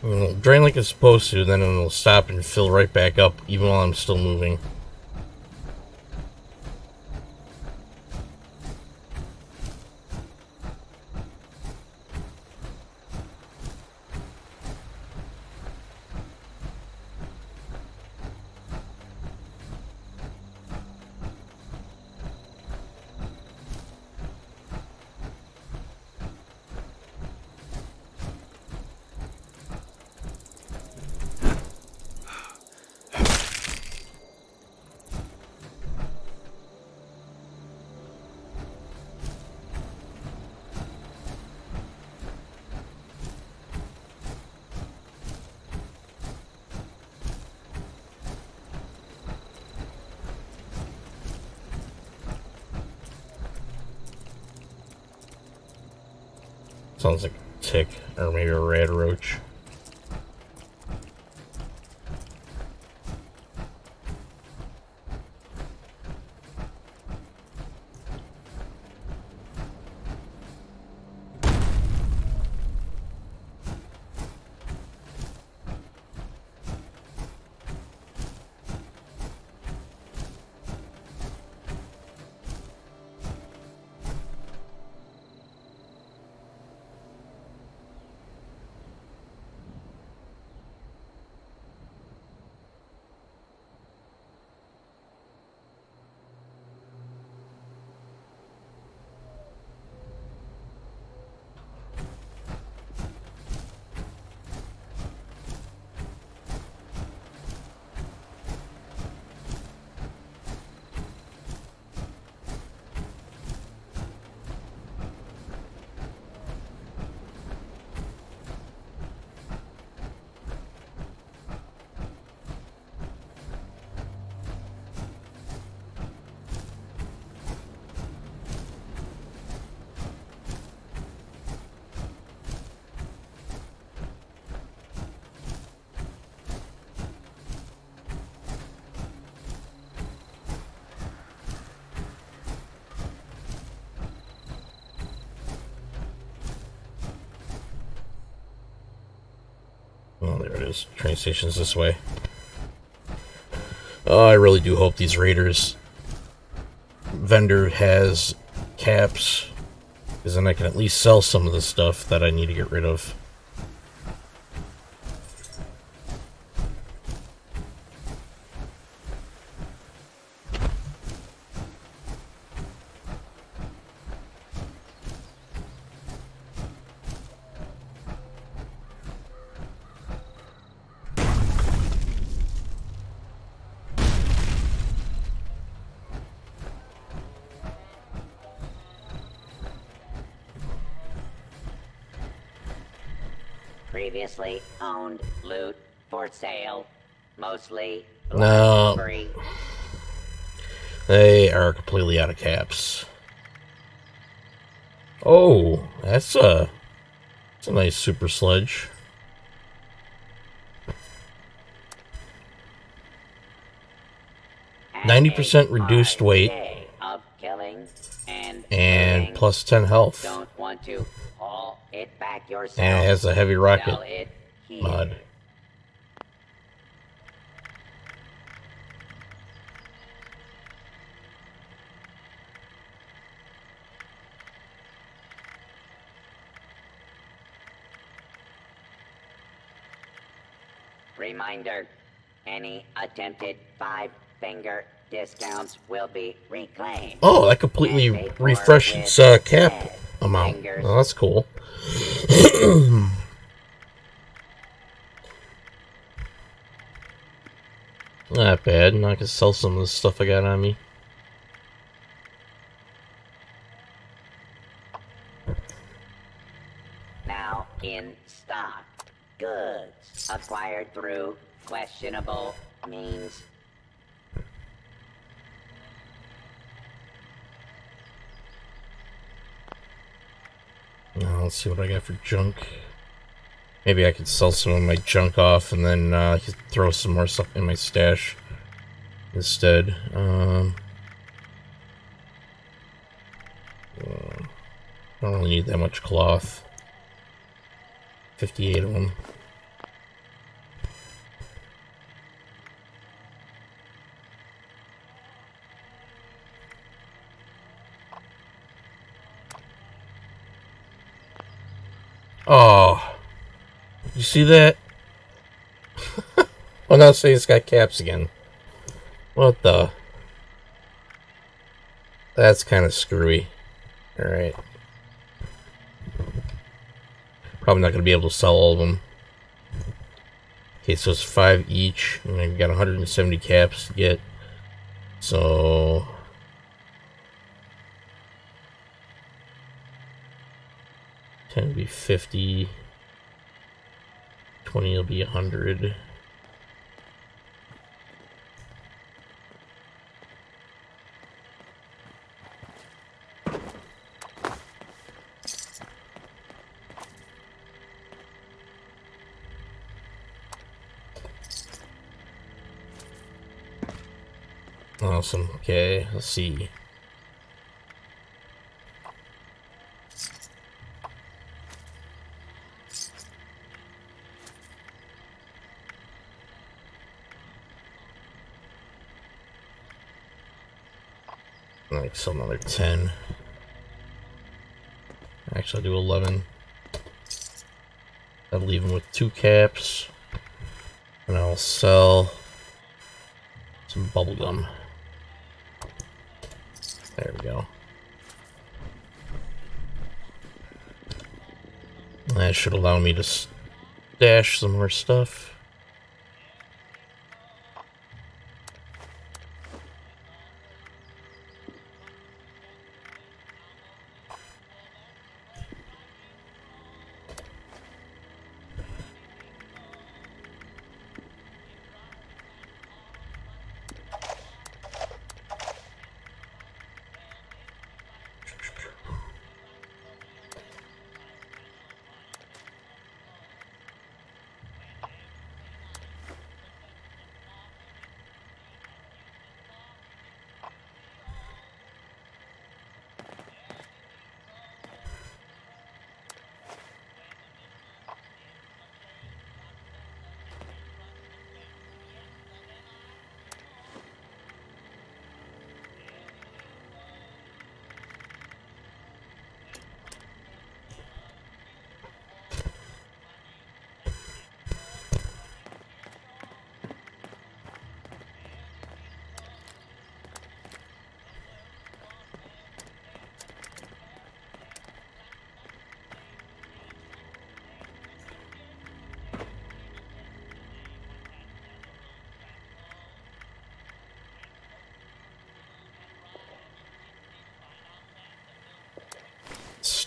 It'll drain like it's supposed to, then it'll stop and fill right back up even while I'm still moving. Sounds like a tick, or maybe a red roach. Oh, there it is. Train station's this way. Oh, I really do hope these Raiders vendor has caps, because then I can at least sell some of the stuff that I need to get rid of. Previously owned loot for sale. Mostly No. free. They are completely out of caps. Oh, that's a nice super sledge. And 90% reduced weight day of killing and and looting. plus 10 health. Don't want to haul it back yourself. And it has a heavy Sell rocket it here. mod. Reminder, any attempted 5-finger discounts will be reclaimed. Oh, that completely refreshed its cap amount. Oh, that's cool. Not bad. Now I can sell some of the stuff I got on me. Now in stock. Goods acquired through questionable means. Now let's see what I got for junk. Maybe I could sell some of my junk off and then throw some more stuff in my stash instead. I don't really need that much cloth. 58 of them. Oh, you see that? Oh, now say it's got caps again. What the? That's kind of screwy. Alright. Probably not going to be able to sell all of them. Okay, so it's 5 each, and I've got 170 caps to get. So 10 will be 50. 20 will be 100. Awesome. Okay, let's see. Like, so another 10. Actually, I'll do 11. I'll leave them with 2 caps. And I'll sell some bubble gum. There we go. That should allow me to stash some more stuff.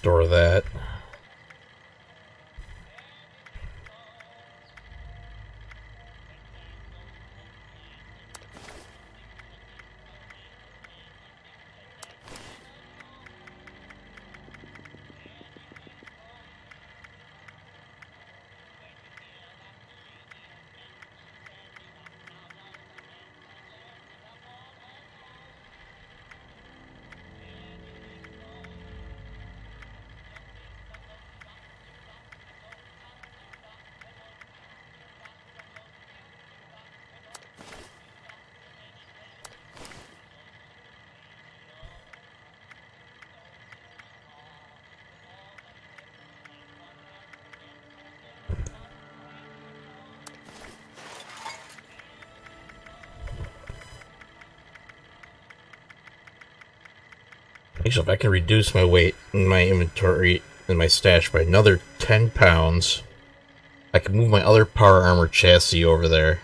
store that. Actually, if I can reduce my weight in my inventory and my stash by another 10 pounds, I can move my other power armor chassis over there.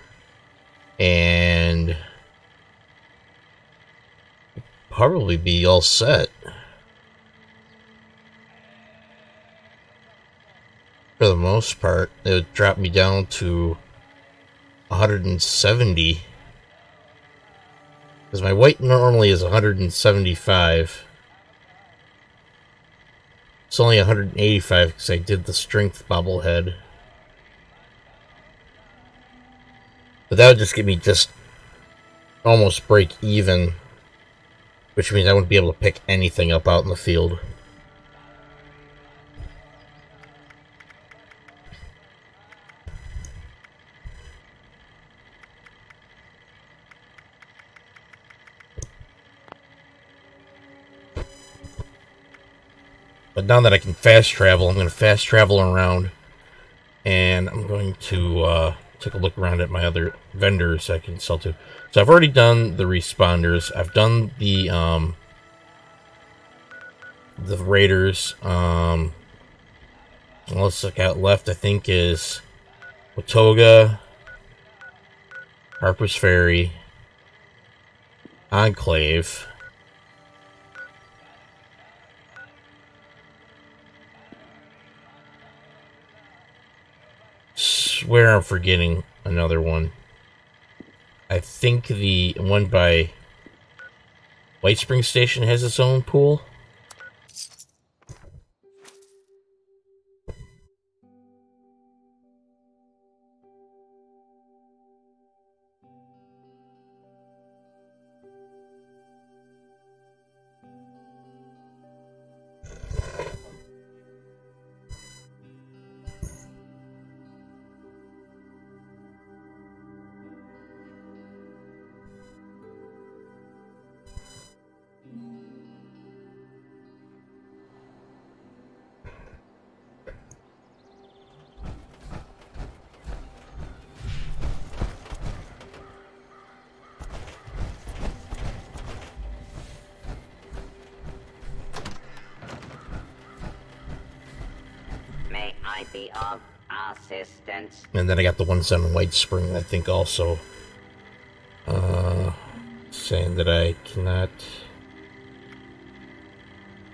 And probably be all set. For the most part, it would drop me down to 170. Because my weight normally is 175. It's only 185 because I did the strength bobblehead. But that would just get me just almost break even. Which means I wouldn't be able to pick anything up out in the field. But now that I can fast travel, I'm going to fast travel around. And I'm going to take a look around at my other vendors I can sell to. So I've already done the responders. I've done the raiders. All let's look out left, I think, is Watoga, Harper's Ferry, Enclave. Swear I'm forgetting another one. I think the one by White Spring Station has its own pool. I be of assistance? And then I got the ones on White Spring, I think, also. Saying that I cannot...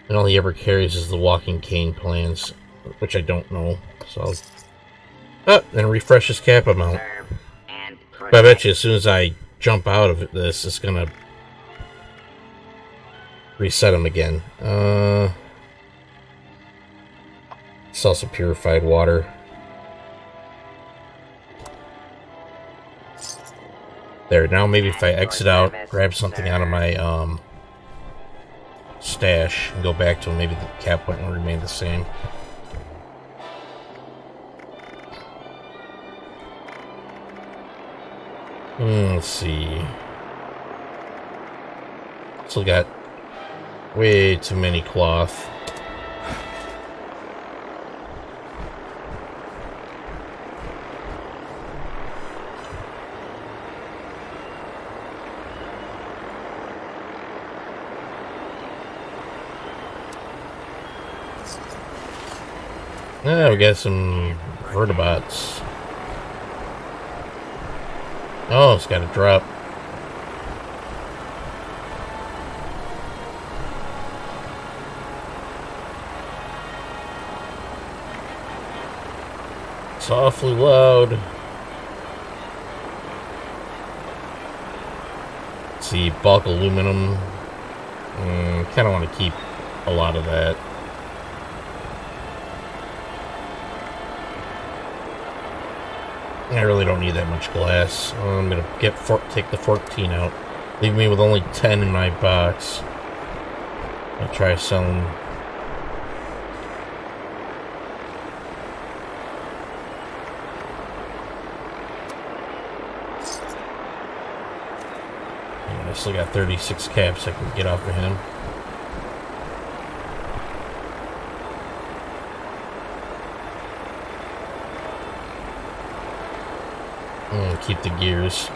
And all he ever carries is the walking cane plans, which I don't know, so... then refresh his cap amount. But I bet you as soon as I jump out of this, it's gonna... reset him again. It's also purified water. There, now maybe if I exit out, grab something out of my stash, and go back to him, maybe the cap point will remain the same. Let's see. Still got way too many cloth. Yeah, we got some vertebrates. Oh, it's got a drop. It's awfully loud. Let's see, bulk aluminum. Kind of want to keep a lot of that. I really don't need that much glass. I'm gonna take the 14 out. Leave me with only 10 in my box. I'll try selling. I still got 36 caps I can get off of him. Keep the gears.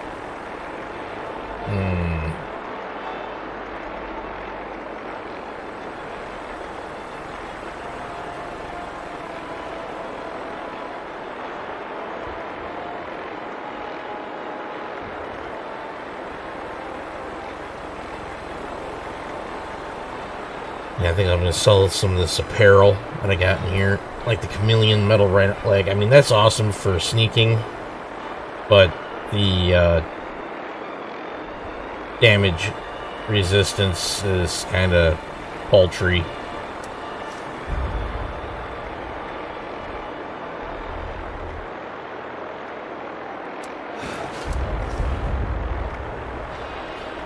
Yeah, I think I'm going to sell some of this apparel that I got in here. Like the chameleon metal right leg. I mean, that's awesome for sneaking. But the damage resistance is kind of paltry.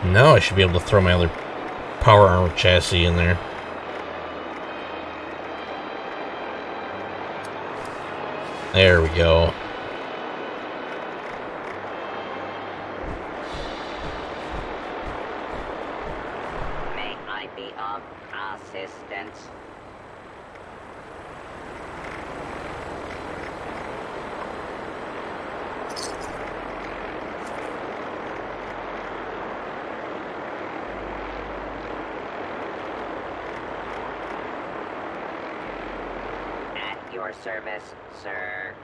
Now I should be able to throw my other power armor chassis in there. There we go. May I be of assistance? At your service, sir.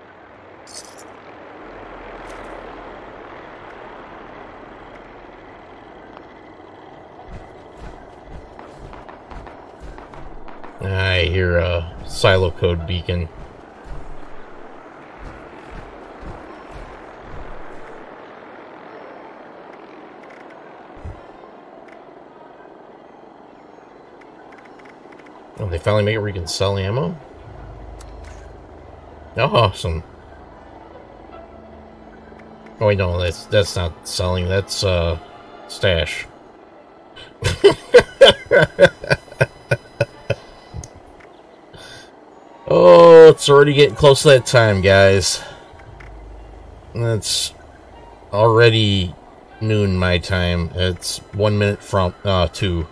I hear a silo code beacon. Oh, they finally make it where you can sell ammo? Oh, awesome. Oh wait, no, that's not selling, that's stash. Oh, it's already getting close to that time, guys. It's already noon my time. It's 1 minute from 2.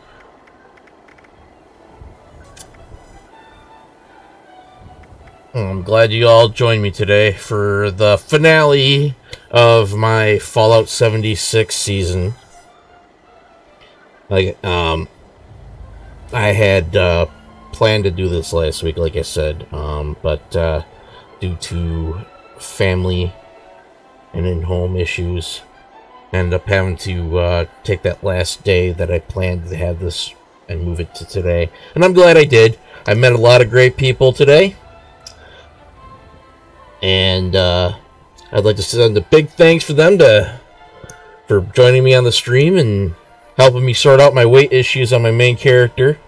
I'm glad you all joined me today for the finale of my Fallout 76 season. Like, I had planned to do this last week, like I said, but due to family and in-home issues, I ended up having to take that last day that I planned to have this and move it to today. And I'm glad I did. I met a lot of great people today. And I'd like to send a big thanks for them for joining me on the stream and helping me sort out my weight issues on my main character.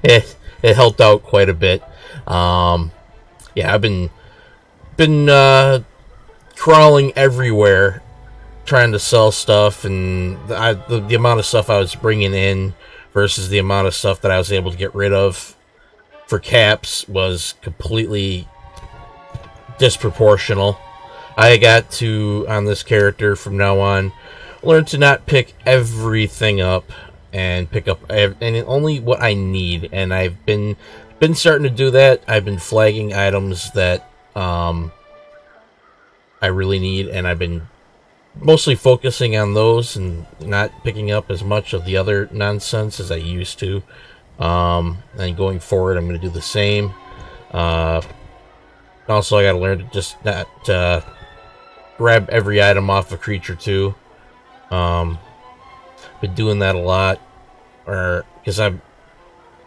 it helped out quite a bit. Yeah, I've been crawling everywhere trying to sell stuff, and the amount of stuff I was bringing in versus the amount of stuff that I was able to get rid of for caps was completely disproportional. I got to, on this character from now on, learn to not pick everything up and pick up only what I need, and I've been starting to do that. I've been flagging items that I really need, and I've been mostly focusing on those and not picking up as much of the other nonsense as I used to. And going forward, I'm going to do the same. Also, I got to learn to just not grab every item off a creature too. Been doing that a lot, because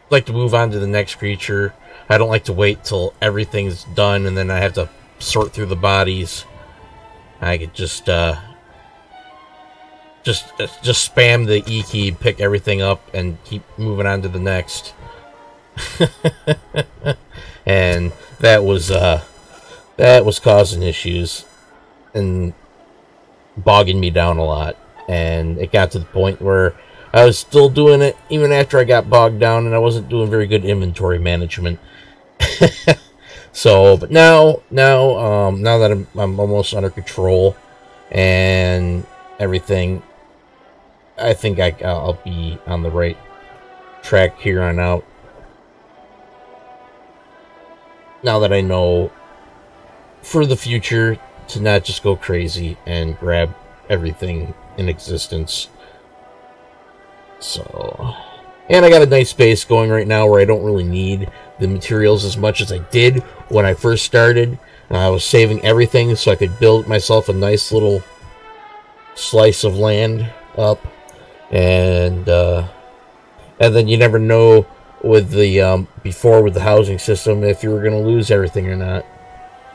like to move on to the next creature. I don't like to wait till everything's done and then I have to sort through the bodies. I could just spam the E key, pick everything up, and keep moving on to the next. And that was causing issues and bogging me down a lot. And it got to the point where I was still doing it even after I got bogged down, and I wasn't doing very good inventory management. So, but now that I'm almost under control and everything, I think I'll be on the right track here on out. Now that I know for the future to not just go crazy and grab everything in existence. So, and I got a nice base going right now where I don't really need the materials as much as I did when I first started. I was saving everything so I could build myself a nice little slice of land up, and then you never know with the before with the housing system if you were going to lose everything or not,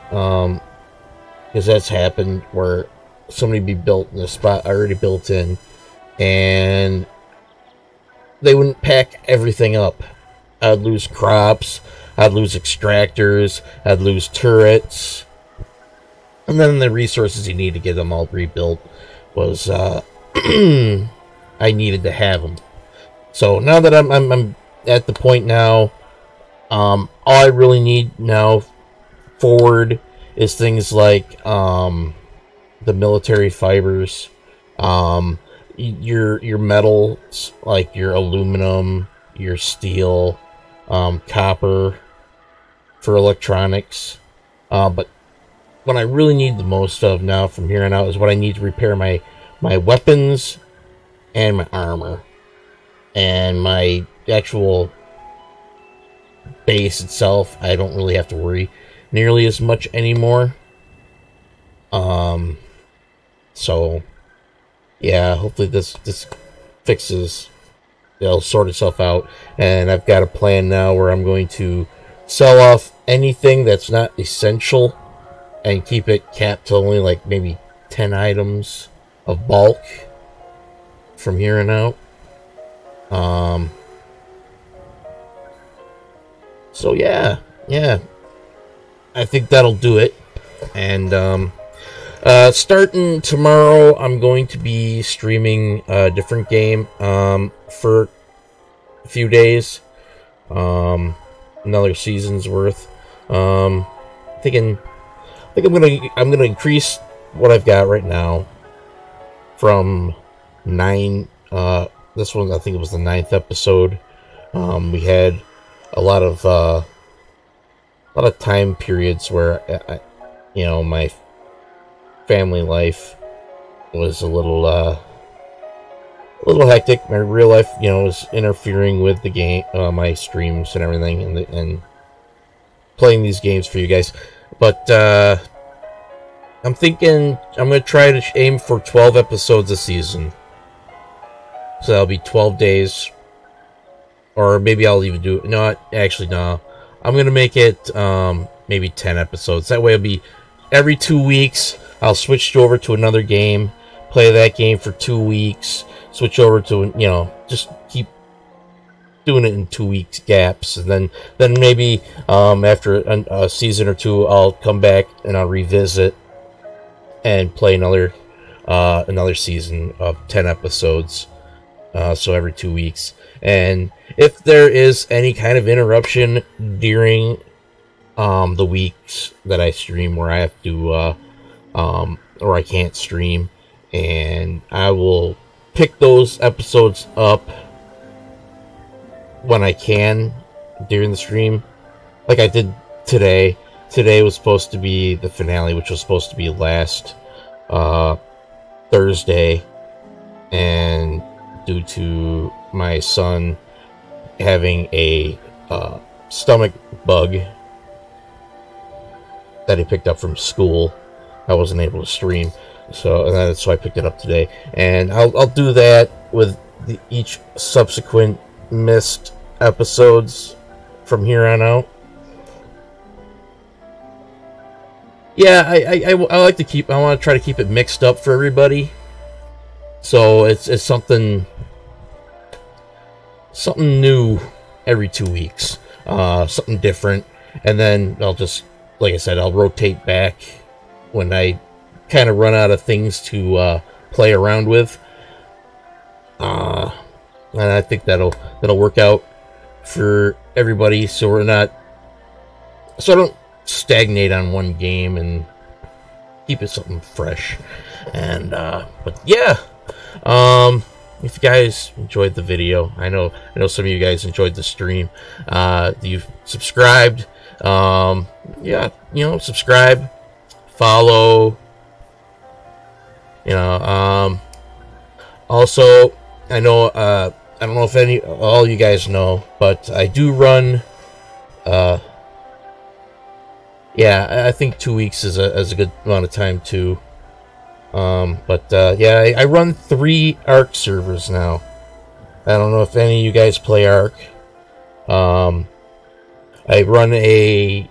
because that's happened where somebody be built in a spot already built in, and they wouldn't pack everything up. I'd lose crops, I'd lose extractors, I'd lose turrets, and then the resources you need to get them all rebuilt was I needed to have them. So now that I'm at the point now, all I really need now forward is things like the military fibers, your metals like your aluminum, your steel, copper for electronics, but what I really need the most of now from here on out is what I need to repair my weapons and my armor and my actual base itself. I don't really have to worry nearly as much anymore. So yeah, hopefully this fixes, it'll sort itself out, and I've got a plan now where I'm going to sell off anything that's not essential and keep it capped to only like maybe 10 items of bulk from here on out. So yeah, I think that'll do it. And starting tomorrow, I'm going to be streaming a different game for a few days, another season's worth. I'm gonna increase what I've got right now from 9. This one, I think it was the 9th episode. We had a lot of time periods where my family life was a little hectic. My real life, was interfering with the game, my streams and everything, and playing these games for you guys. But I'm thinking I'm going to try to aim for 12 episodes a season. So that'll be 12 days. Or maybe I'll even do... No. I'm going to make it maybe 10 episodes. That way it'll be every 2 weeks. I'll switch over to another game. Play that game for 2 weeks. Switch over to, just keep doing it in 2 weeks gaps. And then maybe after a season or two, I'll come back and I'll revisit and play another season of 10 episodes. So every 2 weeks. And if there is any kind of interruption during the weeks that I stream where I have to or I can't stream, and I will pick those episodes up when I can during the stream, like I did today. Today was supposed to be the finale, which was supposed to be last Thursday, and due to my son having a stomach bug that he picked up from school, I wasn't able to stream. So that's why I picked it up today, and I'll do that with each subsequent missed episodes from here on out. Yeah, I like to keep. I want to try to keep it mixed up for everybody. So it's something new every 2 weeks, something different, and then I'll just, like I said, I'll rotate back when I kind of run out of things to play around with. And I think that'll work out for everybody, so I don't stagnate on one game and keep it something fresh. And but yeah, if you guys enjoyed the video, I know some of you guys enjoyed the stream. You've subscribed, yeah, subscribe, follow, also, I know, I don't know if all you guys know, but I do run, yeah, I think 2 weeks is a good amount of time too. Yeah, I run 3 ARC servers now. I don't know if any of you guys play ARC. I run a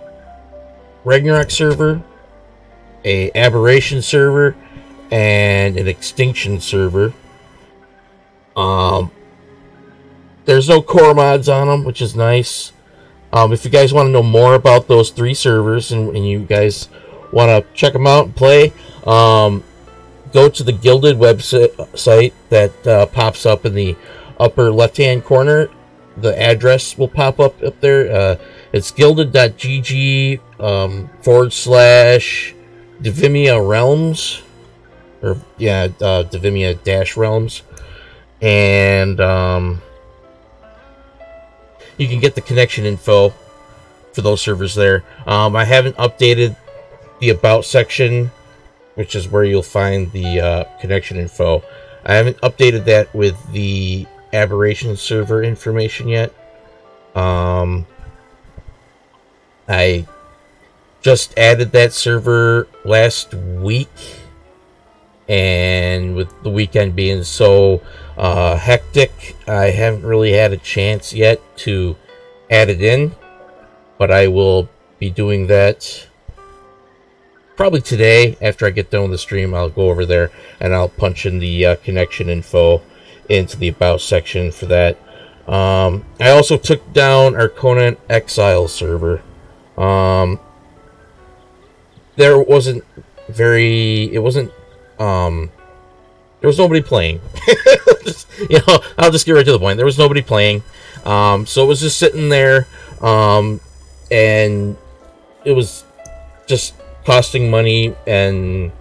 Ragnarok server, a Aberration server, and an Extinction server. There's no core mods on them, which is nice. If you guys want to know more about those 3 servers and you guys want to check them out and play, go to the Gilded website that pops up in the upper left-hand corner. The address will pop up there. It's gilded.gg / Divimia Realms, or yeah, Divimia-Realms, and you can get the connection info for those servers there. I haven't updated the About section, which is where you'll find the connection info. I haven't updated that with the Aberration server information yet. I just added that server last week, and with the weekend being so hectic, I haven't really had a chance yet to add it in, but I will be doing that probably today. After I get done with the stream, I'll go over there and I'll punch in the connection info into the About section for that. I also took down our Conan Exile server. There was nobody playing. I'll just get right to the point. There was nobody playing. So it was just sitting there, and it was just costing money, and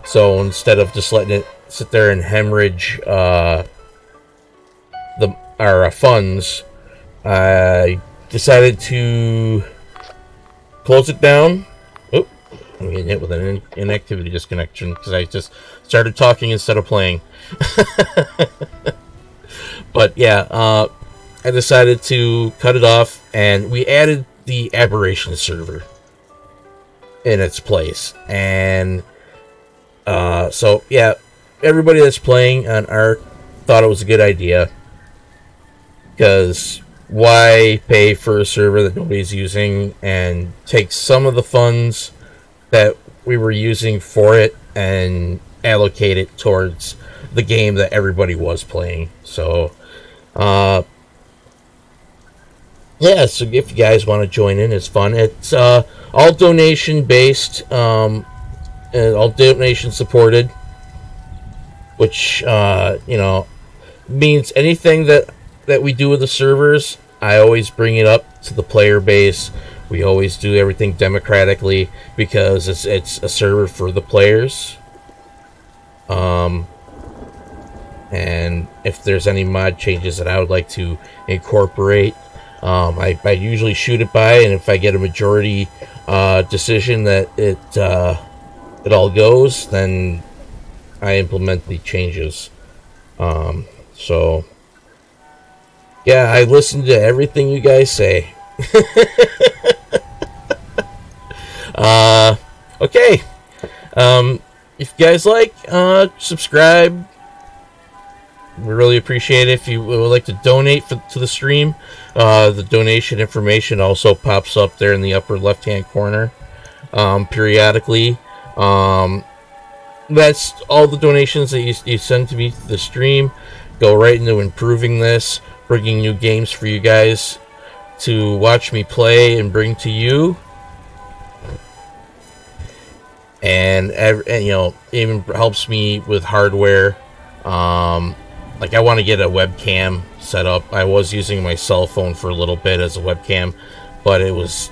so instead of just letting it sit there and hemorrhage our funds, I decided to close it down. Oh, I'm getting hit with an inactivity disconnection because I just started talking instead of playing. But yeah, I decided to cut it off, and we added the Aberration server in its place. And so yeah, everybody that's playing on ARC thought it was a good idea, because why pay for a server that nobody's using and take some of the funds that we were using for it and allocate it towards the game that everybody was playing. So yeah, so if you guys want to join in, it's fun. It's all donation based, and all donation supported, which means anything that we do with the servers, I always bring it up to the player base. We always do everything democratically because it's a server for the players. And if there's any mod changes that I would like to incorporate, I usually shoot it by, and if I get a majority decision that it all goes, then I implement the changes. So yeah, I listen to everything you guys say. Okay. If you guys like, subscribe, We really appreciate it. If you would like to donate to the stream, the donation information also pops up there in the upper left-hand corner periodically. That's all the donations that you send to me to the stream. Go right into improving this, bringing new games for you guys to watch me play and bring to you. And you know, even helps me with hardware. Like I want to get a webcam set up. I was using my cell phone for a little bit as a webcam, but it was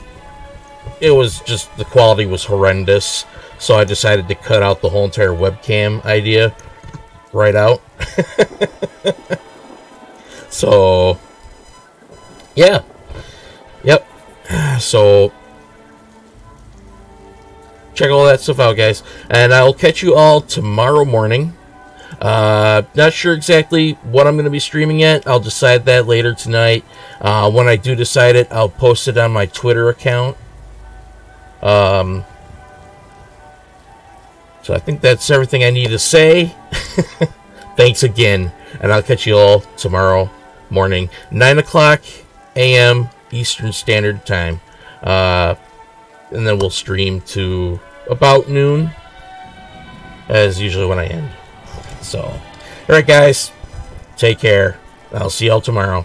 just, the quality was horrendous. So I decided to cut out the whole entire webcam idea right out. So yeah, yep. So check all that stuff out, guys, and I'll catch you all tomorrow morning. Not sure exactly what I'm going to be streaming yet. I'll decide that later tonight. When I do decide it, I'll post it on my Twitter account. So I think that's everything I need to say. Thanks again, and I'll catch you all tomorrow morning, 9 o'clock a.m. Eastern Standard Time. And then we'll stream to about noon, as usually when I end. So, alright guys, take care. I'll see y'all tomorrow.